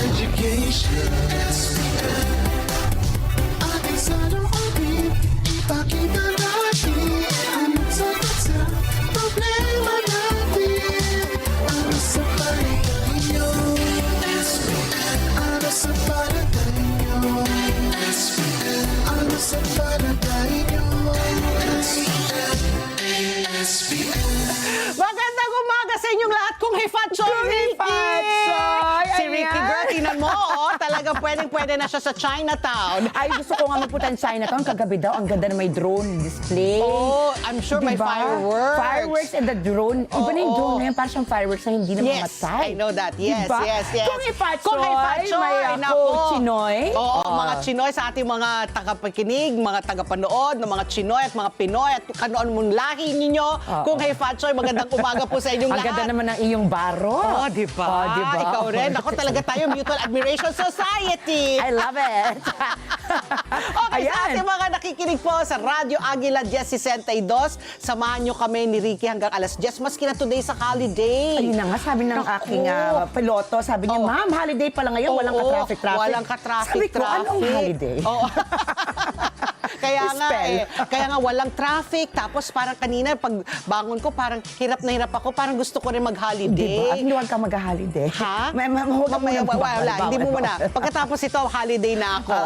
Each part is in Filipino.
education. Ating salamin, ipakita natin ang sagot sa problema natin. Ano sa palagay nyo? Ano sa palagay nyo? Ano sa palagay nyo? Magandang umaga sa inyong lahat kung Hifatsoy Ricky! Si Ricky girl, tingnan mo, talaga pwedeng-pwede na siya sa Chinatown. Ay, gusto ko nga magpunta sa Chinatown. Kagabi daw, ang ganda na may drone display. Oh, I'm sure may fireworks. Fireworks and the drone. Iba na yung drone na yan, parang siyang fireworks na hindi na Yes, mamatay. I know that. Yes, Diba? yes. Kung Hifatsoy, Kung Hifatsoy, may ako, nako. Chinoy. Oo, mga Chinoy sa ating mga tagapakinig, mga tagapanood, ng mga Chinoy at mga Pinoy at kanoon mong lahi ninyo. Kung Hifatsoy, magandang umaga po sa inyong Ang lahat. ganda naman ng iyong baro. Oh, di ba? Oh, diba? Ikaw rin. Ako talaga tayo, Mutual Admiration Society. I love it. Okay, sa ating mga nakikinig po sa Radyo Aguila 1062, samahan nyo kami ni Ricky hanggang alas 10, maski na today sa holiday. Ayun na nga, sabi ng Naku. aking piloto, sabi niya, Oo. ma'am, holiday pala ngayon, walang Oo, ka-traffic-traffic. Walang ka-traffic. Sabi ko, anong holiday? Oo. Kaya nga Spell. kaya nga walang traffic. Tapos parang kanina, pag bangon ko, parang hirap na hirap ako. Parang gusto ko rin mag-holiday. Diba? Hindi huwag ka mag-holiday. Ha? Huwag ka Mamaya, muna wala. Hindi mo muna. Pagkatapos ito, holiday na ako.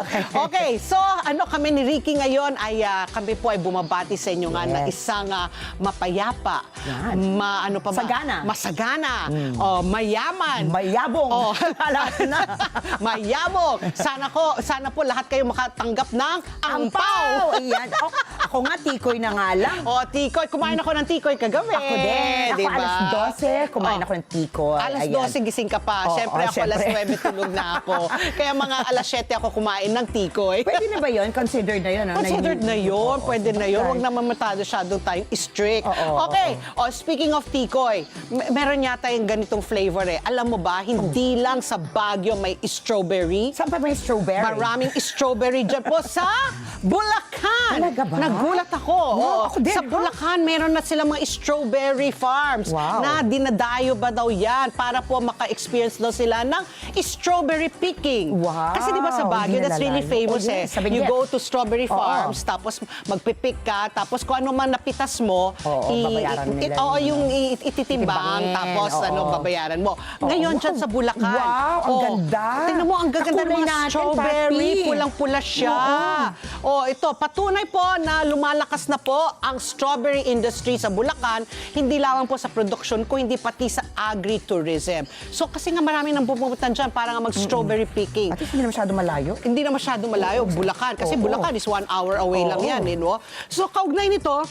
Okay, so ano kami ni Ricky ngayon ay kami po ay bumabati sa inyo nga na Yes. isang mapayapa, Yan. ano pa ba? Sagana. Masagana, mayaman, Mayabong. Oh. Lahat na. mayabong. Sana po lahat kayo makatanggap ng angpaw. Ayan. Ako nga, tikoy na nga lang. O, tikoy. Kumain ako ng tikoy kagabi. Ako din. Ako Diba? alas 12, kumain ako ng tikoy. Alas Ayan. 12 gising ka pa. Oo, Siyempre ako alas syempre. 9 tulog na ako. Kaya mga alas 7 ako kumain ng tikoy. Pwede na ba yun? Considered na yun. Considered na yun. Pwede na yun. Huwag naman masyadong tayong strict. Oo, Okay. O, speaking of tikoy, meron yata yung ganitong flavor eh. Alam mo ba, hindi lang sa Baguio may strawberry. Saan pa may strawberry? Maraming strawberry dyan po sa Bulacan. Talaga ba? Nagulat ako. Wow, Oo. ako din, Sa Bulacan, meron na silang mga strawberry farms Wow. na dinadayo ba daw yan para po maka-experience daw sila ng strawberry picking. Wow. Kasi di ba sa Baguio, Hindi that's really nalalayo. famous Oh, yes. Sabi You niya. go to strawberry Oo. farms, tapos magpipick ka, tapos kung ano man napitas mo, Oo, babayaran nila oo, yun. yung ititimbang, Titimbangin, tapos oo. babayaran mo. Ngayon, wow. dyan sa Bulacan. Wow, ang oh, ganda. Tingnan mo, ang gaganda ng Kakulay mga natin, strawberry. papi. Pulang-pula siya. Oh, ito, patunay po na lumalakas na po ang strawberry industry sa Bulacan, hindi lamang po sa production ko, hindi pati sa agritourism. So, kasi nga marami nang pupunta dyan para nga mag-strawberry picking. At least hindi na masyado malayo. Hindi na masyado malayo, Bulacan. Kasi Oo. Bulacan is 1 hour away lang Oo. yan, eh, no? So, kaugnay nito,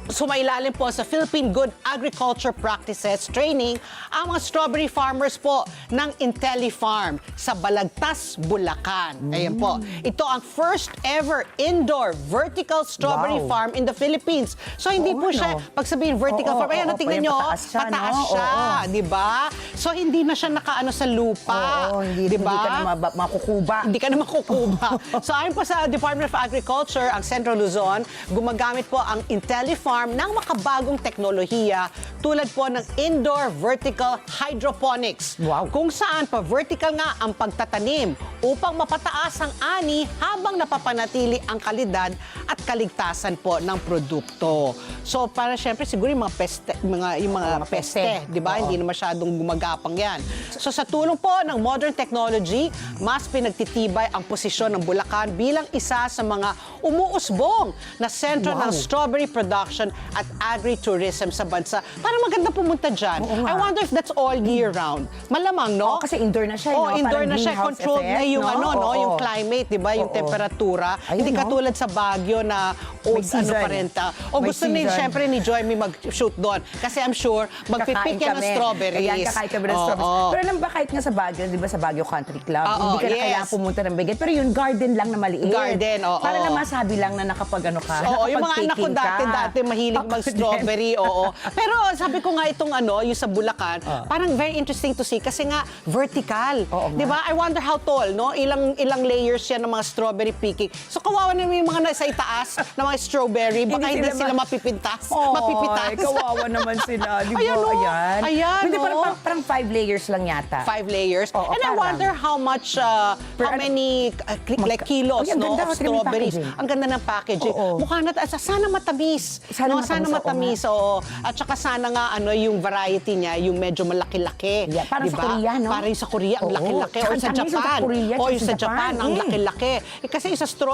sumailalim po sa Philippine Good Agriculture Practices Training ang mga strawberry farmers po ng IntelliFarm sa Balagtas, Bulacan. Ayan po. Ito ang first ever indoor vertical strawberry Wow. farm in the Philippines. So hindi Oo, po siya, no? pag sabihin vertical Oo, farm, ayan, oo, tingnan oo, nyo, pataas siya, pataas no? siya, Oo. di ba? So hindi na siya nakaano sa lupa, Oo, hindi, di ba? hindi ka na makukuba. Hindi ka na makukuha. So ayon po sa Department of Agriculture, ang Central Luzon, gumagamit po ang IntelliFarm ng makabagong teknolohiya tulad po ng indoor vertical hydroponics. Wow. Kung saan pa vertical nga ang pagtatanim upang mapataas ang ani habang napapanatili ang kalidad at kaligtasan po ng produkto. So para syempre siguro yung mga peste, yung mga peste, di ba? Oo. Hindi na masyadong gumagapang yan. So sa tulong po ng modern technology, mas pinagtitibay ang posisyon ng Bulacan bilang isa sa mga umuusbong na sentro ng Wow. strawberry production at agritourism sa bansa. Parang maganda pumunta dyan. Oo nga. I wonder if that's all year round. Malamang, no? Oo, kasi indoor na siya, Oh, no? indoor Parang na siya. greenhouse Controlled na effect, yung no? ano, no? Oo. Yung climate, di ba? Yung Oo. temperatura. Ayun, Hindi no? katulad sa Baguio na old, ano season. pa rin. O May gusto ni, season. syempre, ni Joy mag-shoot doon. Kasi I'm sure, magpipick yan ng strawberries. Ayan, kakain kami ng Oo, strawberries. oo. Pero alam ba kahit nga sa Baguio, di ba sa Baguio Country Club, Oo, hindi ka na yes. kailangan pumunta ng bigay. Pero yung garden lang na maliit. Garden, oo. Para na masabi lang na nakapag ano ka, Oo, yung mga anak ko nakapag-taking ka. dati mahilig Ako mag-strawberry, oo. Pero sabi ko nga itong ano, yung sa Bulacan, parang very interesting to see kasi nga vertical. Oo nga. 'Di ba? I wonder how tall, no? Ilang layers yan ng mga strawberry picking. So kawawa naman yung mga nasa itaas na mga strawberry, baka hindi sila mapipintas. Mapipitas. Kawawa naman sila. Di ba? Ayan, oh. Ayan. Ayan, Hindi, oh. parang 5 layers lang yata. 5 layers. Oo, And I parang. wonder how much, how many like kilos, Ay, ang no, ganda, of ang ganda ng strawberries. packaging. Ang ganda ng packaging. Oo. Mukha na, sana matamis. Sana no, matamis, sana oo matamis, oo. At saka sana nga, yung variety niya, yung medyo malaki-laki. Yeah, parang sa Korea, no? Parang sa Korea, ang Oo. laki-laki. Or Tsaka sa ang tamis, Japan. sa Korea, O tsaka yung sa sa Japan, Japan. ang laki-laki. Kasi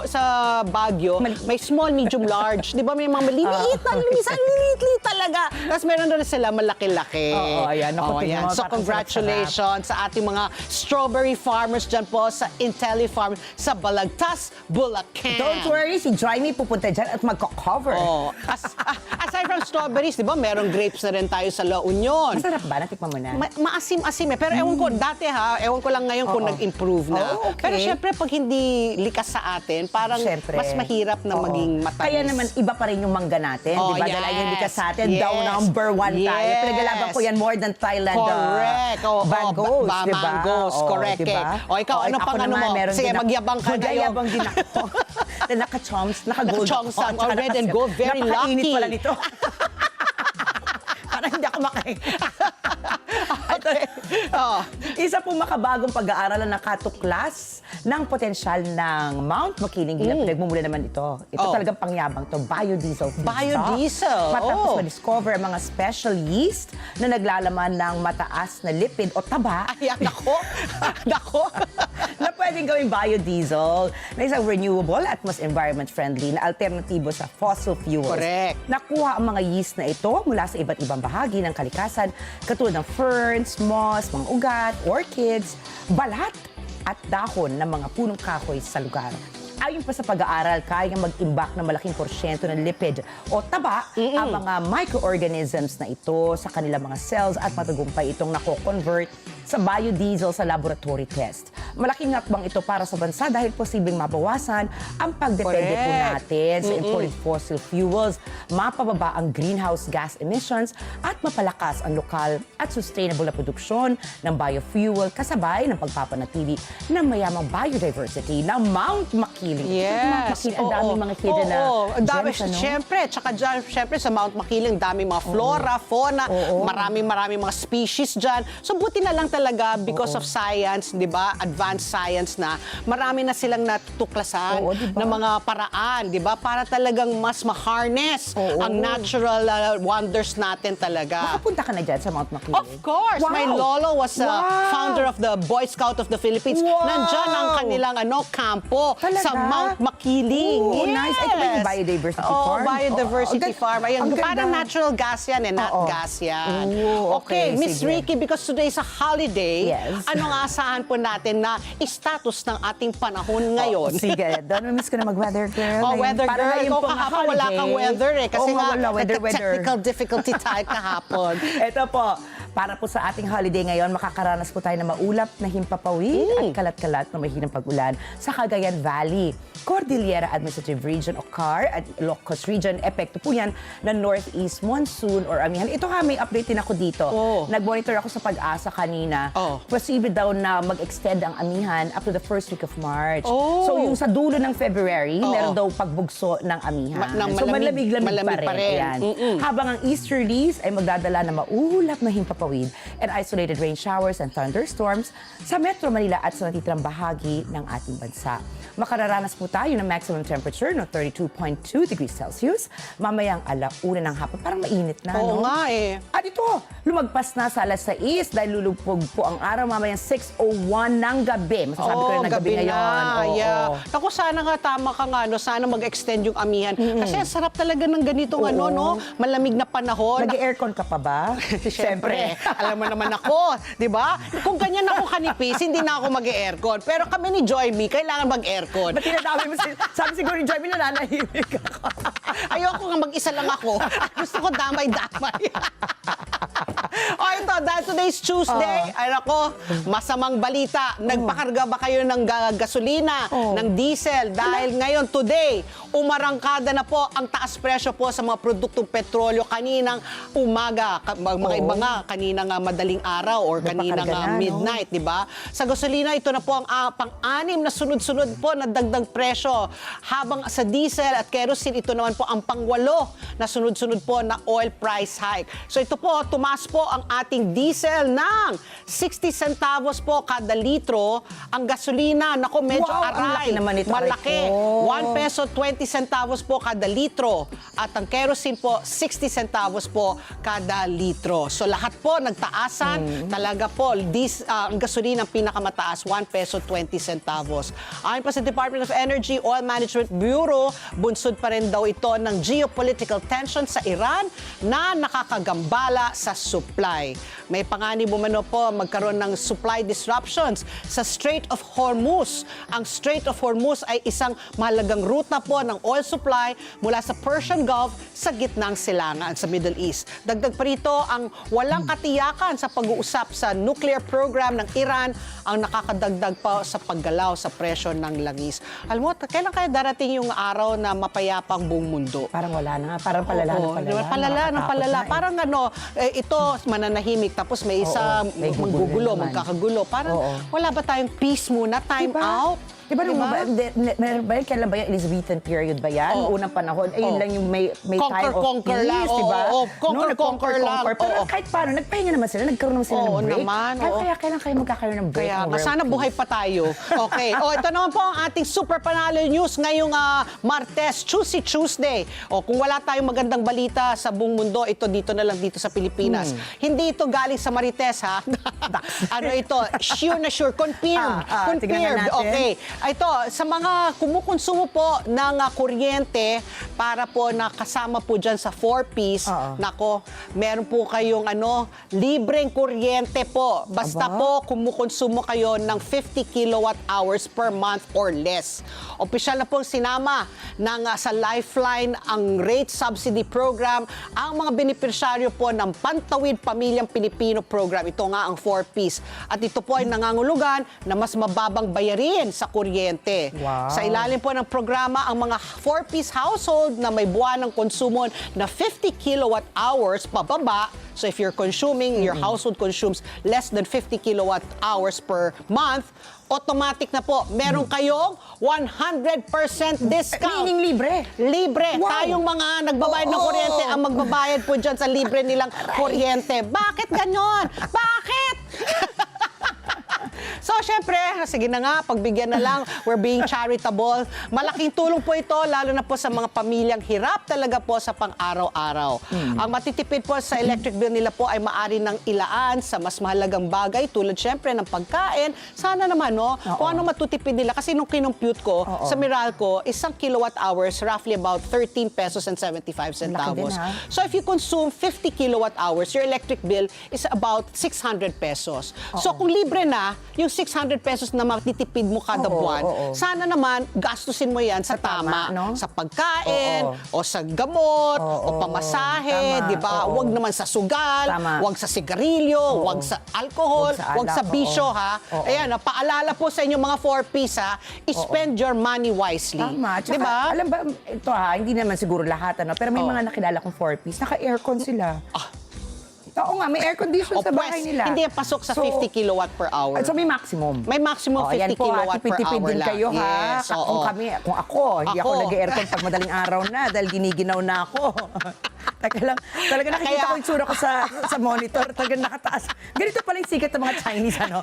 sa Baguio, may small, medium, large. Di ba may mga maliliit na, minsan liliit talaga. Tapos meron na rin sila malaki-laki. Oo, ayan. Naku, Oo, tingnan ayan. mo, So parang congratulations sa ating mga strawberry farmers dyan po sa IntelliFarm sa Balagtas, Bulacan. Don't worry, si Jaime pupunta dyan at magko-cover. Oh, aside from strawberries, di ba, merong grapes na rin tayo sa La Union. Masarap ba? Natikman mo na? Maasim-asim eh. Pero ewan ko, dati ewan ko lang ngayon kung Oo. nag-improve na. Oh, okay. Pero syempre, pag hindi likas sa atin, parang Siyempre. mas mahirap na Oo. maging matamis. Kaya naman, iba pa rin yung mangga natin. Oh, di ba? Dahil yung likas sa atin, yes. daw number 1 tayo. Yes. Pinaglalaban ko yan more than Thailand. Correct. Oo, Mangoes, di ba? mangoes, Oo, correct di ba? eh. O, ikaw, ano ako pang ano naman, mo? meron Sige, din ako- magyabang ka ngayon. Magyabang din ako. Na naka-choms, naka-gold Naka-choms ako. ang red and gold. Very Napakainit lucky. pala nito. Parang hindi ako makain. Oh. Isa pong makabagong pag-aaralan na katuklas ng potensyal ng Mount Makiling. Pinagmumula naman ito. Ito Oh. talagang pangyabang to. Biodiesel feedstock. Biodiesel, Matapos oh. ma-discover ang mga special yeast na naglalaman ng mataas na lipid o taba Ayan, nako. Nako. na pwedeng gawing biodiesel na isang renewable at mas environment-friendly na alternatibo sa fossil fuels. Correct. Nakuha ang mga yeast na ito mula sa iba't ibang bahagi ng kalikasan katulad ng ferns, moss, mga ugat, orchids, balat at dahon ng mga punong kahoy sa lugar. Ayon pa sa pag-aaral, kayang mag-imbak ng malaking porsyento ng lipid o taba ang mga microorganisms na ito sa kanilang mga cells at matagumpay itong nako-convert sa biodiesel sa laboratory test. Malaking hakbang ito para sa bansa dahil posibleng mabawasan ang pagdepende po Correct. natin sa imported fossil fuels, mapababa ang greenhouse gas emissions at mapalakas ang lokal at sustainable na produksyon ng biofuel kasabay ng pagpapanatili ng mayamang biodiversity ng Mount Makiling. Yes. Ang daming mga hidden na Ang dami, gems, ano? Siyempre, tsaka dyan, siyempre sa Mount Makiling, daming mga flora, fauna, maraming mga species dyan. So buti na lang talaga because of science, di ba, advanced science na, marami na silang natutuklasan Oo, di ba? ng mga paraan, di ba, para talagang mas ma-harness ang natural wonders natin talaga. Makapunta ka na dyan sa Mount Makiling? Of course! Wow! My lolo was Wow! founder of the Boy Scout of the Philippines. Wow! Nandyan ang kanilang kampo Talaga? sa Mount Makiling. Oh, Yes! nice. Ay, ito ba yung biodiversity farm? Biodiversity Oh, farm. Ayun, ang ganda. parang natural gas yan not Oo. gas yan. Oo, okay, Miss sige. Ricky, because today is a holiday, Yes. anong asahan po natin na status ng ating panahon ngayon? Sige, doon miss ko na mag-weather girl. Oh, Ngayon, weather para girl. ngayon Ikaw pong kahapon wala holiday. kang weather eh. Kasi Oo, nga, wala, weather. technical difficulty tayo kahapon. Ito po, para po sa ating holiday ngayon, makakaranas po tayo ng maulap na himpapawid at kalat-kalat na mahinang pag-ulan sa Cagayan Valley, Cordillera Administrative Region o CAR at Ilocos Region. Epekto po yan ng Northeast Monsoon or amihan. Ito nga, may update din ako dito. Oh. Nag-monitor ako sa Pag-asa kanina. Oh. Posible daw na mag-extend ang amihan up to the first week of March. Oh. So yung sa dulo ng February, Oo. meron daw pagbugso ng amihan. Ng So malamig malamig-lamig pa rin. Ayan. Habang ang easterlies ay magdadala ng maulap na himpapawid and isolated rain showers and thunderstorms sa Metro Manila at sa natitirang bahagi ng ating bansa. Makararanas po tayo ng maximum temperature ng 32.2 degrees Celsius mamayang 1:00 ng hapon. Parang mainit na, Oo no? nga eh. At ito, lumagpas na sa 6 dahil lulubog po ang araw mamayang 6:01 ng gabi. Masasabi ko na ng gabi ngayon. Oo, Yeah. oo. Naku, sana nga tama ka nga, no? Sana mag-extend yung amihan. Kasi ang sarap talaga ng ganitong Oo. malamig na panahon. Nag-aircon ka pa ba? Siyempre, alam mo naman ako, di ba? Kung ganyan ako kanipis, hindi na ako mag-aircon. Pero kami ni Joy Me, kailangan mag-aircon. Ba't tinadami mo? Sabi siguro ni Joy, nananahimik ako. Ayoko nga mag-isa lang ako. Gusto ko damay-damay. O ito, dahil today's Tuesday, ay nako, masamang balita. Nagpakarga ba kayo ng gasolina, ng diesel? Dahil ngayon, today, umarangkada na po ang taas presyo po sa mga produktong petrolyo kaninang umaga. Mga iba nga, kaninang madaling araw or kaninang Nagpakarga na, no? midnight, di ba? Sa gasolina, ito na po ang pang-anim na sunod-sunod po na dagdag presyo. Habang sa diesel at kerosene, ito naman po ang pang-walo na sunod-sunod po na oil price hike. So ito po, tumaas po ang ating diesel ng 60 centavos po kada litro. Ang gasolina, nako, medyo Wow, ang aray. laki naman ito, Malaki. aray ko. 1 peso 20 centavos po kada litro. At ang kerosene po, 60 centavos po kada litro. So lahat po nagtaasan. Talaga po, ang gasolina ang pinakamataas, 1 peso 20 centavos. Ayon pa sa Department of Energy Oil Management Bureau, bunsod pa rin daw ito ng geopolitical tension sa Iran na nakakagambala sa supply. May panganib umano po magkaroon ng supply disruptions sa Strait of Hormuz. Ang Strait of Hormuz ay isang mahalagang ruta po ng oil supply mula sa Persian Gulf sa gitnang silangan sa Middle East. Dagdag pa rito ang walang katiyakan sa pag-uusap sa nuclear program ng Iran ang nakakadagdag pa sa paggalaw sa presyo ng langis. Alam mo, kailan kaya darating yung araw na mapayapang buong mundo? Parang wala na nga. Parang palala na Oo, palala. di ba? Palala ng Nakakatakot palala. na eh. Parang ito mananahimik tapos may isa Oo, may gugulo manggugulo, naman. magkakagulo. Parang Oo. wala ba tayong peace muna, time Diba? out? Diba, meron ba yan? Kailan ba yan? Elizabethan period ba yan? Oo. Unang panahon. Ayun Oo. lang yung may Conquer, time of conquer peace, lang. diba? Oo, conquer lang. Pero Oo. kahit paano, nagpahinga naman sila. Nagkaroon naman sila Oo ng break. naman, oo. Kaya kailan kayo magkakaroon ng break? Kaya ng nga, world sana peace? buhay pa tayo. Okay. Ito naman po ang ating Super Panalo News ngayong Martes, Juicy Tuesday. Kung wala tayong magandang balita sa buong mundo, ito dito na lang dito sa Pilipinas. Hindi ito galing sa Marites, ha? Ano ito? Sure na sure. Confirmed. Tingnan Confirmed. natin. Okay. Ito, sa mga kumukonsumo po ng kuryente para po nakasama po dyan sa 4-piece, Oo. nako, meron po kayong libreng kuryente po. Basta Aba. po kumukonsumo kayo ng 50 kilowatt hours per month or less. Opisyal na pong sinama sa Lifeline ang rate subsidy program ang mga benepisyaryo po ng Pantawid Pamilyang Pilipino program. Ito nga ang 4-piece. At ito po ay nangangulugan na mas mababang bayarin sa kuryente. Wow. Sa ilalim po ng programa, ang mga 4-piece household na may buwan ng konsumo na 50 kilowatt hours pababa. So if you're consuming, your household consumes less than 50 kilowatt hours per month, automatic na po, meron kayong 100% discount. Meaning libre. Libre. Wow. Tayong mga nagbabayad ng Oo. kuryente ang magbabayad po dyan sa libre nilang kuryente. Bakit ganon? Bakit? So, syempre, sige na nga, pagbigyan na lang, we're being charitable. Malaking tulong po ito, lalo na po sa mga pamilyang hirap talaga po sa pang-araw-araw. Ang matitipid po sa electric bill nila po ay maaari ng ilaan sa mas mahalagang bagay, tulad syempre ng pagkain. Sana naman, no? Kung ano matutipid nila. Kasi nung kinumpute ko, sa Meralco, isang kilowatt hours, roughly about 13 pesos and 75 centavos. ha? So, if you consume 50 kilowatt hours, your electric bill is about 600 pesos. So, kung libre na, yung 600 pesos na matitipid mo kada Oo, buwan, oo. sana naman gastusin mo yan sa tama, tama. no? Sa pagkain, Oo. o sa gamot, Oo, o pamasahe, tama, di ba? oo. Huwag naman sa sugal, Tama. huwag sa sigarilyo, huwag sa alcohol, Huwag sa huwag sa alak, bisyo, oo. ha? Oo. Ayan, paalala po sa inyo mga 4-piece, ha? Spend your money wisely. Tama. Tsaka, Di ba? alam ba, ito hindi naman siguro lahat, pero may mga nakilala kong 4-piece, naka-aircon sila. Oo nga, may air condition sa bahay nila. Hindi yan pasok sa 50 kilowatt per hour. So may maximum. May maximum 50 ayan po, kilowatt per tipid-tipid hour din lang. kayo, ha? Yes, oo. Kung ako, hindi ako Ako. nag-aircon pag madaling araw na dahil giniginaw na ako. Teka lang, talaga nakikita Kaya- ko yung tsura ko sa monitor, talaga nakataas. Ganito pala yung sikat ng mga Chinese, ano?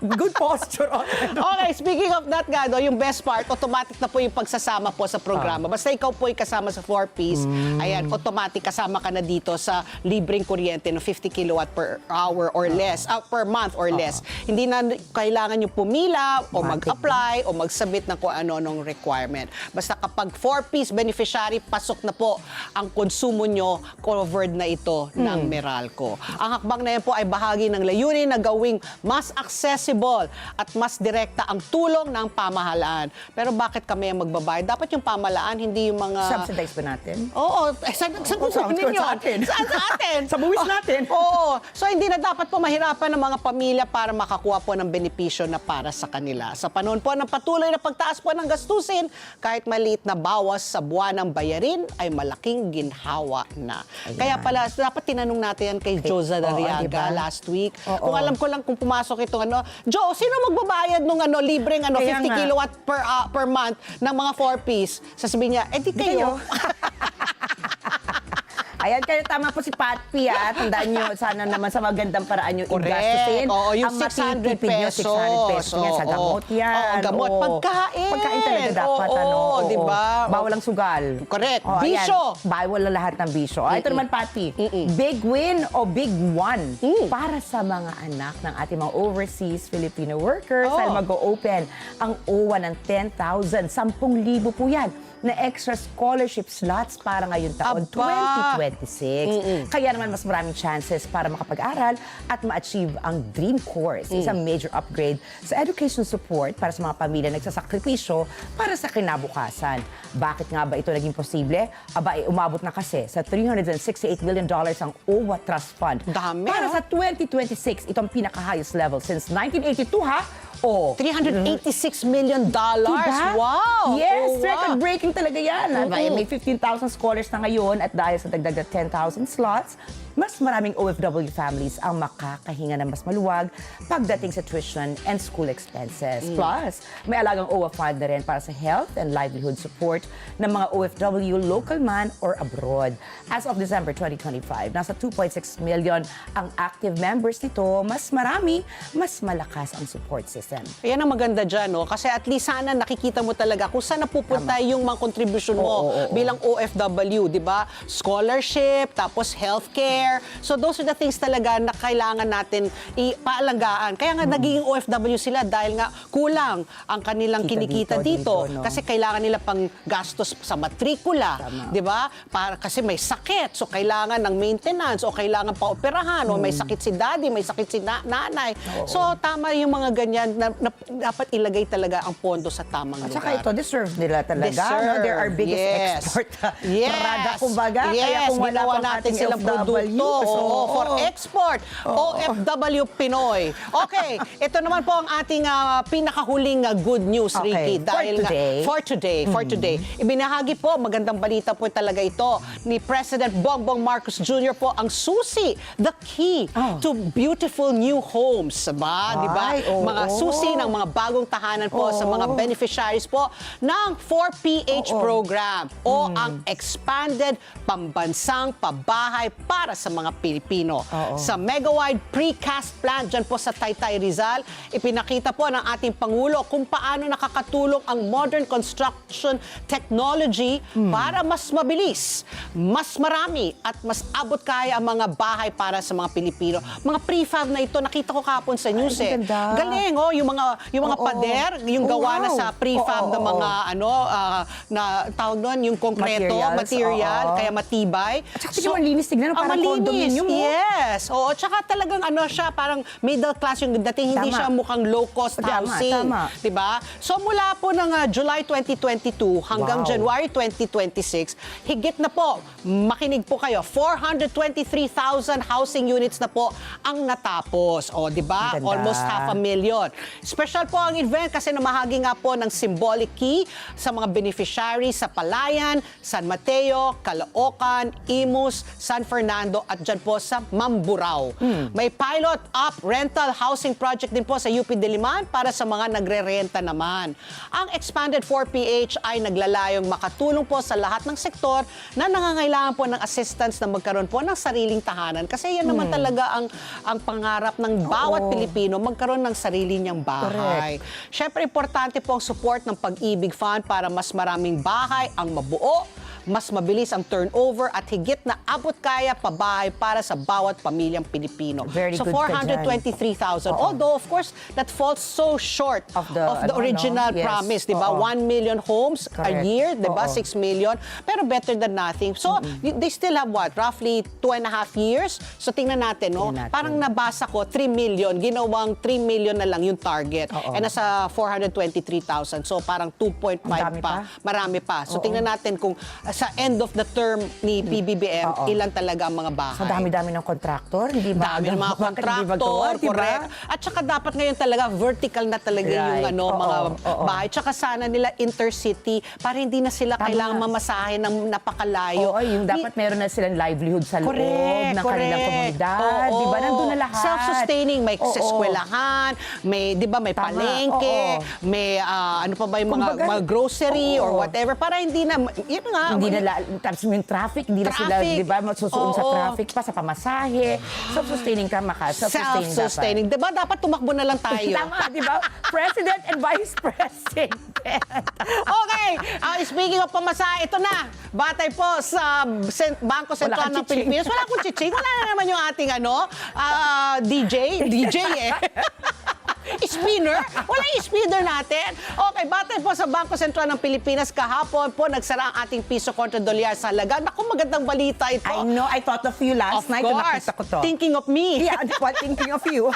Good posture. Okay, speaking of that, Gado, yung best part, automatic na po yung pagsasama po sa programa. Basta ikaw po ay kasama sa 4-piece, ayan, automatic kasama ka na dito sa libreng kuryente ng 50 kilowatt per hour or less, per month or less. Hindi na kailangan nyo pumila o mag-apply o mag-submit ng kung ano-anong requirement. Basta kapag 4-piece beneficiary, pasok na po ang konsumo nyo covered na ito ng Meralco. Ang hakbang na yan po ay bahagi ng layunin na gawing mas accessible at mas direkta ang tulong ng pamahalaan. Pero bakit kami ang magbabayad? Dapat yung pamahalaan, hindi yung mga... Subsidize ba natin? Oo. Saan kukunin ninyo? Sa atin. Saan sa atin? Sa buwis natin. Oo. So, hindi na dapat po mahirapan ng mga pamilya para makakuha po ng benepisyo na para sa kanila. Sa panahon po ng patuloy na pagtaas po ng gastusin, kahit maliit na bawas sa buwan ng bayarin ay malaking ginhawa na. Ayan. Kaya pala, dapat tinanong natin yan kay Joe Zadariaga diba? last week. Oo. Kung alam ko lang kung pumasok itong Joe, sino magbabayad nung libreng Kaya 50 nga. kilowatt per month ng mga 4-piece? Sasabihin niya, di kayo. Ayan, kaya tama po si Pat P. Tandaan nyo, sana naman sa magandang paraan nyo Correct. igastusin. Oo, yung Ang 600 matitipid nyo, 600 pesos yan sa Oo. gamot yan. Oo, gamot. Oo. Pagkain. Pagkain talaga dapat. Oo, Oo. diba? Bawal ang sugal. Correct. Oo, Bisyo. ayan. Bawal na lahat ng bisyo. Ito naman, Pat P. Big win o big one para sa mga anak ng ating mga overseas Filipino workers Oo. dahil mag-o-open ang OWA ng 10,000. 10,000 po yan na extra scholarship slots para ngayong taon, Aba. 2026. Kaya naman mas maraming chances para makapag-aral at ma-achieve ang dream course. Isang major upgrade sa education support para sa mga pamilya nagsasakripisyo para sa kinabukasan. Bakit nga ba ito naging posible? Aba, umabot na kasi sa $368 million ang OWA Trust Fund. Dami, Para ah. sa 2026, ito ang pinaka-highest level since 1982, ha? O, $386 million. Diba? Wow! Yes, Oh, wow. record-breaking talaga yan. May 15,000 scholars na ngayon at dahil sa dagdag na 10,000 slots, mas maraming OFW families ang makakahinga ng mas maluwag pagdating sa tuition and school expenses. Plus, may alagang OWA fund na rin para sa health and livelihood support ng mga OFW local man or abroad. As of December 2025, nasa 2.6 million ang active members nito. Mas marami, mas malakas ang support system. Yan ang maganda dyan, no? Kasi at least sana nakikita mo talaga kung saan napupunta yung mga contribution mo bilang OFW, di ba? Scholarship, tapos healthcare. So those are the things talaga na kailangan natin ipaalagaan. Kaya nga nagiging OFW sila dahil nga kulang ang kanilang Kita kinikita dito, dito. no? Kasi kailangan nila pang gastos sa matrikula, Tama. di ba? Para kasi may sakit, so kailangan ng maintenance o kailangan pa operahan o may sakit si daddy, may sakit si nanay. So tama yung mga ganyan na dapat ilagay talaga ang pondo sa tamang At lugar. saka ito, deserve nila talaga. Deserve. No? They're our biggest Yes. export. Yes. Product, kumbaga. Yes. Kaya kung wala Ginawa pang natin ating silang produkto. For export. OFW Pinoy. Okay. Ito naman po ang ating pinakahuling good news, Okay. Ricky. Dahil For today. For today. Ibinahagi po, magandang balita po talaga ito, ni President Bongbong Marcos Jr. po ang susi, the key to beautiful new homes. Ba? Di ba? Ay, oo. Mga susi ng mga bagong tahanan po sa mga beneficiaries po ng 4PH program o ang expanded pambansang pabahay para sa mga Pilipino. Sa Megawide Precast Plant dyan po sa Taytay Rizal, ipinakita po ng ating Pangulo kung paano nakakatulong ang modern construction technology para mas mabilis, mas marami at mas abot kaya ang mga bahay para sa mga Pilipino. Mga prefab na ito, nakita ko kapon sa news Ay, ganda. Galing, yung mga pader, yung gawa na sa prefab ng mga na tawag doon, yung konkreto, material, kaya matibay. At saka tignan mo, linis tignan, parang condominium, oh. Yes. Oo, tsaka talagang siya, parang middle class yung dating, hindi Tama. siya mukhang low-cost Tama, housing. tama. Diba? So mula po ng July 2022 hanggang Wow. January 2026, higit na po, makinig po kayo, 423,000 housing units na po ang natapos. O, diba? Ang ganda. Almost 500,000. Special po ang event kasi namahagi nga po ng symbolic key sa mga beneficiaries sa Palayan, San Mateo, Caloocan, Imus, San Fernando at dyan po sa Mamburao. May pilot up rental housing project din po sa UP Diliman para sa mga nagre-renta naman. Ang expanded 4PH ay naglalayong makatulong po sa lahat ng sektor na nangangailangan po ng assistance na magkaroon po ng sariling tahanan. Kasi yan naman talaga ang pangarap ng bawat Pilipino, magkaroon ng sarili niyang bahay. Siyempre, importante po ang support ng Pag-ibig Fund para mas maraming bahay ang mabuo, mas mabilis ang turnover at higit na abot kaya pabahay para sa bawat pamilyang Pilipino. Very So good ka dyan. 423,000. Oo. Although of course that falls so short Of the original Yes. promise, 'di ba? Oo. 1 million homes a Correct. year, 'di ba? Oo. 6 million, pero better than nothing. So they still have what? Roughly 2.5 years. So tingnan natin, no? Tingnan natin. Parang nabasa ko 3 million, ginawang 3 million na lang yung target. Oo. And nasa 423,000. So parang 2.5 Ang dami pa. pa. Marami pa. So Oo. tingnan natin kung sa end of the term ni PBBM, Oo. ilan talaga ang mga bahay. Sa dami-dami ng kontraktor, hindi ba? Dami ng mga Bakit hindi ba kontraktor, gawa, di ba? correct. At saka dapat ngayon talaga vertical na talaga yung Right. Oo, mga oo. bahay. Tsaka sana nila intercity para hindi na sila Tama. kailangan mamasahe ng napakalayo. Oo, yung dapat meron na silang livelihood sa loob Correct, ng kanilang correct. komunidad. Oo. Di ba? Nandun na lahat. Self-sustaining, may Oo. eskwelahan, may, di ba, may Tama, palengke, oo. may ano pa ba yung Kumbaga, mga grocery or oo. whatever para hindi na, yun nga. Hindi na, tapos yung traffic, hindi na sila, Traffic. di ba, masusuong sa Oo. traffic pa, sa pamasahe. Self-sustaining tama ka. Self-sustaining dapat. Self-sustaining. Di ba, dapat tumakbo na lang tayo. Tama, di ba? President and Vice President. Okay, speaking of pamasahe, ito na. Batay po sa Bangko Sentral Wala ng kang chiching. Pilipinas. Wala akong chiching. Wala na naman yung ating DJ eh. Spinner? Wala yung spinner natin. Okay, batay po sa Bangko Sentral ng Pilipinas, kahapon po nagsara ang ating piso kontra dolyar sa halaga. Naku, magandang balita ito. I know, I thought of you last Of night course. na nakita ko to. Thinking of me. Yeah, what thinking of you?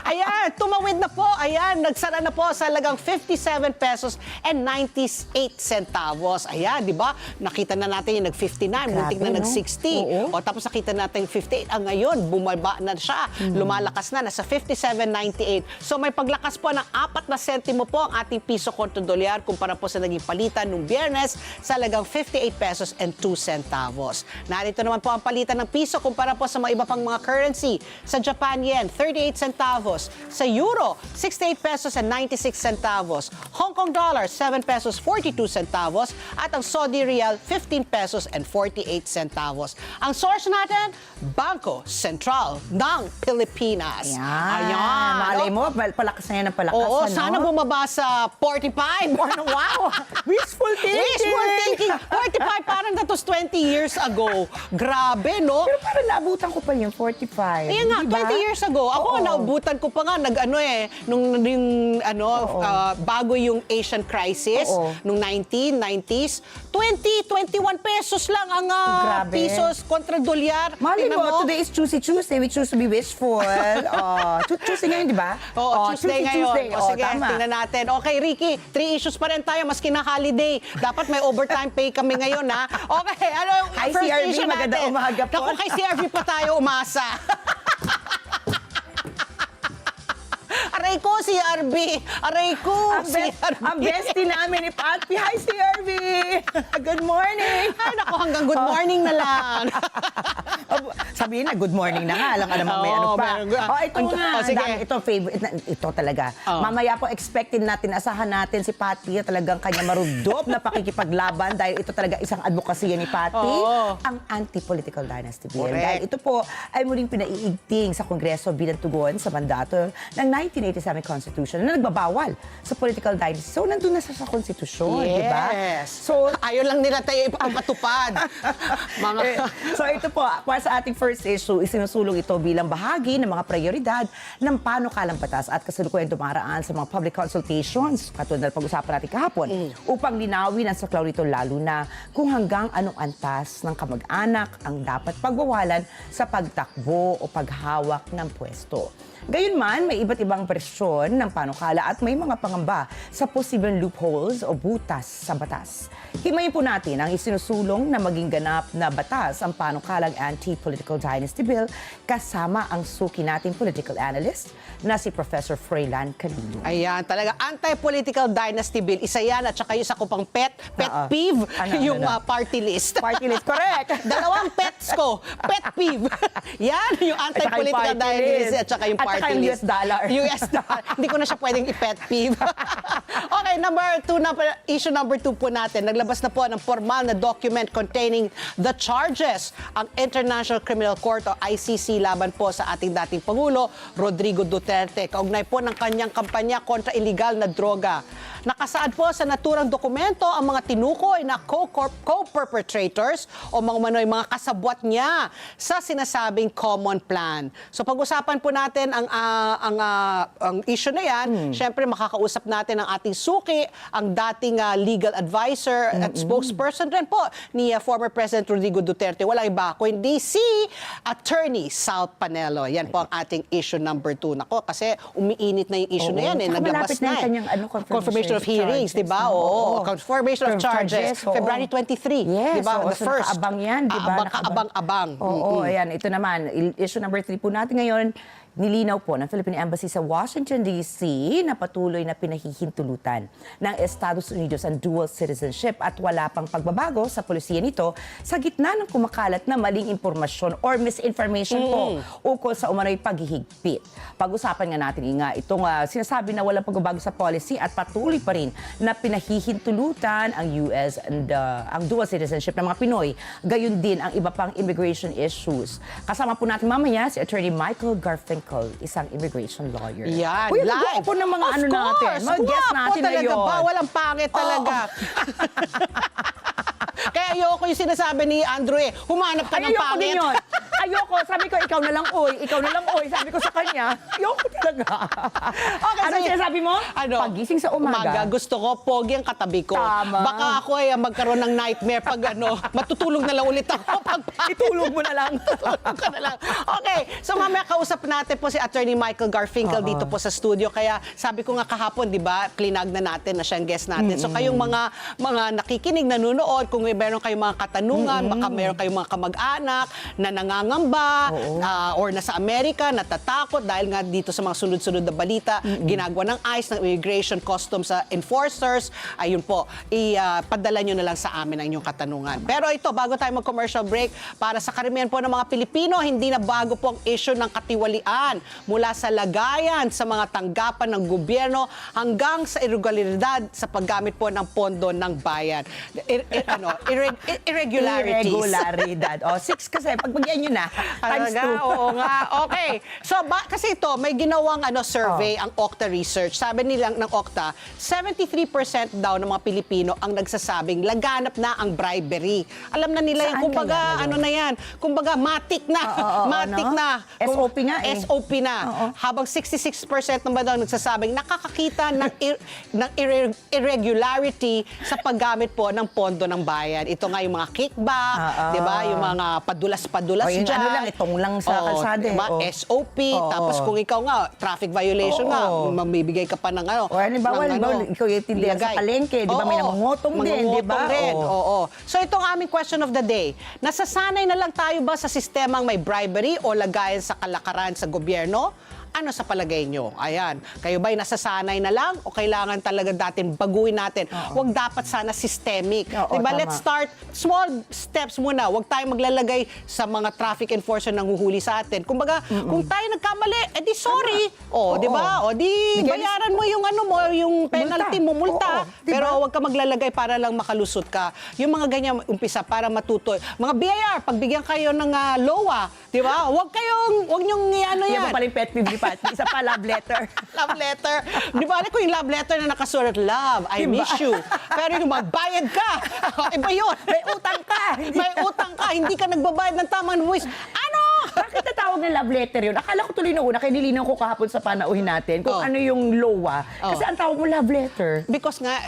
Ayan, tumawid na po. Ayan, nagsara na po sa halagang 57 pesos and 98 centavos. Ayan, di ba? Nakita na natin yung nag-59, muntik na no? nag-60. Oo. O tapos nakita natin yung 58. Ngayon, bumaba na siya. Lumalakas na, nasa 57.98. So may paglakas po ng 4 na sentimo po ang ating piso kontra dolyar kumpara po sa naging palitan nung Biyernes sa halagang 58 pesos and 2 centavos. Narito naman po ang palitan ng piso kumpara po sa mga iba pang mga currency. Sa Japan yen, 38 centavos. Sa euro, 68 pesos and 96 centavos. Hong Kong dollar, 7 pesos 42 centavos. At ang Saudi Riyal, 15 pesos and 48 centavos. Ang source natin, Bangko Sentral ng Pilipinas. Ayan. Malay mo, palakas na yan ang palakas. Oo, ano? sana bumaba sa 45. Wow! Wishful thinking! Wishful thinking. 45, parang that was 20 years ago. Grabe, no? Pero parang naabutan ko pa yung 45. Ayan nga, Di ba? 20 years ago. Ako, Oo. naubutan ko pa nga, bago yung Asian crisis, Oo. nung 1990s, 21 pesos lang ang Grabe. pesos kontra dolyar. Mali Tingnan mo, today is Tuesday. We choose to be wishful. Tuesday ngayon, di ba? Oo, Tuesday ngayon. Tuesday. O sige, Tama. tingnan natin. Okay, Ricky, 3 issues pa rin tayo, maski na holiday. Dapat may overtime pay kami ngayon, ha? Okay, ano yung Hi, first CRV, issue natin? magandang umaga po. Naku, kay CRV pa tayo umasa. Aray ko, CRV. Aray ko, CRV. Ang bestie namin ni Patpi. Hi, CRV! Good morning! Ay, naku, hanggang good morning na lang. Sabihin na, good morning na nga. Alam ka naman may Oo, ano pa. meron nga. Ito nga. Oh, sige. Ito, favorite. Ito talaga. Oo. Mamaya po, expected natin, asahan natin si Patty. Talagang kanya marudop na pakikipaglaban dahil ito talaga isang advokasya ni Patty. Oo. Ang anti-political dynasty bill. Correct. Dahil ito po ay muling pinaiigting sa Kongreso bilang tugon sa mandato ng 1987 Constitution na nagbabawal sa political dynasty. So, nandun na sa Konstitusyon, di ba? Yes. So, ayaw lang nila tayo ipatupad. Mga... So ito po, para sa ating first issue, isinusulong ito bilang bahagi ng mga prioridad ng panukalang batas at kasalukuyan dumaraan sa mga public consultations, katulad ng pag-usapan natin kahapon, upang linawin ang saklaw nito lalo na kung hanggang anong antas ng kamag-anak ang dapat pagwawalan sa pagtakbo o paghawak ng pwesto. Gayunman, may iba't ibang bersyon ng panukala at may mga pangamba sa posibleng loopholes o butas sa batas. Himayin po natin ang isinusulong na maging ganap na batas ang panukalang anti-political dynasty bill kasama ang suki nating political analyst na si Professor Froilan Calilo. Ayan, talaga. Anti-political dynasty bill. Isa yan at saka isa ko pang pet Oo. peeve, Ano, yung ano? party list. Party list, correct! Dalawang pets ko. Pet peeve. Yan, yung anti-political party dynasty list. at saka yung At party saka yung list. US dollar. US dollar. Hindi ko na siya pwedeng i-pet peeve. Okay, issue number 2 po natin. Naglabas na po ng formal na document containing the charges ang International Criminal Court o ICC laban po sa ating dating Pangulo, Rodrigo Duterte. Kaugnay po ng kanyang kampanya kontra illegal na droga. Nakasaad po sa naturang dokumento ang mga tinukoy na co-perpetrators o mga kasabwat niya sa sinasabing common plan. So pag-usapan po natin ang issue na yan, syempre makakausap natin ang ating suki, ang dating legal advisor at spokesperson rin po ni former President Rodrigo Duterte. Walang iba kundi si Attorney Sal Panelo. Yan po ang ating issue number 2. Nako, kasi umiinit na yung issue na yan. Tsaka Naglabas malapit na yung kanyang, confirmation of hearings, charges, di ba? no? Oo. Confirmation of charges. oo. February 23. Yes, di ba? oo, The so first. nakaabang yan, di ba? Abang-abang. Oo, ayan. Ito naman, issue number 3 po natin ngayon. Nilinaw po ng Philippine Embassy sa Washington, D.C. na patuloy na pinahihintulutan ng Estados Unidos ang dual citizenship at wala pang pagbabago sa polisiya nito sa gitna ng kumakalat na maling impormasyon or misinformation po ukol sa umano'y paghihigpit. Pag-usapan nga natin itong sinasabi na walang pagbabago sa policy at patuloy pa rin na pinahihintulutan ang US and ang dual citizenship ng mga Pinoy. Gayon din ang iba pang immigration issues. Kasama po natin mamaya si Attorney Michael Garfinkel, isang immigration lawyer. Yan, Uy, live. po ng mga Of natin. course, Mga guest guwapo natin talaga ngayon. ba? Walang pangit talaga. Kaya ayoko yung sinasabi ni Andrew humanap ka ng Ayoko pangit. din yun. Ayoko. Sabi ko, ikaw na lang, oy. Ikaw na lang, oy. Sabi ko sa kanya, ayoko talaga. Okay, Ano so sinasabi mo? Pagising sa umaga. Gusto ko, pogi ang katabi ko. Tama. Baka ako ay magkaroon ng nightmare pag matutulog na lang ulit ako. Itulog mo na lang. Tulog ka na lang. Okay, so mamaya kausap natin po si Attorney Michael Garfinkel dito po sa studio. Kaya sabi ko nga kahapon, di ba, plinag na natin na siyang guest natin. So kayong mga nakikinig, nanonood, kung meron kayong mga katanungan, baka meron kayong mga kamag-anak na nangangamba or nasa Amerika, natatakot dahil nga dito sa mga sunod-sunod na balita, ginagawa ng ICE, ng Immigration Customs enforcers. Ayun po, ipadala nyo na lang sa amin ang inyong katanungan. Pero ito, bago tayo mag-commercial break, para sa karamihan po ng mga Pilipino, hindi na bago po ang issue ng katiwalian mula sa lagayan sa mga tanggapan ng gobyerno hanggang sa irregularidad sa paggamit po ng pondo ng bayan. Irregularities. Irregularidad. O, 6 kasi. Pagbagyan nyo na. Times 2. Oo nga. Okay. So, kasi ito, may ginawang survey ang Okta Research. Sabi nilang ng Okta, 73% daw ng mga Pilipino ang nagsasabing laganap na ang bribery. Alam na nila Saan yung, kumbaga, kaya ngayon? ano na yan, kumbaga, matik na. Matik no? na. SOP nga eh. SOP na. Habang 66% naman daw nagsasabing nakakakita ng irregularity sa paggamit po ng pondo ng bayan. Ito nga yung mga kickback, di ba? Yung mga padulas-padulas O, yung dyan. ano lang, itong lang sa kalsada eh. Diba? O. SOP, tapos kung ikaw nga, traffic violation nga, mamibigay ka pa ng O, halimbawa, ikaw yung tindihan sa ilagay. palengke, di ba? May nangungutong din, di ba? Mangungutong rin, Oo. oo. So itong aming question of the day, nasasanay na lang tayo ba sa sistemang may bribery o lagayan sa kalakaran sa gobyerno? Ano sa palagay nyo? Ayan. Kayo ba'y nasasanay na lang o kailangan talaga natin baguhin natin? Huwag dapat sana systemic. Oo, diba? tama. Let's start small steps muna. Huwag tayong maglalagay sa mga traffic enforcer na huhuli sa atin. Kumbaga, kung tayo nagkamali, edi sorry. O, di ba? O, di bayaran mo yung yung penalty mo, multa. Oo, diba? Pero huwag ka maglalagay para lang makalusot ka. Yung mga ganyan umpisa para matuto. Mga BIR, pagbigyan kayo ng LOA, di ba? Huwag nyong Yan yan. pa pala yung pet peeve ni Pat. Isa pa, love letter. Love letter. Di ba ko yung love letter na nakasulat, love, I Diba? miss you. Pero yung magbayad ka, iba yun. May utang ka. May utang ka, hindi ka nagbabayad ng tamang buwis. Ano? Bakit natawag na love letter yun? Akala ko tuloy na una, kaya nilinaw ko kahapon sa panauhin natin kung ano yung LOA. Kasi ang tawag mo love letter. Because nga,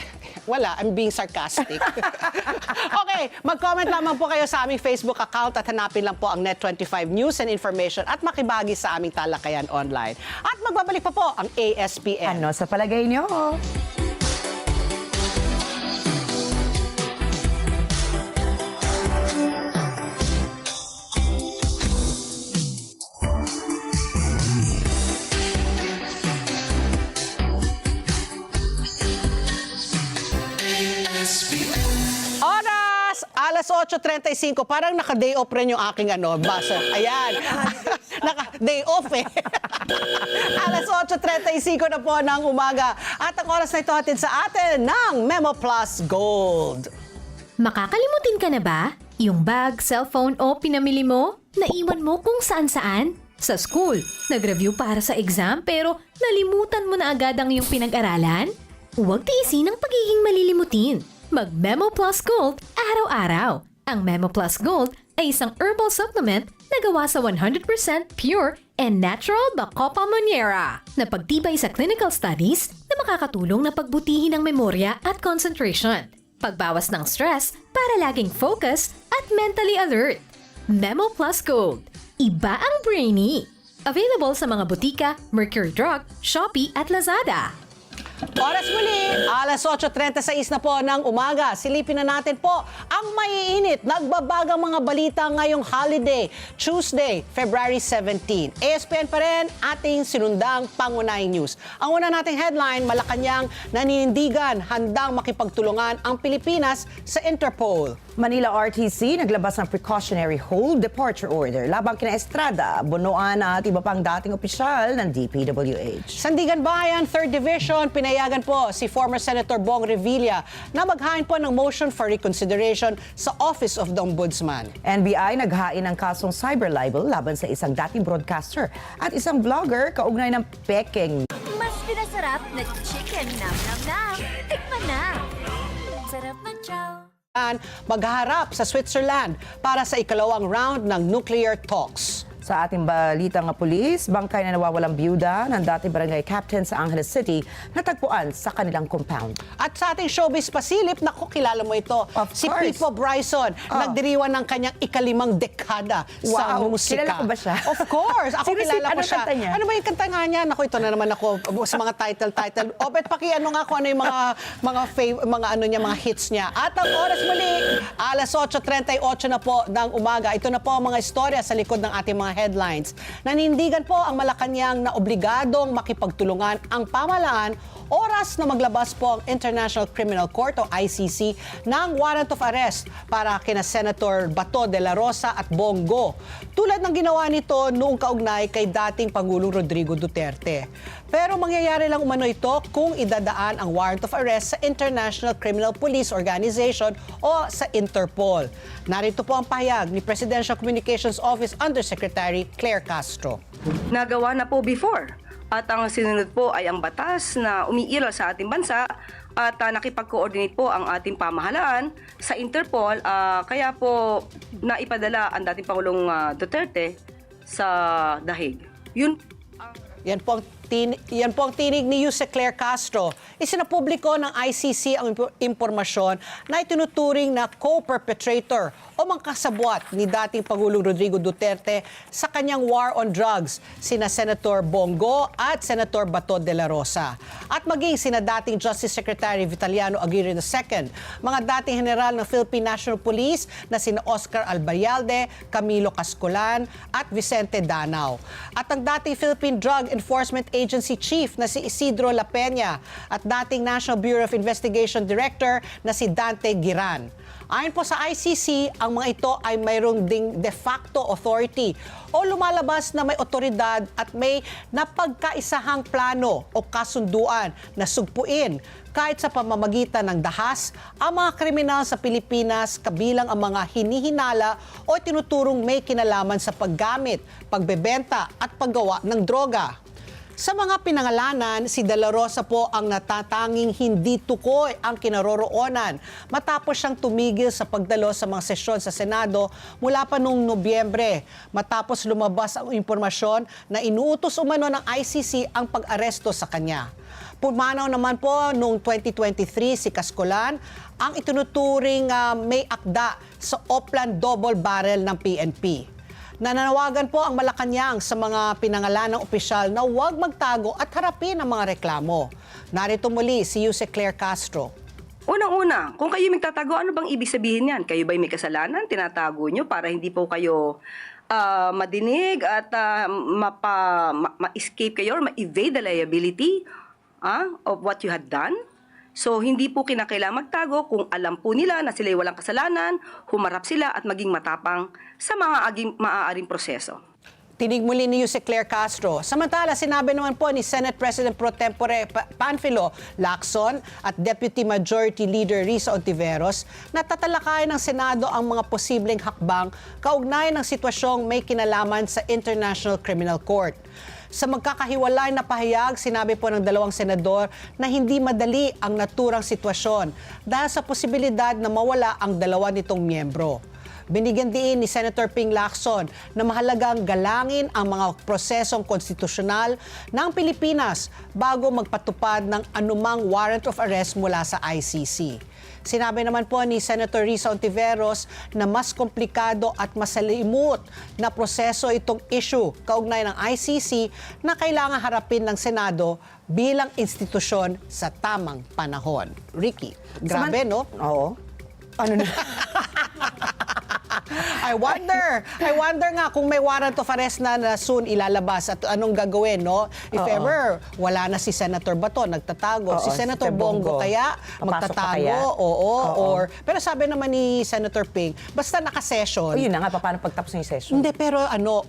wala, I'm being sarcastic. Okay, mag-comment lamang po kayo sa aming Facebook account at hanapin lang po ang Net25 News and Information at makibagi sa aming talakayan online. At magbabalik pa po ang ASPN. Ano sa palagay nyo? Oras! Alas 8:35. Parang naka-day off rin yung aking basa. Ayan. Naka-day off eh. Alas 8:35 na po ng umaga. At ang oras na ito hatid sa atin ng Memo Plus Gold. Makakalimutin ka na ba? Yung bag, cellphone o pinamili mo? Naiwan mo kung saan-saan? Sa school, nag-review para sa exam pero nalimutan mo na agad ang iyong pinag-aralan? Huwag tiisin ang pagiging malilimutin. Mag-Memo Plus Gold araw-araw. Ang Memo Plus Gold ay isang herbal supplement na gawa sa 100% pure and natural Bacopa monnieri na pagtibay sa clinical studies na makakatulong na pagbutihin ang memorya at concentration, pagbawas ng stress para laging focus at mentally alert. Memo Plus Gold. Iba ang brainy. Available sa mga butika, Mercury Drug, Shopee at Lazada. Oras muli, alas 8:36 na po ng umaga. Silipin na natin po ang maiinit, nagbabagang mga balita ngayong holiday, Tuesday, February 17. ESPN pa rin ating sinundang pangunahing news. Ang una nating headline, Malacanang naninindigan, handang makipagtulungan ang Pilipinas sa Interpol. Manila RTC naglabas ng precautionary hold departure order labang kina Estrada, Bonoan at iba pang dating opisyal ng DPWH. Sandigan Bayan, 3rd Division, pinayagan po si former Senator Bong Revilla na maghain po ng motion for reconsideration sa Office of the Ombudsman. NBI naghain ng kasong cyber libel laban sa isang dating broadcaster at isang vlogger kaugnay ng peking. Mas pinasarap na chicken nam nam nam. Tikman na. Sarap ng chow. Maghaharap sa Switzerland para sa ikalawang round ng nuclear talks. Sa ating balita nga pulis, bangkay na nawawalang byuda ng dating barangay captain sa Angeles City natagpuan sa kanilang compound. At sa ating showbiz pasilip, naku, kilala mo ito. Of Si course. Pipo Bryson, nagdiriwan ng kanyang ikalimang dekada sa Wow, musika. kilala ko ba siya? Of course, ako Seriously, kilala ko anong siya. kanta niya? Ano ba yung kanta nga niya? Naku, ito na naman ako sa mga title. Obet, pakiano nga kung ano yung mga ano niya, mga hits niya. At ang oras muli, alas 8:38 na po ng umaga. Ito na po ang mga istorya sa likod ng ating mga headlines. Nanindigan po ang Malacanang na obligadong makipagtulungan ang pamahalaan oras na maglabas po ang International Criminal Court o ICC ng warrant of arrest para kina Senator Bato de la Rosa at Bongo. Tulad ng ginawa nito noong kaugnay kay dating Pangulong Rodrigo Duterte. Pero mangyayari lang umano ito kung idadaan ang warrant of arrest sa International Criminal Police Organization o sa Interpol. Narito po ang pahayag ni Presidential Communications Office Undersecretary Claire Castro. Nagawa na po before. At ang sinunod po ay ang batas na umiiral sa ating bansa at nakipag-coordinate po ang ating pamahalaan sa Interpol. Kaya po naipadala ang dating Pangulong Duterte sa The Hague. Yan po ang tinig ni Yuse Claire Castro. Isinapubliko ng ICC ang impormasyon na itinuturing na co-perpetrator o mangkasabwat ni dating Pangulong Rodrigo Duterte sa kanyang war on drugs, sina Senator Bongo at Senator Bato de la Rosa. At maging sina dating Justice Secretary Vitaliano Aguirre II, mga dating general ng Philippine National Police na sina Oscar Albayalde, Camilo Cascolan at Vicente Danao. At ang dating Philippine Drug Enforcement Agency Chief na si Isidro La Peña at dating National Bureau of Investigation Director na si Dante Giran. Ayon po sa ICC, ang mga ito ay mayroong ding de facto authority o lumalabas na may otoridad at may napagkaisahang plano o kasunduan na sugpuin kahit sa pamamagitan ng dahas ang mga kriminal sa Pilipinas kabilang ang mga hinihinala o tinuturong may kinalaman sa paggamit, pagbebenta at paggawa ng droga. Sa mga pinangalanan, si De La Rosa po ang natatanging hindi tukoy ang kinaroroonan matapos siyang tumigil sa pagdalo sa mga sesyon sa Senado mula pa noong Nobyembre. Matapos lumabas ang impormasyon na inuutos umano ng ICC ang pag-aresto sa kanya. Pumanaw naman po noong 2023 si Cascolan ang itinuturing may akda sa Oplan Double Barrel ng PNP. Nananawagan po ang Malacanang sa mga pinangalanang opisyal na huwag magtago at harapin ang mga reklamo. Narito muli si Yuse Claire Castro. Unang-una, kung kayo magtatago, ano bang ibig sabihin yan? Kayo ba'y may kasalanan? Tinatago nyo para hindi po kayo madinig at ma-escape kayo or ma-evade the liability of what you had done? So, hindi po kinakailangan magtago kung alam po nila na sila'y walang kasalanan, humarap sila at maging matapang sa mga maaaring proseso. Tinig muli ni Jose Claire Castro. Samantala, sinabi naman po ni Senate President Pro Tempore Panfilo Lacson at Deputy Majority Leader Risa Ontiveros na tatalakayin ng Senado ang mga posibleng hakbang kaugnay ng sitwasyong may kinalaman sa International Criminal Court. Sa magkakahiwalay na pahayag, sinabi po ng dalawang senador na hindi madali ang naturang sitwasyon dahil sa posibilidad na mawala ang dalawa nitong miyembro. Binigyan din ni Senator Ping Lacson na mahalagang galangin ang mga prosesong konstitusyonal ng Pilipinas bago magpatupad ng anumang warrant of arrest mula sa ICC. Sinabi naman po ni Senator Risa Ontiveros na mas komplikado at masalimut na proseso itong issue kaugnay ng ICC na kailangan harapin ng Senado bilang institusyon sa tamang panahon. Ricky, grabe no? Oo. Ano na? I wonder nga kung may warrant of arrest na soon ilalabas at anong gagawin, no? If Oo. ever, wala na si Senator Bato, nagtatago. Oo, Si Senator si Bongo Bongo. kaya Papasok pa magtatago. kaya? Oo. Oo. Pero sabi naman ni Senator Ping, basta naka-session. O yun na nga, paano pagtapos ng session? Hindi, pero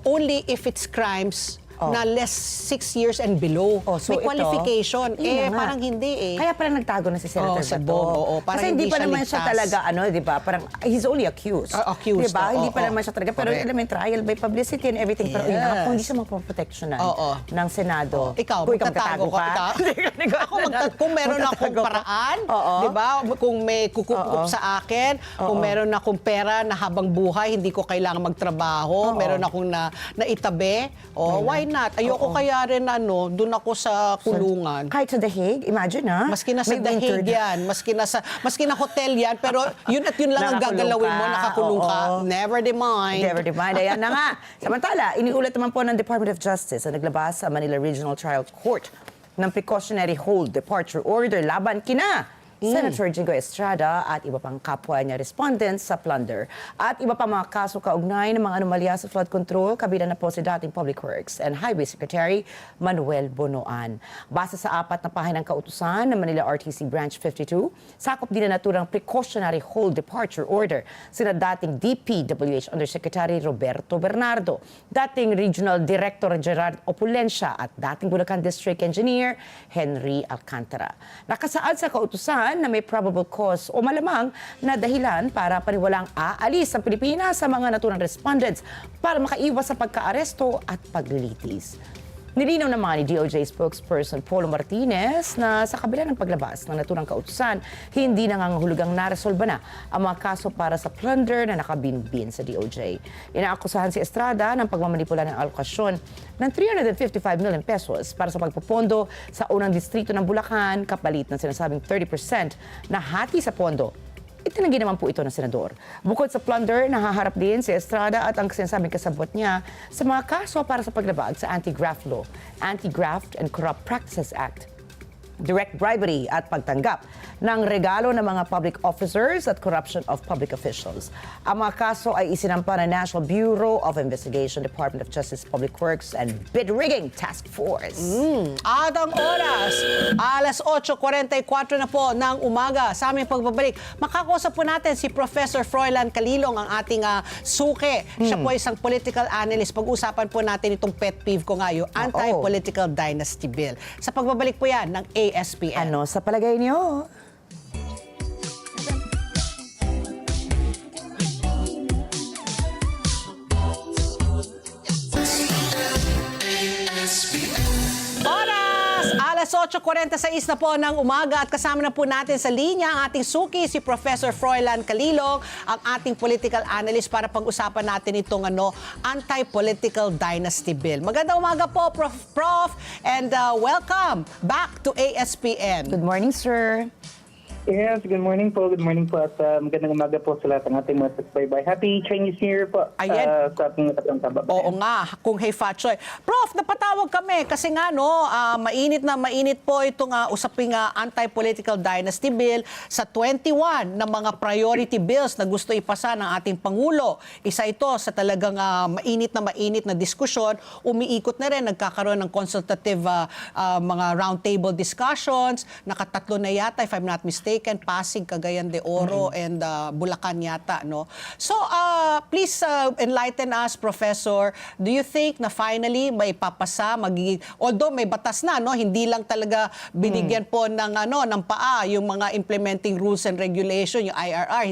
only if it's crimes na less 6 years and below. Oh, so may ito, qualification. yun na nga. Parang hindi eh. Kaya pala nagtago na si Senator Oo, si Bato. Bongo, oo. Parang Kasi hindi hindi pa siya naman siya ligtas. talaga, di ba? Parang, he's only accused. Accused, Di ba? oo, Hindi pa oo. naman siya talaga. Pero Correct. alam mo, trial by publicity and everything. Pero yun Yes. nga, kung hindi siya mapoproteksyonan Oo. ng Senado. Ikaw, kung magtatago ka. Ako, kung meron akong paraan, Oo. di ba? Kung may kukup sa akin, kung meron akong pera na habang buhay, hindi ko kailangan magtrabaho, meron akong naitabi, why not? Ayoko kaya rin doon ako sa kulungan. Kahit sa The Hague, imagine ha? Maski na sa May The winter Hague yan, maski na hotel yan, pero yun at yun lang ang Nakakulong gagalawin mo, ka. nakakulong ka. Oo. Never mind. Never mind. Ayan na nga. Samantala, iniulat naman po ng Department of Justice na naglabas sa Manila Regional Trial Court ng precautionary hold departure order laban kina Senator Jingo Estrada at iba pang kapwa niya respondents sa plunder at iba pa mga kaso kaugnay ng mga anomalya sa flood control, kabilang na po si dating Public Works and Highway Secretary Manuel Bonoan. Base sa 4 na pahinang kautusan ng Manila RTC Branch 52, sakop din na naturang precautionary hold departure order sina dating DPWH Undersecretary Roberto Bernardo, dating Regional Director Gerard Opulencia at dating Bulacan District Engineer Henry Alcantara. Nakasaad sa kautusan na may probable cause o malamang na dahilan para paniwalang aalis ang Pilipinas sa mga naturang respondents para makaiwas sa pagkaaresto at paglilitis. Nilinaw naman ni DOJ spokesperson Polo Martinez na sa kabila ng paglabas ng naturang kautusan, hindi nangangahulugang naresolba na ang mga kaso para sa plunder na nakabinbin sa DOJ. Inaakusahan si Estrada ng pagmamanipula ng alokasyon ng 355 million pesos para sa pagpopondo sa unang distrito ng Bulacan kapalit ng sinasabing 30% na hati sa pondo. Itinanggi naman po ito ng senador. Bukod sa plunder, nahaharap din si Estrada at ang sinasabing kasabot niya sa mga kaso para sa paglabag sa Anti-Graft Law, Anti-Graft and Corrupt Practices Act, direct bribery at pagtanggap ng regalo ng mga public officers at corruption of public officials. Ang mga kaso ay isinampa ng National Bureau of Investigation, Department of Justice, Public Works, and Bid Rigging Task Force. At ang oras, alas 8:44 na po ng umaga. Sa aming pagbabalik, makakausap po natin si Professor Froilan Calilong, ang ating suke. Siya po ay isang political analyst. Pag-usapan po natin itong pet peeve ko nga, yung anti-political dynasty bill. Sa pagbabalik po yan ng ASPN. Ano sa palagay niyo? Oras! Alas 8:46 na po ng umaga at kasama na po natin sa linya ang ating suki, si Professor Froilan Calilong, ang ating political analyst para pag-usapan natin itong anti-political dynasty bill. Magandang umaga po, Prof. And welcome back to ASPN. Good morning, sir. Yes, good morning po. Good morning po at magandang umaga po sa lahat ng ating mga subscriber. Happy Chinese New Year po Ayan. sa ating mga kababayan. Oo nga, kung Hey Fat Choy. Prof, napatawag kami kasi nga mainit po itong usaping anti-political dynasty bill sa 21 na mga priority bills na gusto ipasa ng ating Pangulo. Isa ito sa talagang mainit na diskusyon. Umiikot na rin, nagkakaroon ng consultative mga roundtable discussions. Nakatatlo na yata, if I'm not mistaken, mistaken, Pasig, Cagayan de Oro, and Bulacan yata, no? So, please enlighten us, Professor. Do you think na finally may papasa, although may batas na, no? Hindi lang talaga binigyan po ng ng paa yung mga implementing rules and regulation, yung IRR,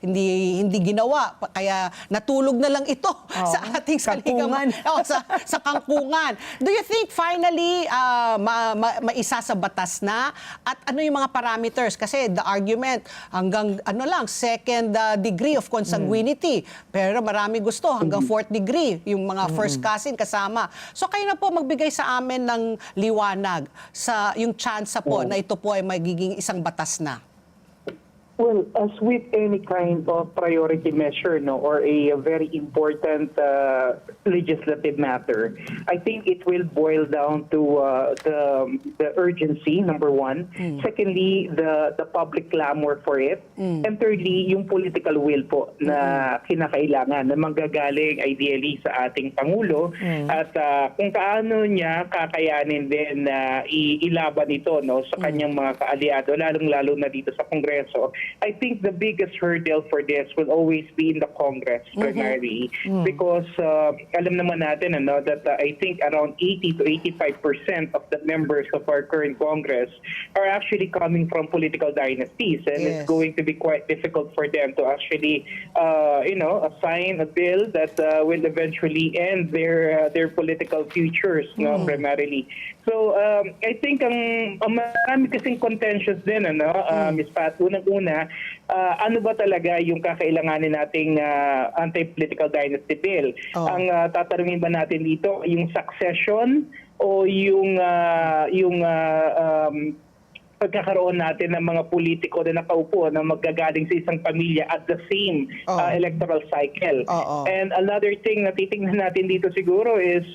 hindi ginawa. Kaya natulog na lang ito sa ating saligang sa kangkungan. Do you think finally maisa sa batas na? At ano yung mga parameters? Kasi the argument hanggang second degree of consanguinity. Pero marami gusto hanggang fourth degree, yung mga first cousin kasama. So kayo na po magbigay sa amin ng liwanag sa yung chance po na ito po ay magiging isang batas na. Well, as with any kind of priority measure, no, or a very important legislative matter, I think it will boil down to the urgency, number one. Secondly, the public clamor for it. And thirdly, yung political will po na kinakailangan na manggagaling ideally sa ating Pangulo at kung kaano niya kakayanin din na ilaban ito, no, sa kanyang mga kaaliado, lalong-lalo na dito sa Kongreso. I think the biggest hurdle for this will always be in the Congress primarily because alam naman natin that I think around 80 to 85% of the members of our current Congress are actually coming from political dynasties, and it's going to be quite difficult for them to actually assign a bill that will eventually end their political futures, primarily. So I think ang marami kasing contentious din, Ms. Pat, unang-una, ano ba talaga yung kakailanganin nating anti-political dynasty bill? Ang tatanungin ba natin dito, yung succession o yung pagkakaroon natin ng mga politiko na nakaupo na magagaling sa isang pamilya at the same electoral cycle. And another thing na titingnan natin dito siguro is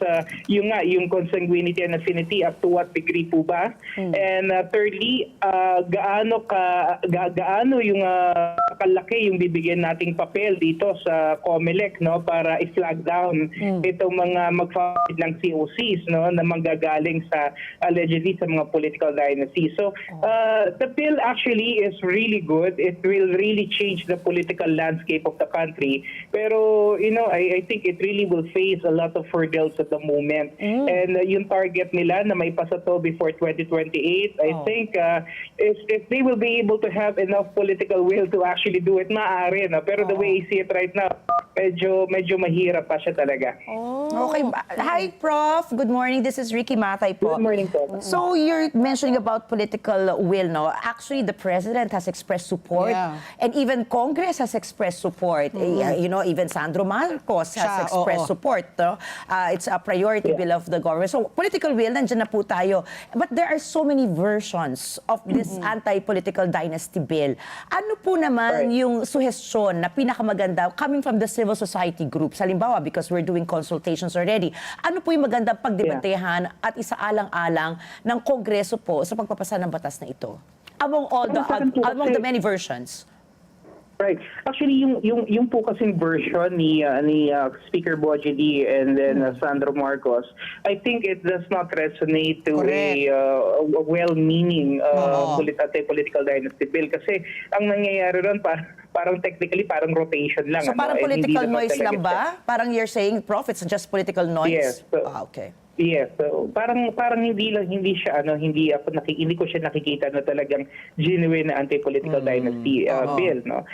yung consanguinity and affinity, up to what degree po ba? And thirdly, gaano yung kalaki yung bibigyan nating papel dito sa COMELEC, no, para i-flag down itong mga mag-file ng COCs, no, na manggagaling sa allegedly sa mga political dynasty. So the bill actually is really good. It will really change the political landscape of the country. Pero, I think it really will face a lot of hurdles at the moment. And yung target nila na may pasa to before 2028, I think if they will be able to have enough political will to actually do it, maaari. Pero the way I see it right now, medyo mahirap pa siya talaga. Okay. Hi, Prof. Good morning. This is Ricky Matay po. Good morning po. So you're mentioning about political will, no? Actually, the President has expressed support, and even Congress has expressed support. Even Sandro Marcos has expressed support. No? It's a priority bill of the government. So political will, nandiyan na po tayo. But there are so many versions of this anti-political dynasty bill. Ano po naman yung suhestyon na pinakamaganda coming from the civil society groups? Halimbawa, because we're doing consultations already, ano po yung magandang pagdebatehan at isaalang-alang ng Kongreso po sa pagpapasa ng batas na ito? Among the many versions. Right. Actually, yung po kasing version ni Speaker Bogie D and then Sandro Marcos, I think it does not resonate to a well-meaning political dynasty bill. Kasi ang nangyayari ron, parang technically, parang rotation lang. So parang political noise lang ba? Parang you're saying, Prof, it's just political noise? Yes. So, okay. Yes, so parang hindi siya hindi ko siya nakikita na talagang genuine na anti-political dynasty bill, no.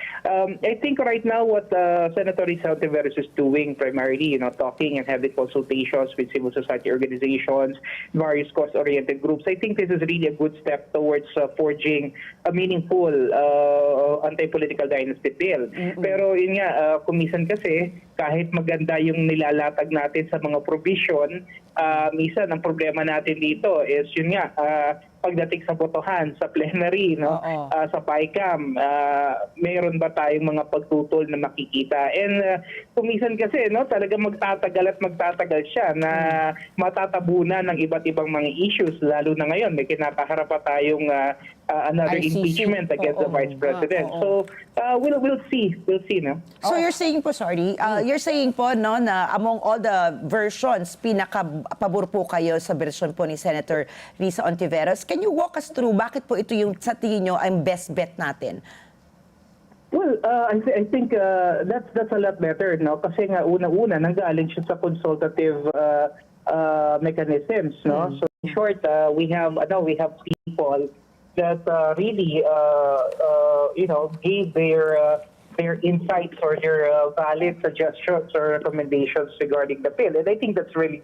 I think right now what Senator Rizal Tiveros is doing primarily, talking and having consultations with civil society organizations, various cause-oriented groups. I think this is really a good step towards forging a meaningful anti-political dynasty bill. Pero yun nga, kumisan kasi kahit maganda yung nilalatag natin sa mga provision, minsan ang problema natin dito is yun nga, pagdating sa botohan, sa plenary, sa PICAM, mayroon ba tayong mga pagtutol na makikita? And kumisan kasi, talagang magtatagal siya na matatabunan ng iba't ibang mga issues, lalo na ngayon, may kinakaharap pa tayong another impeachment against the Vice President. So, we'll see. No? So you're saying po, you're saying po, na among all the versions, pinaka-pabor po kayo sa version po ni Senator Risa Ontiveros. Can you walk us through bakit po ito yung sa tingin nyo ang best bet natin? Well, I think that's a lot better, no? Kasi nga una-una nanggaling siya sa consultative mechanisms, no? So in short, we have people that really gave their insights or their valid suggestions or recommendations regarding the bill. And I think that's very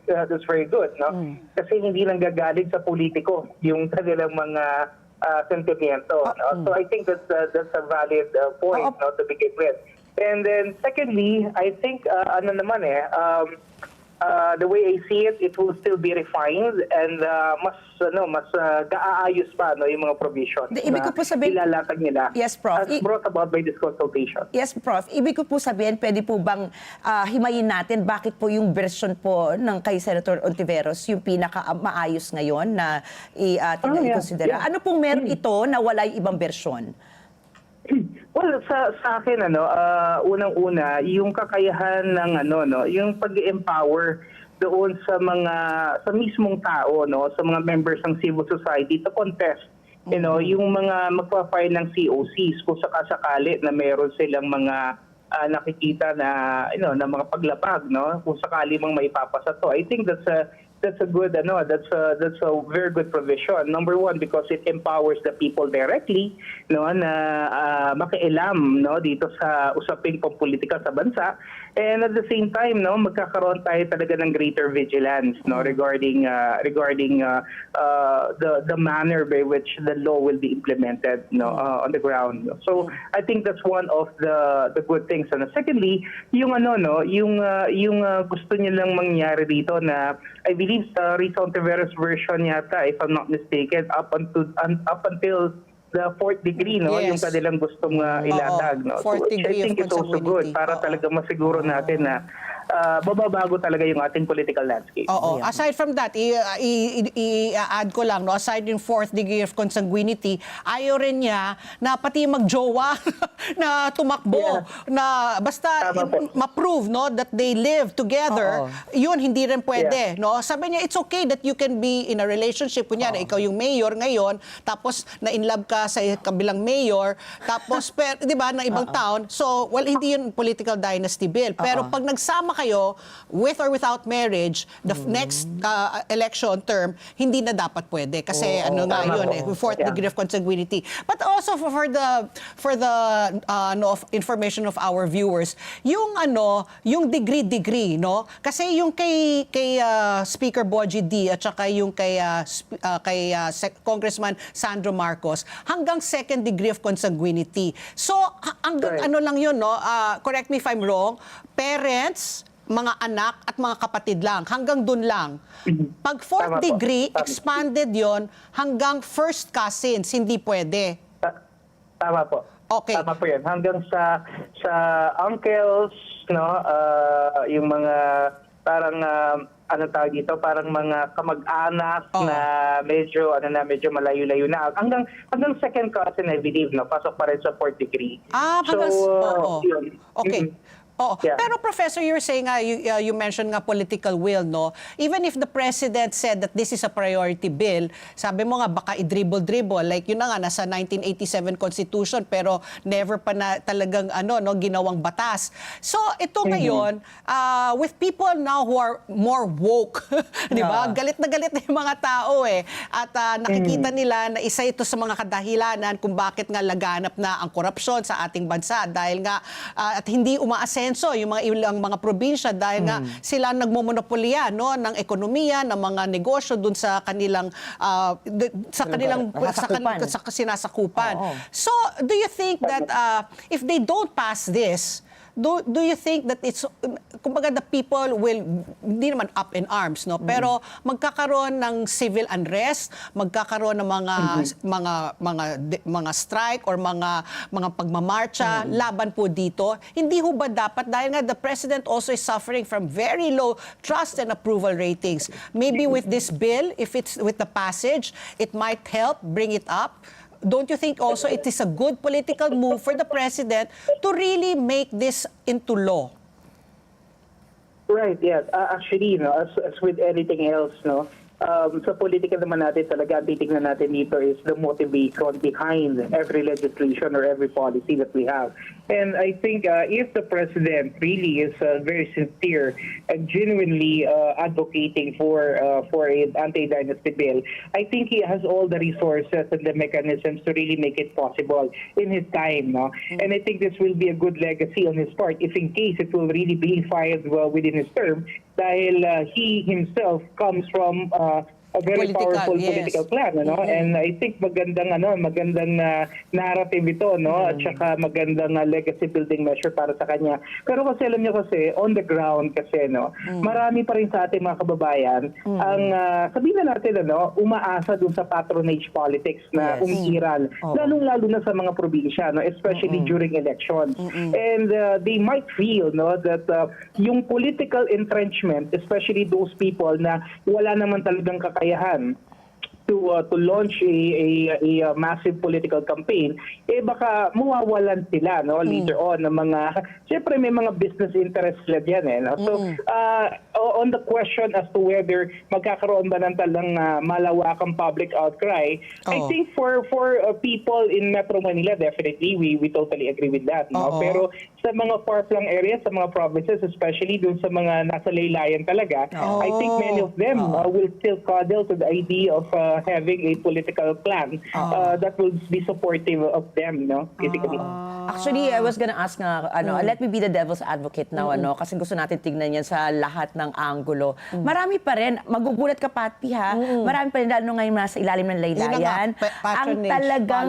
good, no? Kasi hindi lang gagaling sa politiko yung kanilang mga sentimiento. No? So I think that's a valid point, no, to begin with. And then secondly, I think the way I see it, it will still be refined and mas gaayos pa yung mga provisions Ibig ko po sabihin, ilalatag nila. Yes, Prof. As brought about by this consultation. Yes, Prof. Ibig ko po sabihin, pwede po bang himayin natin bakit po yung version po ng kay Senator Ontiveros yung pinaka-maayos ngayon na i-considera? Yeah. Ano pong meron ito na wala yung ibang version? Well, sa akin unang-una, yung kakayahan ng yung pag-empower doon sa mismong tao, no, sa mga members ng civil society to contest, yung mga magpa-file ng COCs kung sakasakali na meron silang mga nakikita na na mga paglabag, no, kung sakali mang maipapasa to. I think that's a good that's a very good provision. Number one, because it empowers the people directly, no, na makialam, no, dito sa usaping pampolitika sa bansa, and at the same time, no, magkakaroon tayo talaga ng greater vigilance, no, regarding the manner by which the law will be implemented, no, on the ground. So I think that's one of the good things. And secondly, yung gusto nilang mangyari dito na I believe sa Risa Ontiveros version yata, if I'm not mistaken, up until the fourth degree, no, Yes. yung kanilang gustong ilatag, no. Fourth Which degree I think of is also consanguinity. good para talaga masiguro natin na bababago talaga yung ating political landscape. Oo. Aside from that, i-add ko lang, no, aside yung fourth degree of consanguinity, ayaw rin niya na pati magjowa na tumakbo, na basta Tama po. ma-prove, no, that they live together, yun hindi rin pwede. Yeah. No? Sabi niya, it's okay that you can be in a relationship. Kunyari, ikaw yung mayor ngayon, tapos na-inlove ka sa kabilang mayor, tapos, di ba, ng ibang town. So, well, hindi yun political dynasty bill. Pero pag nagsama kayo, with or without marriage, the next election term, hindi na dapat pwede. Kasi Tama yun, po. fourth Yeah. degree of consanguinity. But also for the information of our viewers, yung degree, no? Kasi yung kay Speaker Bogie D at saka yung kay Congressman Sandro Marcos, hanggang second degree of consanguinity. So hanggang Right. lang yun, no? Correct me if I'm wrong, parents, mga anak at mga kapatid lang. Hanggang dun lang. Pag fourth Tama po. degree, Tama. expanded yon hanggang first cousins, hindi pwede. Tama po. Okay. Tama po yan. Hanggang sa uncles, no, yung mga parang tawag dito, parang mga kamag-anak na medyo malayo-layo na. Hanggang second cousin, I believe, no, pasok pa rin sa fourth degree. Yun. Okay. Mhm. Oo. Yeah. Pero Professor, you're saying you mentioned nga political will, no? Even if the president said that this is a priority bill, sabi mo nga baka i-dribble, like yun na nga nasa 1987 Constitution pero never pa na talagang ginawang batas. So ito ngayon, with people now who are more woke, di ba? Galit na yung mga tao at nakikita nila na isa ito sa mga kadahilanan kung bakit nga laganap na ang korupsyon sa ating bansa dahil nga at hindi umaasenso yung mga ilang mga probinsya dahil nga sila nagmomonopolya, no, ng ekonomiya, ng mga negosyo dun sa kanilang sinasakupan. So, do you think that if they don't pass this, do you think that it's, kumbaga the people will, hindi naman up in arms, no? Pero magkakaroon ng civil unrest, magkakaroon ng mga strike or mga pagmamarcha laban po dito. Hindi ho ba dapat, dahil nga the president also is suffering from very low trust and approval ratings. Maybe with this bill, if it's with the passage, it might help bring it up. Don't you think also it is a good political move for the president to really make this into law? Right, yeah. Actually, as with anything else, no, sa politika naman natin talaga, ang titignan natin dito is the motivation behind every legislation or every policy that we have. And I think if the president really is very sincere and genuinely advocating for an anti-dynasty bill, I think he has all the resources and the mechanisms to really make it possible in his time. No? And I think this will be a good legacy on his part if in case it will really be filed within his term, dahil he himself comes from a very powerful political plan, ano? And I think magandang narrative ito, no? At saka magandang legacy building measure para sa kanya. Pero kasi alam niyo kasi on the ground kasi, no, marami pa rin sa ating mga kababayan ang sabihin na natin, ano, umaasa dun sa patronage politics na umiiral, lalong-lalo na sa mga probinsya, no, especially during elections. And they might feel, no, that yung political entrenchment, especially those people na wala naman talagang kakayahan to launch a massive political campaign, baka mawawalan sila, no, later on ng mga, siyempre may mga business interests sila dyan, no? So, on the question as to whether magkakaroon ba ng talang malawakang public outcry, I think for people in Metro Manila, definitely, we totally agree with that, no? Pero sa mga far-flung areas, sa mga provinces, especially dun sa mga nasa laylayan talaga, I think many of them will still cuddle to the idea of having a political plan that will be supportive of them, no? Basically. Actually, I was gonna ask nga, let me be the devil's advocate now, kasi gusto natin tignan yan sa lahat ng anggulo. Marami pa rin, magugulat ka, Patty, ha? Marami pa rin, lalo ngayon nasa ilalim ng laylayan, ang talagang,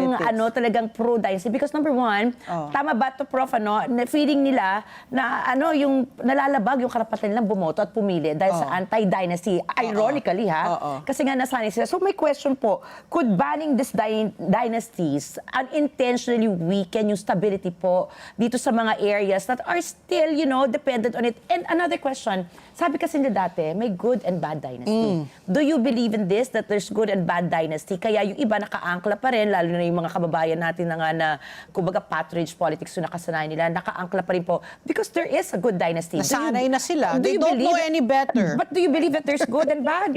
talagang pro-dynasty. Because number one, tama ba to, Prof, na feeling nila na, yung nalalabag yung karapatan nilang bumoto at pumili dahil sa anti-dynasty. Ironically, ha? Kasi nga nasanay sila. So, may question po, could banning these dynasties unintentionally weaken yung stability po dito sa mga areas that are still, dependent on it? And another question, sabi kasi nila dati, may good and bad dynasty. Do you believe in this, that there's good and bad dynasty? Kaya yung iba nakaangkla pa rin, lalo na yung mga kababayan natin na nga na, kumbaga, patronage politics yung nakasanayan nila, nakaangkla pa rin po. Because there is a good dynasty. Nasanay na sila. They don't know any better. But do you believe that there's good and bad?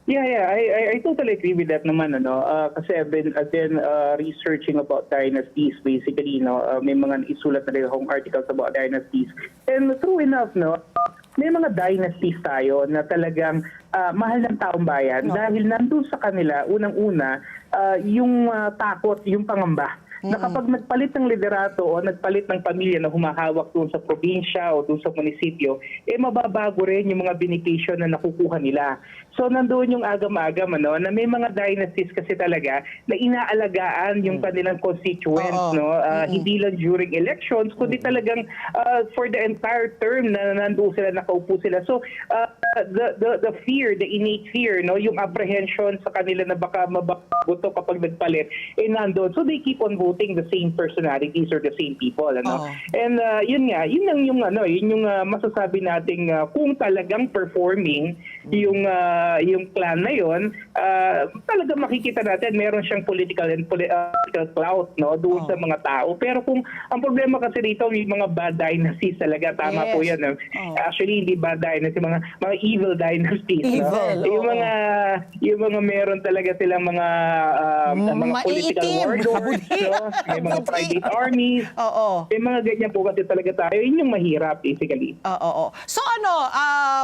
Yeah, I totally agree with that naman, kasi I've been researching about dynasties basically, may mga isulat na rin akong articles about dynasties. And true enough, may mga dynasties tayo na talagang mahal ng taong bayan dahil nandun sa kanila, unang-una, yung takot, yung pangamba. Na kapag nagpalit ng liderato o nagpalit ng pamilya na humahawak doon sa probinsya o doon sa munisipyo, mababago rin yung mga benepisyo na nakukuha nila. So nandoon yung agam-agam, na may mga dynasties kasi talaga na inaalagaan yung kanilang constituents, hindi lang during elections, kundi talagang for the entire term na nandoon sila, nakaupo sila. So the fear, the innate fear, yung apprehension sa kanila na baka mabago to kapag nagpalit, nandoon. So they keep on voting the same personalities or the same people, And yun yung masasabi nating kung talagang performing yung plan na yun, talaga makikita natin meron siyang political and political clout, doon sa mga tao. Pero kung ang problema kasi dito, may mga bad dynasties talaga, tama po yan. Actually, hindi bad dynasties, mga evil dynasties. Yung mga meron talaga silang mga political warlords, may mga private armies. May mga ganyan po kasi talaga tayo. Yun yung mahirap, basically. So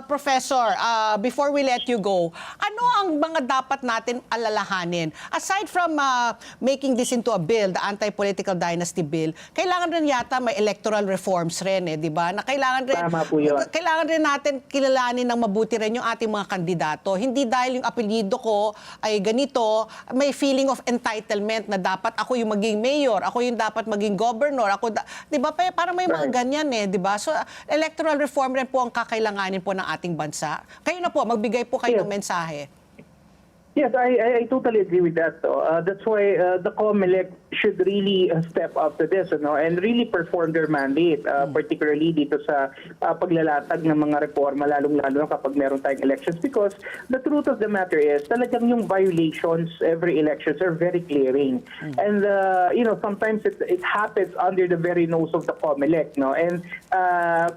Professor, before we let you go, ano ang mga dapat natin alalahanin? Aside from making this into a bill, the anti-political dynasty bill, kailangan rin yata may electoral reforms rin, di ba? Na kailangan rin natin kilalanin ng mabuti rin yung ating mga kandidato. Hindi dahil yung apelyido ko ay ganito, may feeling of entitlement na dapat ako yung maging mayor, ako yung dapat maging governor, di ba? Parang may mga ganyan, di ba? So, electoral reform rin po ang kakailanganin po ng ating bansa. Kayo na po, magbigay po kayo ng mensahe. Yes, I totally agree with that. That's why the COMELEC should really step up to this, and really perform their mandate, particularly dito sa paglalatag ng mga reforma, lalong-lalo na kapag meron tayong elections. Because the truth of the matter is, talagang yung violations every elections are very glaring. And, sometimes it happens under the very nose of the COMELEC, no? And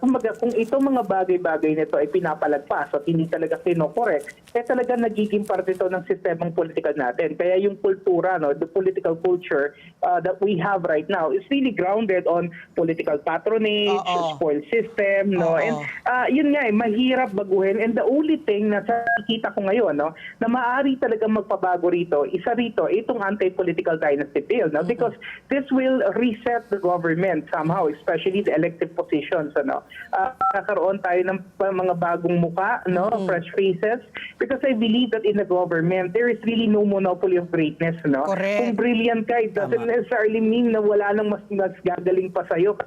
kumbaga, kung itong mga bagay-bagay nito ay pinapalagpas at hindi talaga kino-correct, talaga nagiging parte ito ng sistemang political natin. Kaya yung kultura, the political culture that we have right now is really grounded on political patronage, spoil system, and yun nga, mahirap baguhin. And the only thing na nakikita ko ngayon, na maaari talaga magpabago rito, isa rito, itong anti-political dynasty bill, because this will reset the government somehow, especially the elective positions. Kakaroon tayo ng mga bagong muka, fresh faces, because I believe that in the government, there is really no monopoly of greatness. Correct. Kung brilliant ka, it doesn't necessarily mean na wala nang mas gagaling pa sa'yo.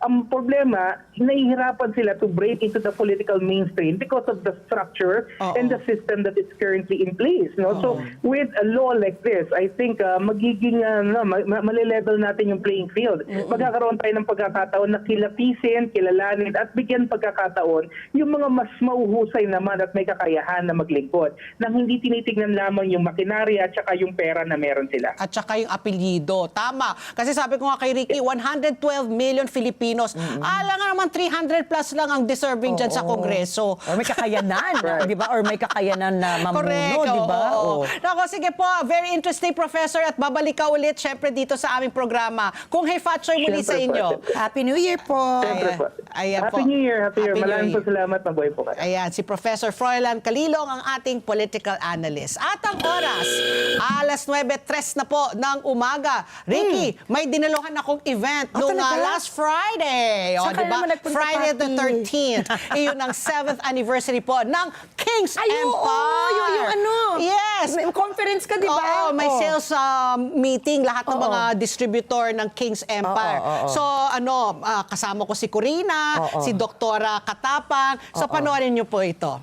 Ang problema, nahihirapan sila to break into the political mainstream because of the structure and the system that is currently in place. So with a law like this, I think magiging malilevel natin yung playing field. Magkakaroon tayo ng pagkakataon na kilapisin, kilalanin at bigyan pagkakataon yung mga mas mauhusay naman at may kakayahan na maglingkod nang hindi tinitignan lamang yung makinarya at saka yung pera na meron sila. At saka yung apelyido. Tama. Kasi sabi ko nga kay Ricky, 112 million Filipinos. Alam nga naman 300 plus lang ang deserving dyan sa Kongreso. Or may kakayanan, di ba? Or may kakayanan na mamuno, Correct. di ba? Nako, sige po. Very interesting, Professor. At babalik ka ulit, syempre, dito sa aming programa. Kung Hey Fatsoy muli sa Siyempre inyo. po. Happy New Year po! Siyempre po. Ayan po. Happy New Year, Happy New Year. Happy New Maraming Year. po salamat. Mabuhay po kayo. Ayan, si Professor Froilan Calilong, ang ating political analyst. At ang oras, alas 9:03 na po ng umaga. Ricky, may dinaluhan akong event nung talaga? last Friday. Saan ka diba? naman nagpunta, Friday the Papi? 13th. Iyon ang 7th anniversary po ng King's Ay, oo, Empire. yung ano? Yes. May conference ka, di ba? Oo, may sales meeting, lahat ng mga distributor ng King's Empire. So, kasama ko si Corina, si Doktora Katapang. So, panoorin niyo po ito.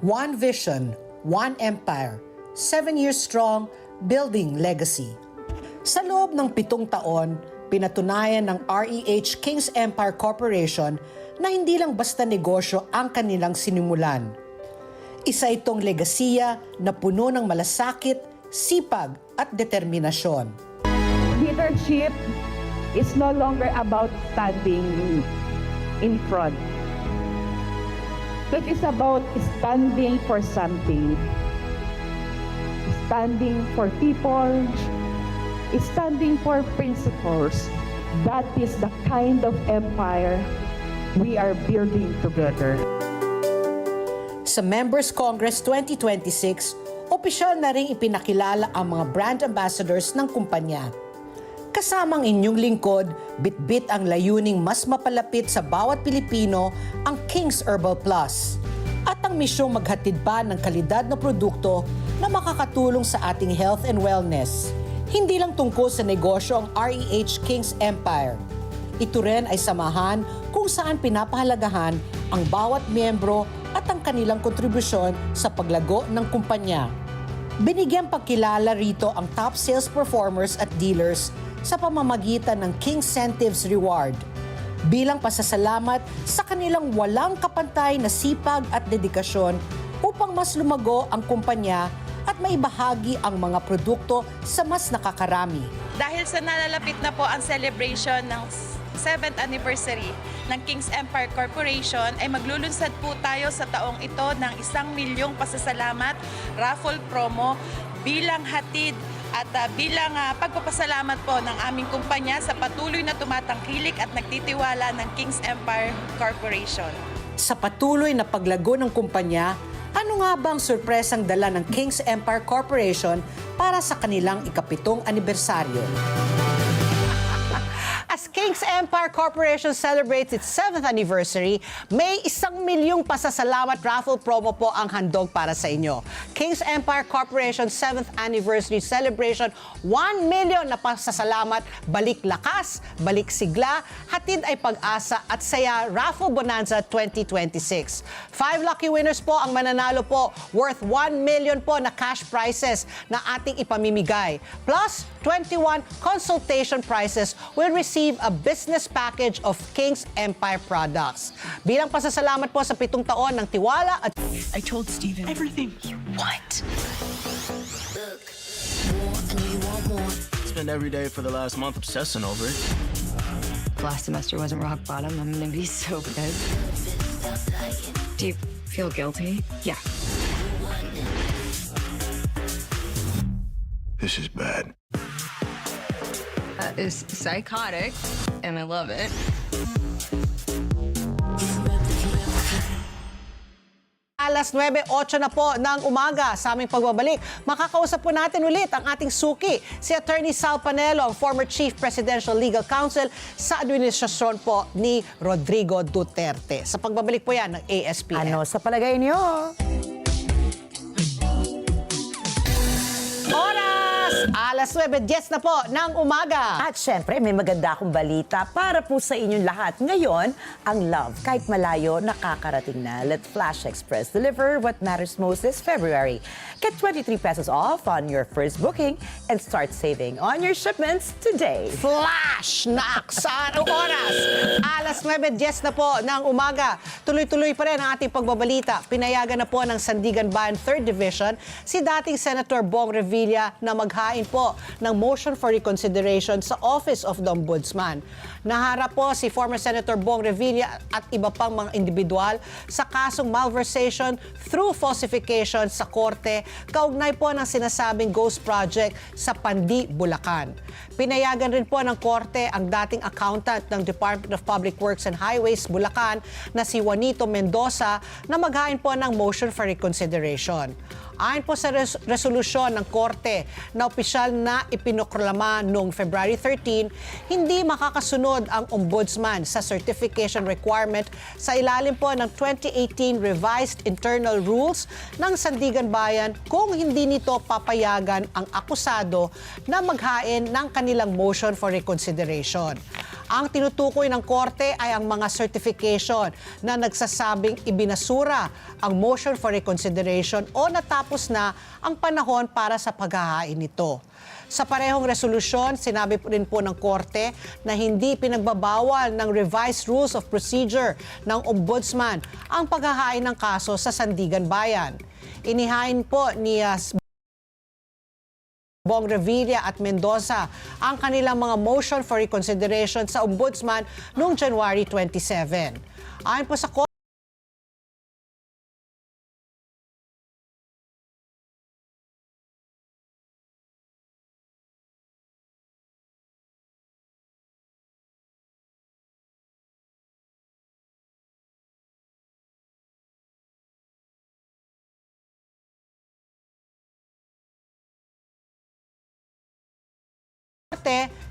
One Vision, One Empire. 7 years strong, building legacy. Sa loob ng 7 taon, pinatunayan ng REH King's Empire Corporation na hindi lang basta negosyo ang kanilang sinimulan. Isa itong legasiya na puno ng malasakit, sipag at determinasyon. Leadership is no longer about standing in front. It is about standing for something. Standing for people, standing for principles. That is the kind of empire we are building together. Sa Members Congress 2026, opisyal na ring ipinakilala ang mga brand ambassadors ng kumpanya. Kasamang inyong lingkod, bitbit ang layuning mas mapalapit sa bawat Pilipino ang King's Herbal Plus. At ang misyong maghatid pa ng kalidad na produkto na makakatulong sa ating health and wellness. Hindi lang tungkol sa negosyo ang REH King's Empire. Ito rin ay samahan kung saan pinapahalagahan ang bawat miyembro at ang kanilang kontribusyon sa paglago ng kumpanya. Binigyang pagkilala rito ang top sales performers at dealers sa pamamagitan ng Kingcentives Reward bilang pasasalamat sa kanilang walang kapantay na sipag at dedikasyon upang mas lumago ang kumpanya at maibahagi ang mga produkto sa mas nakakarami. Dahil sa nalalapit na po ang celebration ng 7th anniversary ng King's Empire Corporation, ay maglulunsad po tayo sa taong ito ng 1 milyong pasasalamat raffle promo bilang hatid at bilang pagpapasalamat po ng aming kumpanya sa patuloy na tumatangkilik at nagtitiwala ng King's Empire Corporation. Sa patuloy na paglago ng kumpanya, ano nga ba ang sorpresang dala ng King's Empire Corporation para sa kanilang ika-7 anibersaryo? As King's Empire Corporation celebrates its 7th anniversary, may 1 milyong pasasalamat raffle promo po ang handog para sa inyo. King's Empire Corporation 7th Anniversary Celebration, 1 million na pasasalamat, balik lakas, balik sigla, hatid ay pag-asa at saya Raffle Bonanza 2026. 5 lucky winners po ang mananalo po, worth 1 million po na cash prizes na ating ipamimigay. Plus, 21 consultation prizes will receive a business package of King's Empire products. Bilang pasasalamat po sa 7 taon ng tiwala at I told Steven everything. What? Spent every day for the last month obsessing over it. Last semester wasn't rock bottom. I'm gonna be so good. Do you feel guilty? Yeah. This is bad. That is psychotic, and I love it. alas 9:08 na po ng umaga sa aming pagbabalik. Makakausap po natin ulit ang ating suki, si Attorney Sal Panelo, ang former Chief Presidential Legal Counsel sa administrasyon po ni Rodrigo Duterte. Sa pagbabalik po yan ng ASPN. Ano sa palagay niyo? Alas 9:10 na po ng umaga. At syempre, may maganda akong balita para po sa inyong lahat. Ngayon, ang love, kahit malayo, nakakarating na. Let Flash Express deliver what matters most this February. Get 23 pesos off on your first booking and start saving on your shipments today. Flash na sa oras. Alas 9:10 na po ng umaga. Tuloy-tuloy pa rin ang ating pagbabalita. Pinayagan na po ng Sandigan Bayan 3rd Division si dating Senator Bong Revilla na maghain po ng motion for reconsideration sa Office of the Ombudsman. Naharap po si former Senator Bong Revilla at iba pang mga individual sa kasong malversation through falsification sa korte kaugnay po ng sinasabing ghost project sa Pandi, Bulacan. Pinayagan rin po ng korte ang dating accountant ng Department of Public Works and Highways, Bulacan na si Juanito Mendoza na maghain po ng motion for reconsideration. Ayon po sa resolusyon ng korte na opisyal na ipinoklama noong February 13, hindi makakasunod ang ombudsman sa certification requirement sa ilalim po ng 2018 Revised Internal Rules ng Sandigan Bayan kung hindi nito papayagan ang akusado na maghain ng kanilang motion for reconsideration. Ang tinutukoy ng korte ay ang mga certification na nagsasabing ibinasura ang motion for reconsideration o natapos na ang panahon para sa paghahain nito. Sa parehong resolusyon, sinabi rin po ng korte na hindi pinagbabawal ng revised rules of procedure ng ombudsman ang paghahain ng kaso sa Sandigan Bayan. Inihain po ni Bong Revilla at Mendoza ang kanilang mga motion for reconsideration sa ombudsman noong January 27. Ayon po sa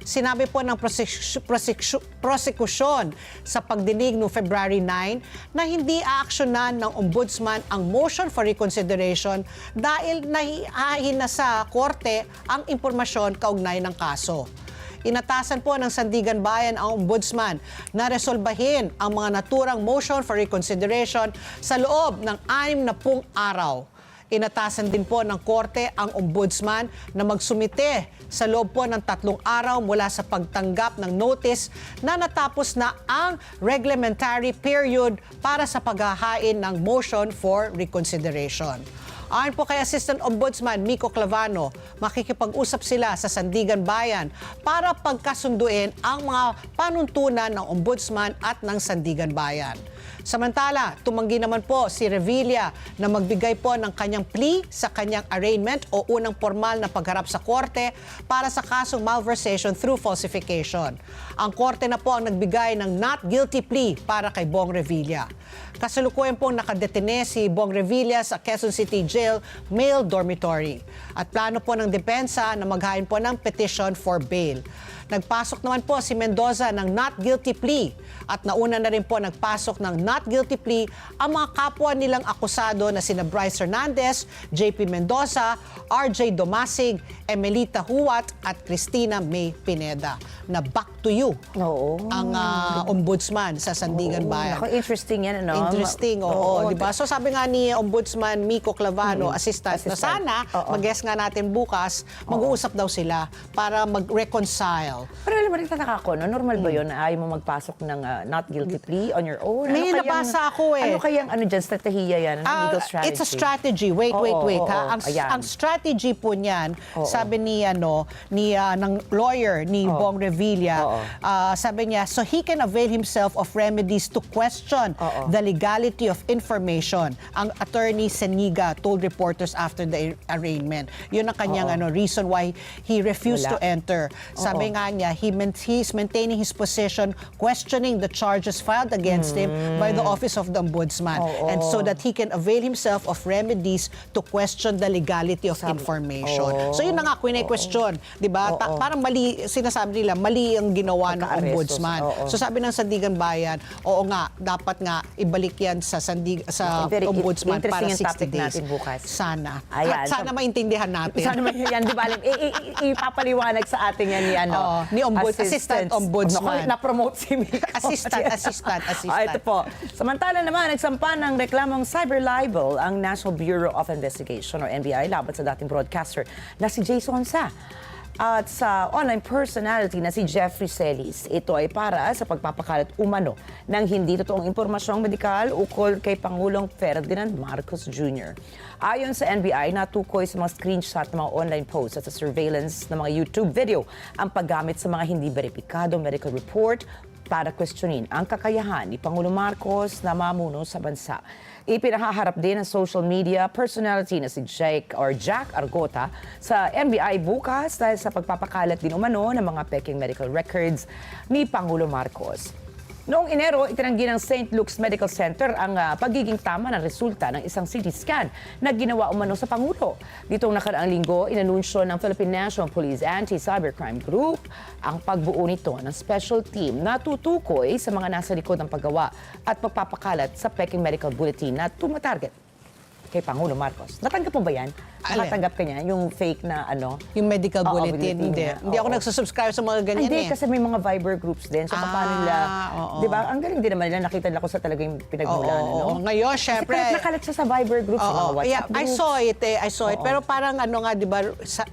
sinabi po ng prosekusyon sa pagdinig noong February 9 na hindi aaksyonan ng ombudsman ang motion for reconsideration dahil nahihain na sa korte ang impormasyon kaugnay ng kaso. Inatasan po ng Sandigan Bayan ang ombudsman na resolbahin ang mga naturang motion for reconsideration sa loob ng 60 araw. Inatasan din po ng korte ang ombudsman na magsumite sa loob po ng 3 araw mula sa pagtanggap ng notice na natapos na ang reglementary period para sa paghahain ng motion for reconsideration. Ayon po kay Assistant Ombudsman Miko Clavano, makikipag-usap sila sa Sandigan Bayan para pagkasunduin ang mga panuntunan ng Ombudsman at ng Sandigan Bayan. Samantala, tumanggi naman po si Revilla na magbigay po ng kanyang plea sa kanyang arraignment o unang formal na pagharap sa korte para sa kasong malversation through falsification. Ang korte na po ang nagbigay ng not guilty plea para kay Bong Revilla. Kasalukuyan pong nakadetene si Bong Revilla sa Quezon City Jail male dormitory. At plano po ng depensa na maghain po ng petition for bail. Nagpasok naman po si Mendoza ng not guilty plea at nauna na rin po nagpasok ng not guilty plea ang mga kapwa nilang akusado na sina Bryce Hernandez, JP Mendoza, RJ Domasig, Emelita Huat at Cristina May Pineda na back to you ang ombudsman sa Sandigan Bayan. Ako, interesting yan, ano? Interesting, oo. Diba? So sabi nga ni Ombudsman Miko Clavano, assistant, na sana, mag-guest nga natin bukas, mag-uusap daw sila para mag-reconcile. Pero alam mo, nagtataka ko, no? Normal ba yun na ayaw mo magpasok ng not guilty plea on your own? May nabasa ako eh. Ano kayang dyan, strategiya yan? Legal strategy? It's a strategy. Wait. Ha? Ang strategy po niyan, sabi ni ng lawyer ni Bong Revilla, sabi niya, so he can avail himself of remedies to question the legality of information. Ang attorney Seniga told reporters after the arraignment. Yun ang kanyang reason why he refused to enter. Sabi nga niya, he's maintaining his position, questioning the charges filed against him by the Office of the Ombudsman. And so that he can avail himself of remedies to question the legality of information. So yun na nga, question, di ba? Parang mali, sinasabi nila, mali ang ginawa ng Ombudsman. So sabi ng Sandigan Bayan, oo nga, dapat nga ibalik yan sa Ombudsman para 60 days. Bukas. Sana. Ayan. At sana maintindihan natin. Sana yan, di ba? Ipapaliwanag sa atin yan ni Assistant Ombudsman. Na-promote si Miko. Assistant. Ito po. Samantala naman, nagsampa ng reklamong cyber libel ang National Bureau of Investigation o NBI laban sa dating broadcaster na si Jason Sa. At sa online personality na si Jeffrey Celis. Ito ay para sa pagpapakalat umano ng hindi totoong impormasyong medikal ukol kay Pangulong Ferdinand Marcos Jr. Ayon sa NBI, natukoy sa mga screenshot ng mga online posts at sa surveillance ng mga YouTube video ang paggamit sa mga hindi beripikadong medical report para questionin ang kakayahan ni Pangulong Marcos na mamuno sa bansa. Ipinahaharap din ng social media personality na si Jack Argota sa NBI bukas dahil sa pagpapakalat din umano ng mga peking medical records ni Pangulo Marcos. Noong Enero, itinanggi ng St. Luke's Medical Center ang pagiging tama ng resulta ng isang CT scan na ginawa umano sa Pangulo. Ditong nakaraang linggo, inanunsyo ng Philippine National Police Anti-Cybercrime Group ang pagbuo nito ng special team na tutukoy sa mga nasa likod ng paggawa at pagpapakalat sa Peking Medical Bulletin na tumatarget kay Pangulo Marcos. Natanggap mo ba yan? Nakatanggap ka niya? Yung fake na Yung medical bulletin, hindi. Hindi ako nagsusubscribe sa mga ganyan Hindi, kasi may mga Viber groups din. So, paano nila, di ba? Ang galing din naman nila. Nakita nila ko sa talagang pinagmulan. Ngayon, syempre. Kasi nakalat siya sa Viber groups, mga WhatsApp groups. I saw it. Pero parang di ba,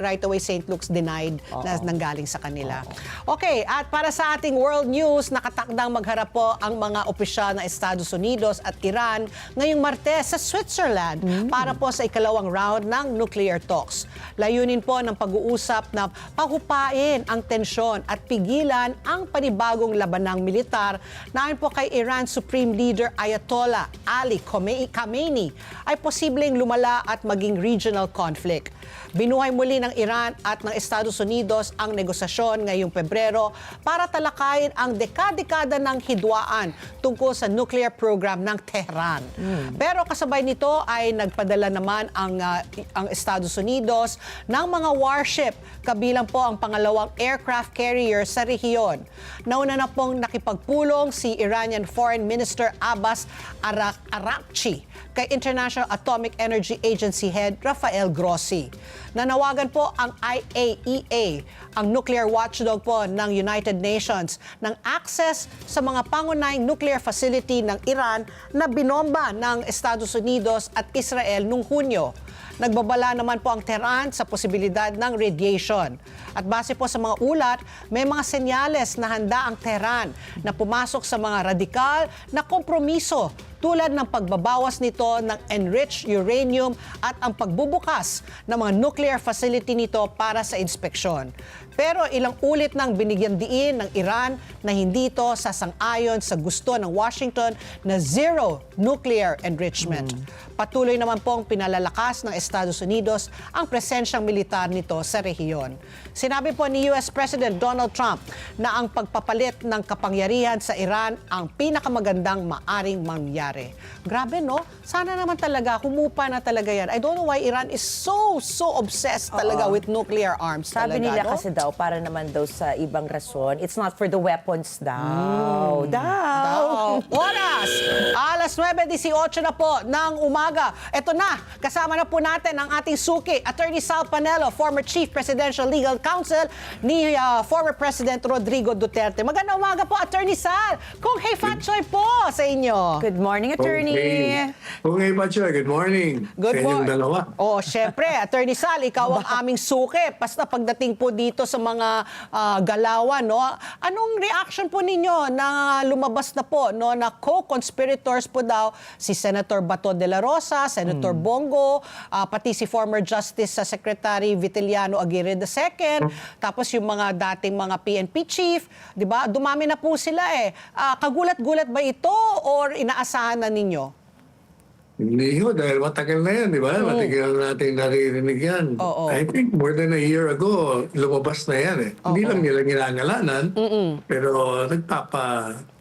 right away St. Luke's denied na nanggaling sa kanila. Okay, at para sa ating world news, nakatakdang magharap po ang mga opisyal ng Estados Unidos at Iran ngayong Martes sa Switzerland para po sa ikalawang round ng nuclear talks. Layunin po ng pag-uusap na pahupain ang tensyon at pigilan ang panibagong labanang militar na ayon po kay Iran Supreme Leader Ayatollah Ali Khamenei ay posibleng lumala at maging regional conflict. Binuhay muli ng Iran at ng Estados Unidos ang negosasyon ngayong Pebrero para talakayin ang dekada-dekada ng hidwaan tungkol sa nuclear program ng Tehran. Pero kasabay nito ay nagpadala naman ang Estados Unidos ng mga warship, kabilang po ang pangalawang aircraft carrier sa rehiyon. Nauna na pong nakipagpulong si Iranian Foreign Minister Abbas Araghchi kay International Atomic Energy Agency Head Rafael Grossi. Nanawagan po ang IAEA, ang nuclear watchdog po ng United Nations, ng access sa mga pangunahing nuclear facility ng Iran na binomba ng Estados Unidos at Israel noong Hunyo. Nagbabala naman po ang Tehran sa posibilidad ng radiation. At base po sa mga ulat, may mga senyales na handa ang Tehran na pumasok sa mga radikal na kompromiso tulad ng pagbabawas nito ng enriched uranium at ang pagbubukas ng mga nuclear facility nito para sa inspeksyon. Pero ilang ulit nang binigyan diin ng Iran na hindi ito sasang-ayon sa gusto ng Washington na zero nuclear enrichment. Patuloy naman pong pinalalakas ng Estados Unidos ang presensyang militar nito sa rehiyon. Sinabi po ni US President Donald Trump na ang pagpapalit ng kapangyarihan sa Iran ang pinakamagandang maaring mangyari. Grabe, no? Sana naman talaga, humupa na talaga yan. I don't know why Iran is so obsessed talaga with nuclear arms. Sabi talaga, nila no? kasi daw, para naman daw sa ibang rason, it's not for the weapons daw. Oras! Alas 9:18 na po ng umaga. Ito na, kasama na po natin ang ating suki, Attorney Sal Panelo, former Chief Presidential Legal Counsel ni former President Rodrigo Duterte. Magandang umaga po, Attorney Sal. Kung hey Fat Choy po sa inyo. Good morning, attorney. Okay, Pachoy, good morning. Good sa inyong morning. dalawa. Oh, syempre, Attorney Sal, ikaw ang aming suki. Basta pagdating po dito sa mga galawan, no? Anong reaction po ninyo na lumabas na po, no, na co-conspirators po daw si Senator Bato de la Rosa, Senator Bongo, pati si former Justice Secretary Vitiliano Aguirre II, tapos yung mga dating mga PNP chief, 'di ba? Dumami na po sila eh. Kagulat-gulat ba ito or inaasahan na ninyo? Hindi ho, dahil matagal na yan, di ba? Matagal natin naririnig yan. Oo. I think more than a year ago, lumabas na yan eh. Hindi lang nila ginangalanan, pero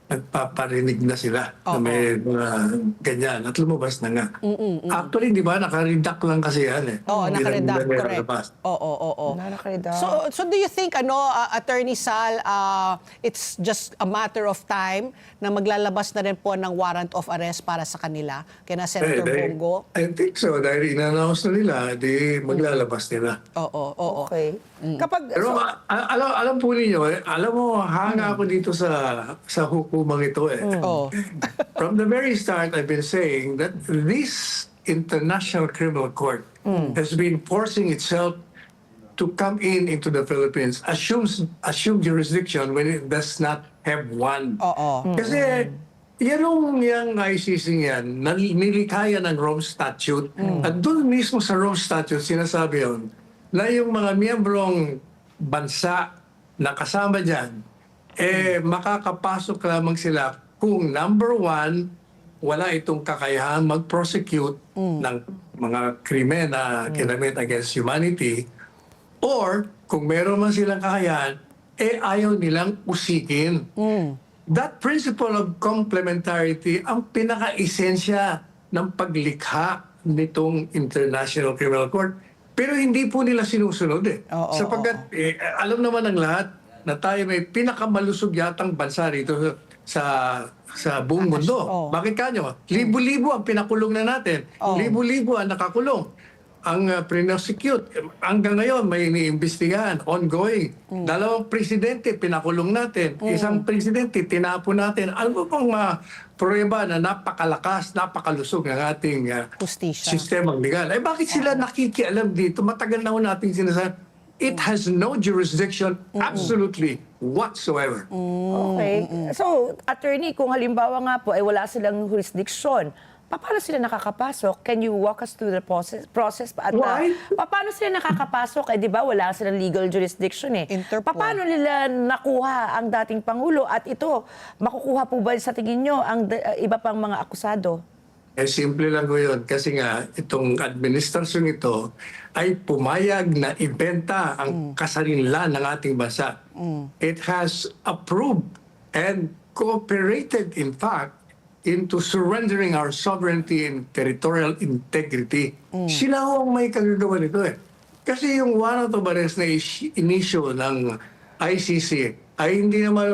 nagpaparinig na sila na may mga ganyan at lumabas na nga. Actually, di ba, nakaredact lang kasi yan eh. Oo, Hindi lang nakaredact, nila correct. nilabas. Oo. Nakaredact. So do you think, Attorney Sal, it's just a matter of time na maglalabas na rin po ng warrant of arrest para sa kanila, kina Senator Bongo? I think so. Dahil in-announce na nila, di maglalabas nila. Oo. Okay. Kapag, Pero alam po ninyo, alam mo, hanga ako dito sa hukumang ito eh. Oo. From the very start, I've been saying that this International Criminal Court has been forcing itself to come into the Philippines, assume jurisdiction when it does not have one. Oo. Kasi yung ICC yan, nilikaya ng Rome Statute. At doon mismo sa Rome Statute, sinasabi yun, na yung mga miyembrong bansa na kasama dyan, makakapasok lamang sila kung number one, wala itong kakayahan mag-prosecute ng mga krimen na kinamit against humanity, or kung meron man silang kakayahan, ayaw nilang usikin. That principle of complementarity ang pinaka-esensya ng paglikha nitong International Criminal Court. Pero hindi po nila sinusunod eh. Sapagkat alam naman ng lahat na tayo may pinakamalusog yatang bansa rito sa buong mundo. Bakit kanyo? Libo-libo ang pinakulong na natin. Libo-libo ang nakakulong. Ang prosecute. Hanggang ngayon may iniimbestigahan, ongoing. 2 presidente pinakulong natin. Isang presidente tinapo natin. Ano pang pruweba na napakalakas, napakalusog ng ating sistemang legal? Bakit sila nakikialam dito? Matagal na ho natin sinasabi. It has no jurisdiction absolutely whatsoever. okay. So, attorney, kung halimbawa nga po, wala silang jurisdiction, paano sila nakakapasok? Can you walk us through the process? At, Why? paano sila nakakapasok? Di ba, wala silang legal jurisdiction eh. Interpol. Paano nila nakuha ang dating Pangulo? At ito, makukuha po ba sa tingin nyo ang iba pang mga akusado? Simple lang ko yun. Kasi nga, itong administrasyon ito ay pumayag na ibenta ang kasarinlan ng ating bansa. It has approved and cooperated, in fact, into surrendering our sovereignty and territorial integrity. Sila ho ang may kagagawa nito eh. Kasi yung warrant of arrest na inisyo ng ICC ay hindi naman,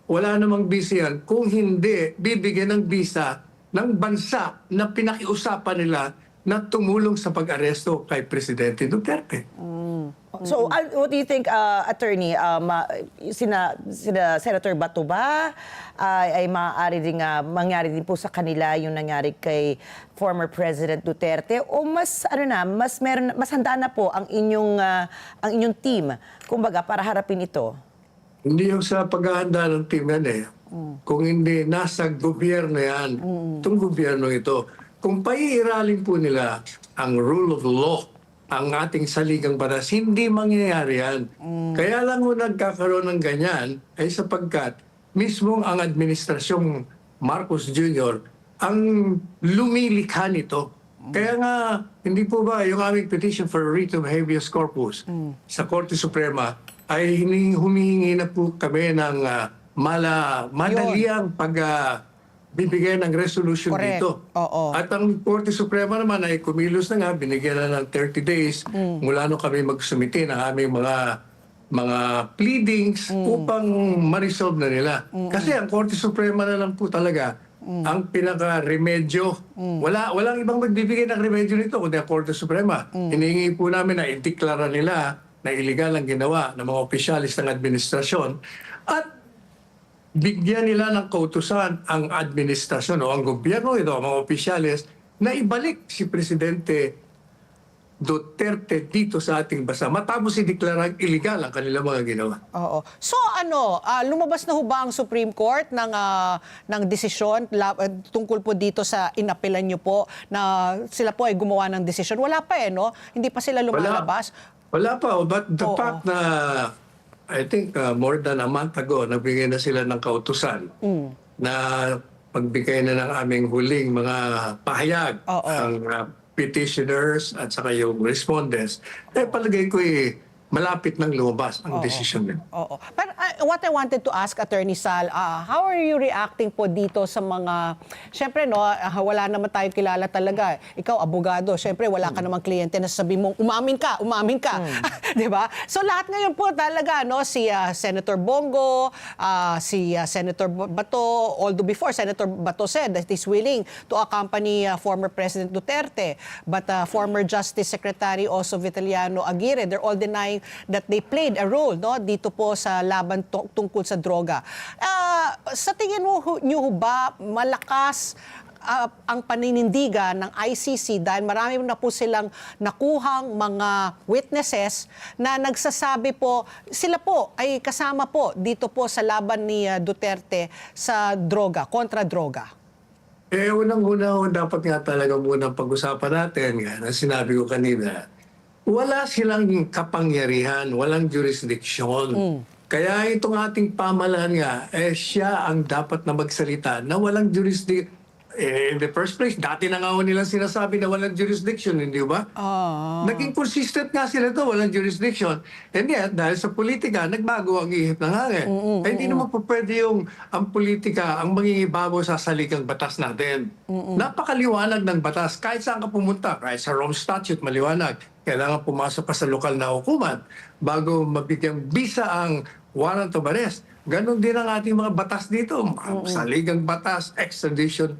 wala namang visa yan kung hindi bibigyan ng visa ng bansa na pinakiusapan nila na tumulong sa pag-aresto kay Presidente Duterte. So, what do you think, attorney? Sina Senator Bato ba ay maaari din mangyari din po sa kanila yung nangyari kay former President Duterte, o mas mas handa na po ang inyong team kumbaga para harapin ito? Hindi yung sa paghahanda ng team yan eh. kung hindi nasa gobyerno yan, itong gobyerno ito. Kung paiiralin po nila ang rule of law, ang ating saligang batas, hindi mangyayari yan. Kaya lang mo nagkakaroon ng ganyan ay sapagkat mismo ang administrasyong Marcos Jr. ang lumilikha nito. Kaya nga, hindi po ba yung aming petition for writ of habeas corpus sa Korte Suprema ay humihingi na po kami ng madaliang bibigay ng resolution Correct. dito. Oo. At ang Korte Suprema naman ay kumilos na nga, binigyan na ng 30 days mula nung kami magsumite ng aming mga pleadings upang ma-resolve na nila. Kasi ang Korte Suprema na lang po talaga ang pinaka-remedyo. Walang ibang magbibigay ng remedyo nito kundi ang Korte Suprema. Hinihingi po namin na ideklara nila na illegal ang ginawa ng mga opisyalis ng administrasyon at bigyan nila ng kautusan ang administrasyon o ang gobyerno ito, ang mga opisyalis, na ibalik si Presidente Duterte dito sa ating bansa matapos ideklarang illegal ang kanilang mga ginawa. Oo. So lumabas na ho ba ang Supreme Court ng desisyon tungkol po dito sa inapelan nyo po na sila po ay gumawa ng desisyon? Wala pa no? Hindi pa sila lumalabas? Wala pa. But the fact na I think more than a month ago, nagbigay na sila ng kautusan na pagbigay na ng aming huling mga pahayag ang petitioners at saka yung respondents, palagay ko malapit nang lumabas ang desisyon nila. Oo. But what I wanted to ask, Attorney Sal, how are you reacting po dito sa mga, syempre wala naman tayo kilala talaga. Ikaw, abogado, syempre wala ka namang kliyente na sabi mong umamin ka. Di ba? So lahat ngayon po talaga, si Senator Bongo, si Senator Bato, although before Senator Bato said that he's willing to accompany former President Duterte, but former Justice Secretary also Vitaliano Aguirre, they're all denying that they played a role dito po sa laban tungkol sa droga. Sa tingin niyo ba malakas ang paninindigan ng ICC dahil marami na po silang nakuhang mga witnesses na nagsasabi po sila po ay kasama po dito po sa laban ni Duterte sa droga, kontra droga? Unang-una dapat nga talaga munang pag-usapan natin na sinabi ko kanina, wala silang kapangyarihan, walang jurisdiction. Kaya itong ating pamahalaan nga, siya ang dapat na magsalita na walang jurisdiction. In the first place, dati na nga nilang sinasabi na walang jurisdiction, hindi ba? Naging consistent nga sila to, walang jurisdiction. And yet, dahil sa politika, nagbago ang ihip ng hangin. Hindi naman po pwede ang politika, ang mangingibabaw sa saligang batas natin. Napakaliwanag ng batas. Kahit saan ka pumunta, kahit sa Rome Statute, maliwanag. Kailangan pumasok ka sa lokal na hukuman bago mabigyang bisa ang warrant of arrest. Ganon din ang ating mga batas dito. Saligang batas, extradition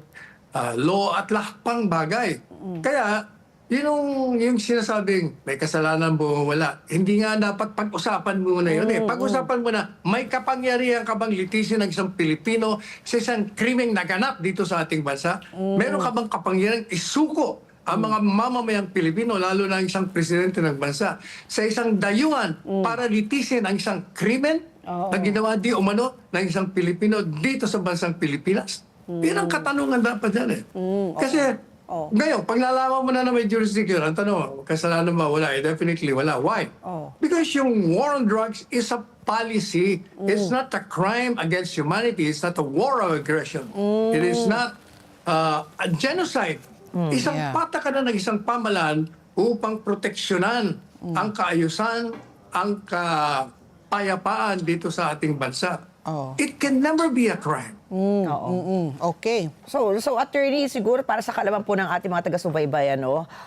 law at lahat pang bagay. Kaya, yung sinasabing may kasalanan mo wala, hindi nga dapat pag-usapan muna yun. Pag-usapan mo na may kapangyarihan ka bang litisin ng isang Pilipino sa isang krimeng naganap dito sa ating bansa? Meron ka bang kapangyarihan isuko ang mga mamamayang Pilipino, lalo na isang presidente ng bansa, sa isang dayuhan para litisin ang isang krimen na ginawa di umano ng isang Pilipino dito sa bansang Pilipinas? Yan ang katanungan dapat yan Kasi ngayon, pag nalaman mo na may jurisdiction, ang tanong, kasalanan ba? Wala. Definitely wala. Why? Because yung war on drugs is a policy. It's not a crime against humanity. It's not a war of aggression. It is not a genocide. Isang patakaran ng isang pamahalaan upang proteksyonan ang kaayusan, ang kapayapaan dito sa ating bansa. It can never be a crime. Okay. So attorney, siguro para sa kalaman po ng ating mga taga-subaybay,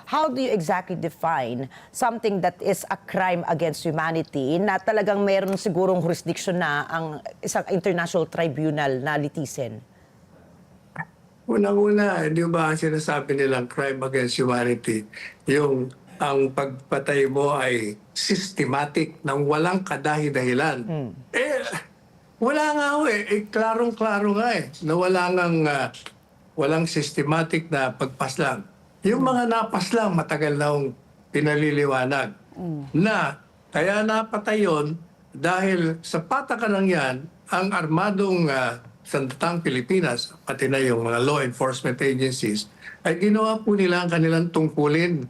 how do you exactly define something that is a crime against humanity na talagang mayroon sigurong jurisdiction na ang isang international tribunal na litisin? Unang-una, di ba ang sinasabi nilang crime against humanity, yung ang pagpatay mo ay systematic nang walang kadahi-dahilan. Wala nga klarong-klaro nga na walang systematic na pagpaslang. Yung mga napaslang, matagal na pinaliliwanag. Na kaya napatay yun dahil sa patakaran yan, ang armadong sandatang Pilipinas, pati na yung mga law enforcement agencies, ay ginawa po nila ang kanilang tungkulin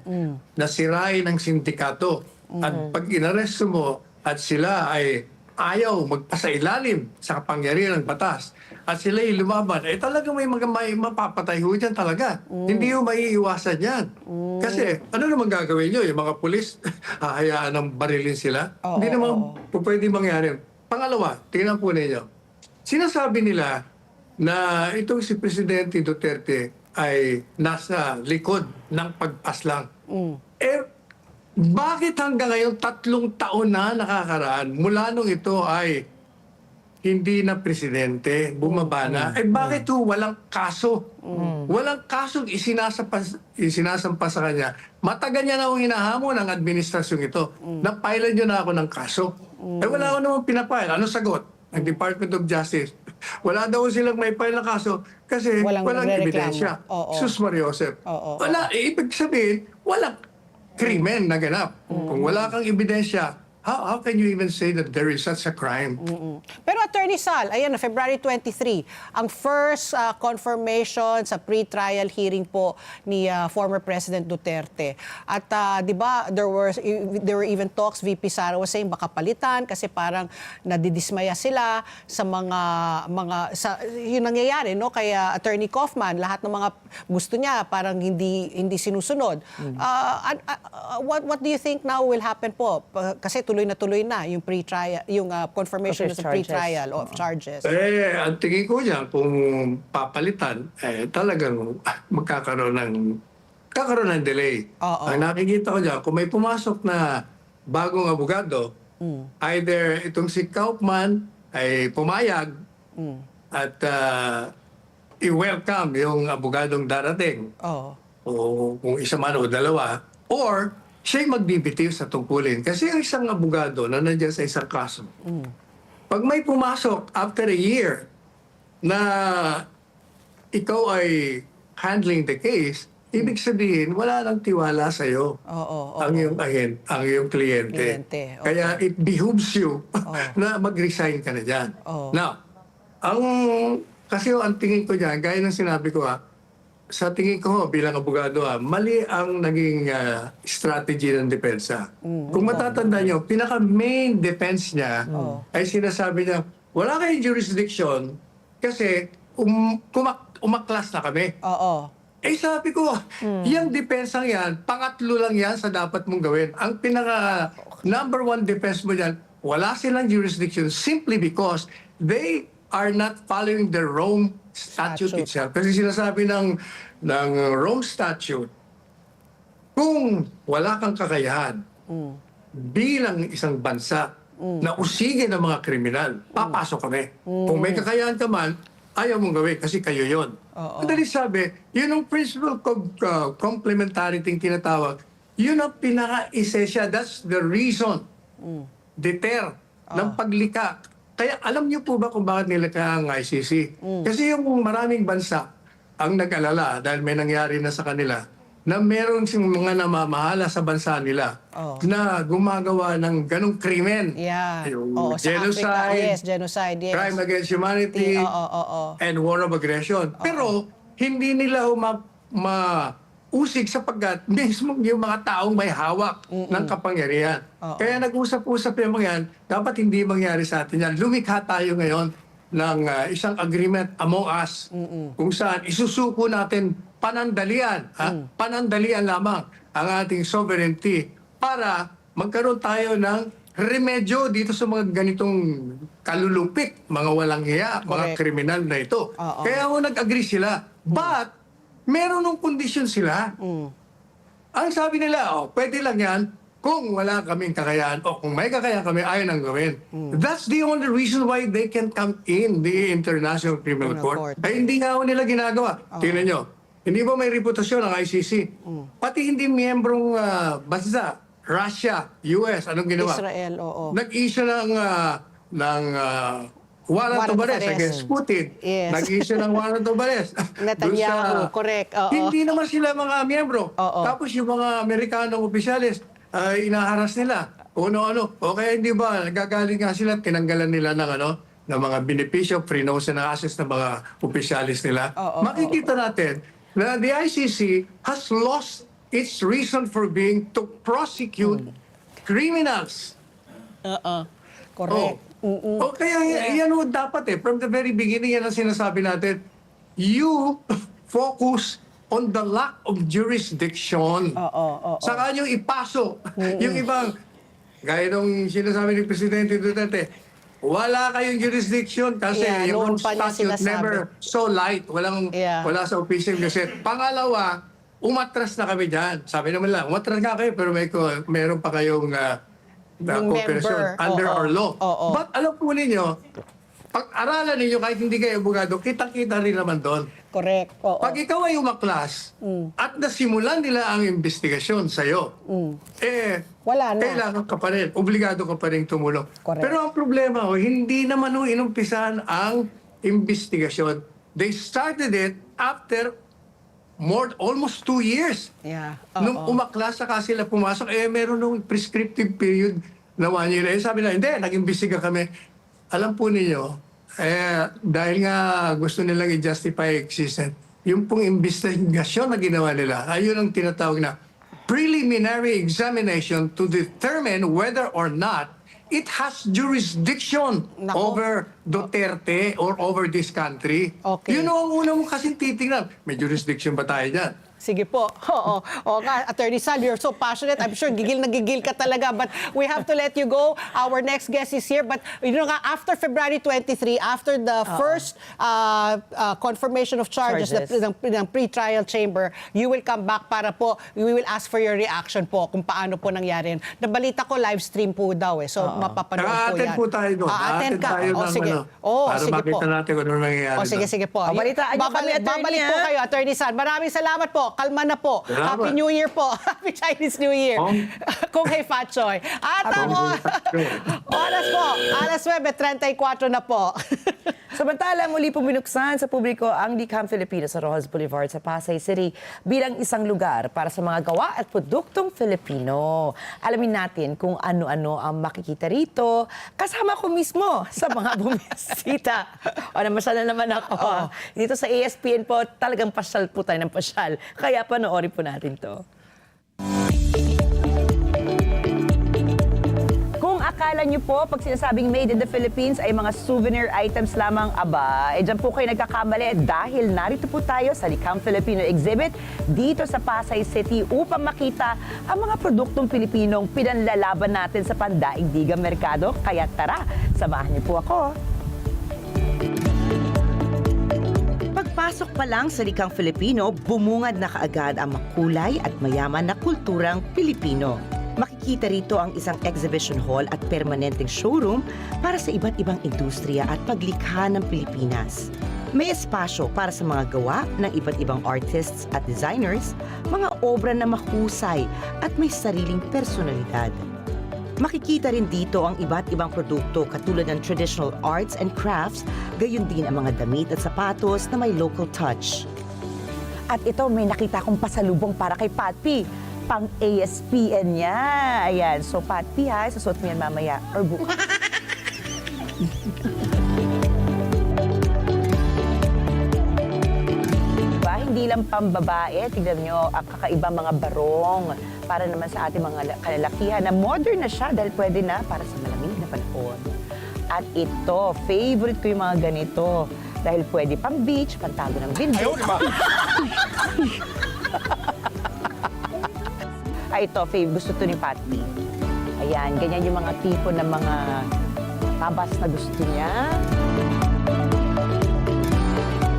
na sirain ang sindikato. At pag inaresto mo at sila ay ayaw magpasailalim sa kapangyarihan ng batas at sila ay lumaban, eh talaga may mapapatay ho dyan talaga. Hindi ho maiiwasan yan. Kasi ano naman gagawin nyo? Yung mga pulis, hahayaan ng barilin sila? Hindi naman po pwede mangyari. Pangalawa, tingnan po ninyo. Sinasabi nila na itong si Presidente Duterte ay nasa likod ng pagpaslang. Eh, bakit hanggang ngayon 3 taon na nakakaraan mula nung ito ay hindi na presidente, bumaba na, eh bakit walang kaso? Walang kasong isinasampa sa kanya. Matagal niya na akong hinahamon ng administrasyong ito. Napailan niyo na ako ng kaso. Eh wala ako naman pinapile. Ano sagot? Ang Department of Justice. Wala daw silang may file na kaso kasi walang ebidensya. Sus Mariosep. Wala, ibig sabihin, walang krimen na ganap. Kung wala kang ebidensya, how can you even say that there is such a crime? Pero Attorney Sal, ayan na, February 23, ang first confirmation sa pre-trial hearing po ni former President Duterte. At di ba, there were even talks, VP Sara was saying baka palitan kasi parang nadidismaya sila sa yung nangyayari, no? Kaya Attorney Kaufman, lahat ng mga gusto niya parang hindi sinusunod. What do you think now will happen po? Kasi tuloy na yung pre-trial, yung confirmation sa pre-trial of charges. Eh, ang tingin ko dyan, kung papalitan, talagang magkakaroon ng delay. Ang nakikita ko dyan, kung may pumasok na bagong abogado, either itong si Kaufman ay pumayag at i-welcome yung abogadong darating. O kung isa man o dalawa, or siya'y magbibitiw sa tungkulin. Kasi ang isang abogado na nandiyan sa isang kaso, pag may pumasok after a year na ikaw ay handling the case, ibig sabihin, wala nang tiwala sa'yo ang iyong kliyente. Kaya it behooves you na mag-resign ka na dyan. Now, kasi ang tingin ko dyan, gaya ng sinabi ko sa tingin ko bilang abogado, mali ang naging strategy ng depensa. Kung matatanda nyo, pinaka-main defense niya ay sinasabi niya, wala kayong jurisdiction kasi umaklas na kami. Eh sabi ko, yung depensang yan, pangatlo lang yan sa dapat mong gawin. Ang pinaka-number 1 defense mo dyan, wala silang jurisdiction simply because they are not following the Rome Statute itself. Kasi sinasabi ng Rome Statute, kung wala kang kakayahan bilang isang bansa na usigin ng mga kriminal, papasok kami. Kung may kakayahan ka man, ayaw mong gawin kasi kayo yun. Ang dali sabi, yun ang principle of complementarity tinatawag. Yun ang pinaka-essential. That's the reason. Deter ng paglika. Kaya alam niyo po ba kung bakit nilika ang ICC? Kasi yung maraming bansa ang nag-alala dahil may nangyari na sa kanila na meron sing mga namamahala sa bansa nila na gumagawa ng ganong krimen. Yung genocide, crime against humanity, and war of aggression. Pero hindi nila usig sapagkat mismo yung mga taong may hawak ng kapangyarihan. Kaya nag-usap-usap yung mga yan, dapat hindi mangyari sa atin yan. Lumikha tayo ngayon ng isang agreement among us kung saan isusuko natin panandalian, panandalian lamang ang ating sovereignty para magkaroon tayo ng remedyo dito sa mga ganitong kalulupik, mga walang hiya, mga kriminal na ito. Kaya nag-agree sila. But meron ng kondisyon sila. Ang sabi nila, pwede lang yan kung wala kaming kakayahan o kung may kakayahan kami, ayaw nang gawin. That's the only reason why they can come in the International Criminal Court. Ay hindi nga nila ginagawa. Tingnan nyo, hindi ba may reputasyon ang ICC? Pati hindi miyembrong bansa, Russia, US, anong ginawa? Israel, Nag-issue ng warrant of arrest against Putin. Nag-issue ng warrant of arrest. Netanyahu, correct. Hindi naman sila mga miyembro. Tapos yung mga Amerikanong opisyalis, inaharas nila. Ano. O kaya hindi ba, nagagaling nga sila, tinanggalan nila ng mga benepisyo, pre-notice analysis ng mga opisyalis nila, makikita natin na the ICC has lost its reason for being to prosecute criminals. Correct. Kaya yan ho dapat from the very beginning yan ang sinasabi natin. You focus on the lack of jurisdiction. Saka nyo ipasok yung ibang, gaya nung sinasabi ni Presidente Duterte, wala kayong jurisdiction kasi yung noon pa niya statute sinasabi. never so light. Wala sa official gazette. Pangalawa, umatras na kami dyan. Sabi naman lang, umatras nga kayo pero meron pa kayong Yung cooperation member. under our law. Oo. But alam po ninyo, pag-aralan ninyo kahit hindi kayo abogado, kitang-kita rin naman doon. Correct. Oo. Pag ikaw ay umaklas at nasimulan nila ang investigasyon sa'yo, Wala na. kailangan ka pa rin, obligado ka pa rin tumulong. Correct. Pero ang problema, hindi naman inumpisahan ang investigasyon. They started it after almost 2 years. Yeah. Nung umaklas saka sila pumasok, meron nung prescriptive period na 1 year. Sabi na, hindi, nag-imbestiga kami. Alam po ninyo, dahil nga gusto nilang i-justify existence, yung pong investigasyon na ginawa nila, ayun ang tinatawag na preliminary examination to determine whether or not it has jurisdiction over Duterte or over this country. Okay. Yun ang una mo kasing titingnan. May jurisdiction ba tayo dyan? Sige po. Oo. Nga, Attorney Sal, you're so passionate. I'm sure gigil na gigil ka talaga. But we have to let you go. Our next guest is here. But after February 23, after the first confirmation of charges ng pre-trial chamber, you will come back para po, we will ask for your reaction po kung paano po nangyari. Nabalita ko, live stream po daw. So, mapapanood po Naka-attend yan. po tayo doon. Attend ka. tayo ng Sige. para Sige makita po. natin kung ano nangyayari doon. Sige po. Balitaan niyo kami, attorney, Babalik po kayo, Attorney Sal. Maraming salamat po. Kalma na po. Salamat. Happy New Year po. Happy Chinese New Year. Kung hey Fat Choy. At ang oras po, alas 9:34 na po. Samantala, muli pong binuksan sa publiko ang Likha Filipino sa Rojas Boulevard sa Pasay City bilang isang lugar para sa mga gawa at produktong Filipino. Alamin natin kung ano-ano ang makikita rito. Kasama ko mismo sa mga bumisita. Namasyal na naman ako. Dito sa ASPN po, talagang pasyal po tayo ng pasyal. Kaya panoorin po natin to. Kung akala nyo po, pag sinasabing made in the Philippines ay mga souvenir items lamang, dyan po kayo nagkakamali dahil narito po tayo sa Likha Filipino Exhibit dito sa Pasay City upang makita ang mga produktong Pilipinong pinanlalaban natin sa pandaigdigang merkado. Kaya tara, samahan niyo po ako. Pagpasok pa lang sa Likhang Filipino, bumungad na kaagad ang makulay at mayaman na kulturang Pilipino. Makikita rito ang isang exhibition hall at permanenteng showroom para sa iba't ibang industriya at paglikha ng Pilipinas. May espasyo para sa mga gawa ng iba't ibang artists at designers, mga obra na mahusay at may sariling personalidad. Makikita rin dito ang iba't ibang produkto katulad ng traditional arts and crafts, gayon din ang mga damit at sapatos na may local touch. At ito, may nakita akong pasalubong para kay Pat P. Pang ASPN niya. Ayan. So, Pat P, susot mo yan mamaya. Or bukas. Diba? Hindi lang pambabae. Tignan nyo, ang kakaibang mga barong para naman sa ating mga kalalakihan na modern na siya dahil pwede na para sa malamig na panahon. At ito, favorite ko yung mga ganito dahil pwede pang beach, pantago ng video. Ito, gusto to ni Patty. Ayan, ganyan yung mga tipo ng mga tabas na gusto niya.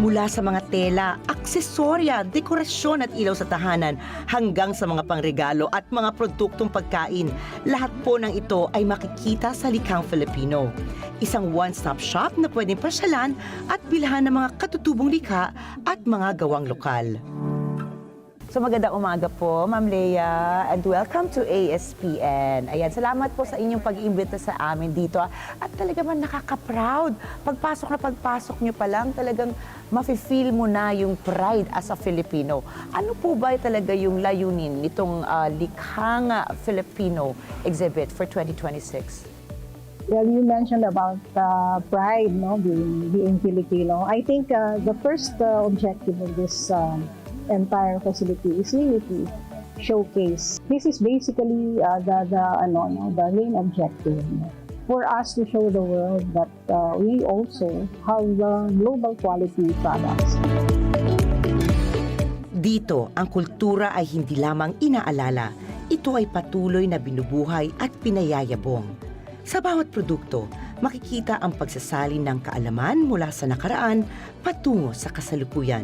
Mula sa mga tela, aksesorya, dekorasyon at ilaw sa tahanan hanggang sa mga pangregalo at mga produktong pagkain, lahat po ng ito ay makikita sa Likhang Filipino. Isang one-stop shop na pwedeng pasyalan at bilhan ng mga katutubong likha at mga gawang lokal. So magandang umaga po, Ma'am Leia, and welcome to ASPN. Ayan, salamat po sa inyong pag-iimbita sa amin dito. At talaga man nakaka-proud. Pagpasok nyo pa lang, talagang mafe-feel mo na yung pride as a Filipino. Ano po ba talaga yung layunin nitong Likhang Filipino exhibit for 2026? Well, you mentioned about pride, no, being Filipino. I think the first objective of this entire facility is really to showcase. This is basically the main objective, no, for us to show the world that we also have global quality products. Dito, ang kultura ay hindi lamang inaalala, ito ay patuloy na binubuhay at pinayayabong. Sa bawat produkto, makikita ang pagsasalin ng kaalaman mula sa nakaraan patungo sa kasalukuyan.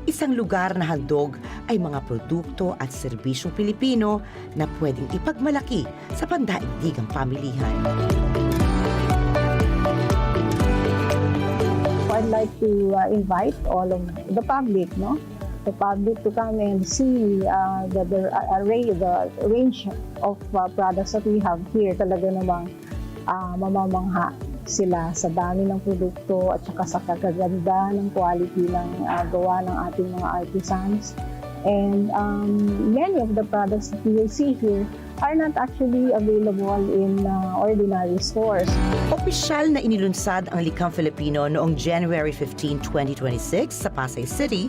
Isang lugar na handog ay mga produkto at serbisyong Pilipino na pwedeng ipagmalaki sa pandaigdigang pamilihan. I'd like to invite all of the public, no, the public to come and see the range of products that we have here. Talaga namang mamamangha sila sa dami ng produkto at saka sa kagaganda ng quality ng gawa ng ating mga artisans. And many of the products that you will see here are not actually available in ordinary stores. Opisyal na inilunsad ang Likhang Filipino noong January 15, 2026 sa Pasay City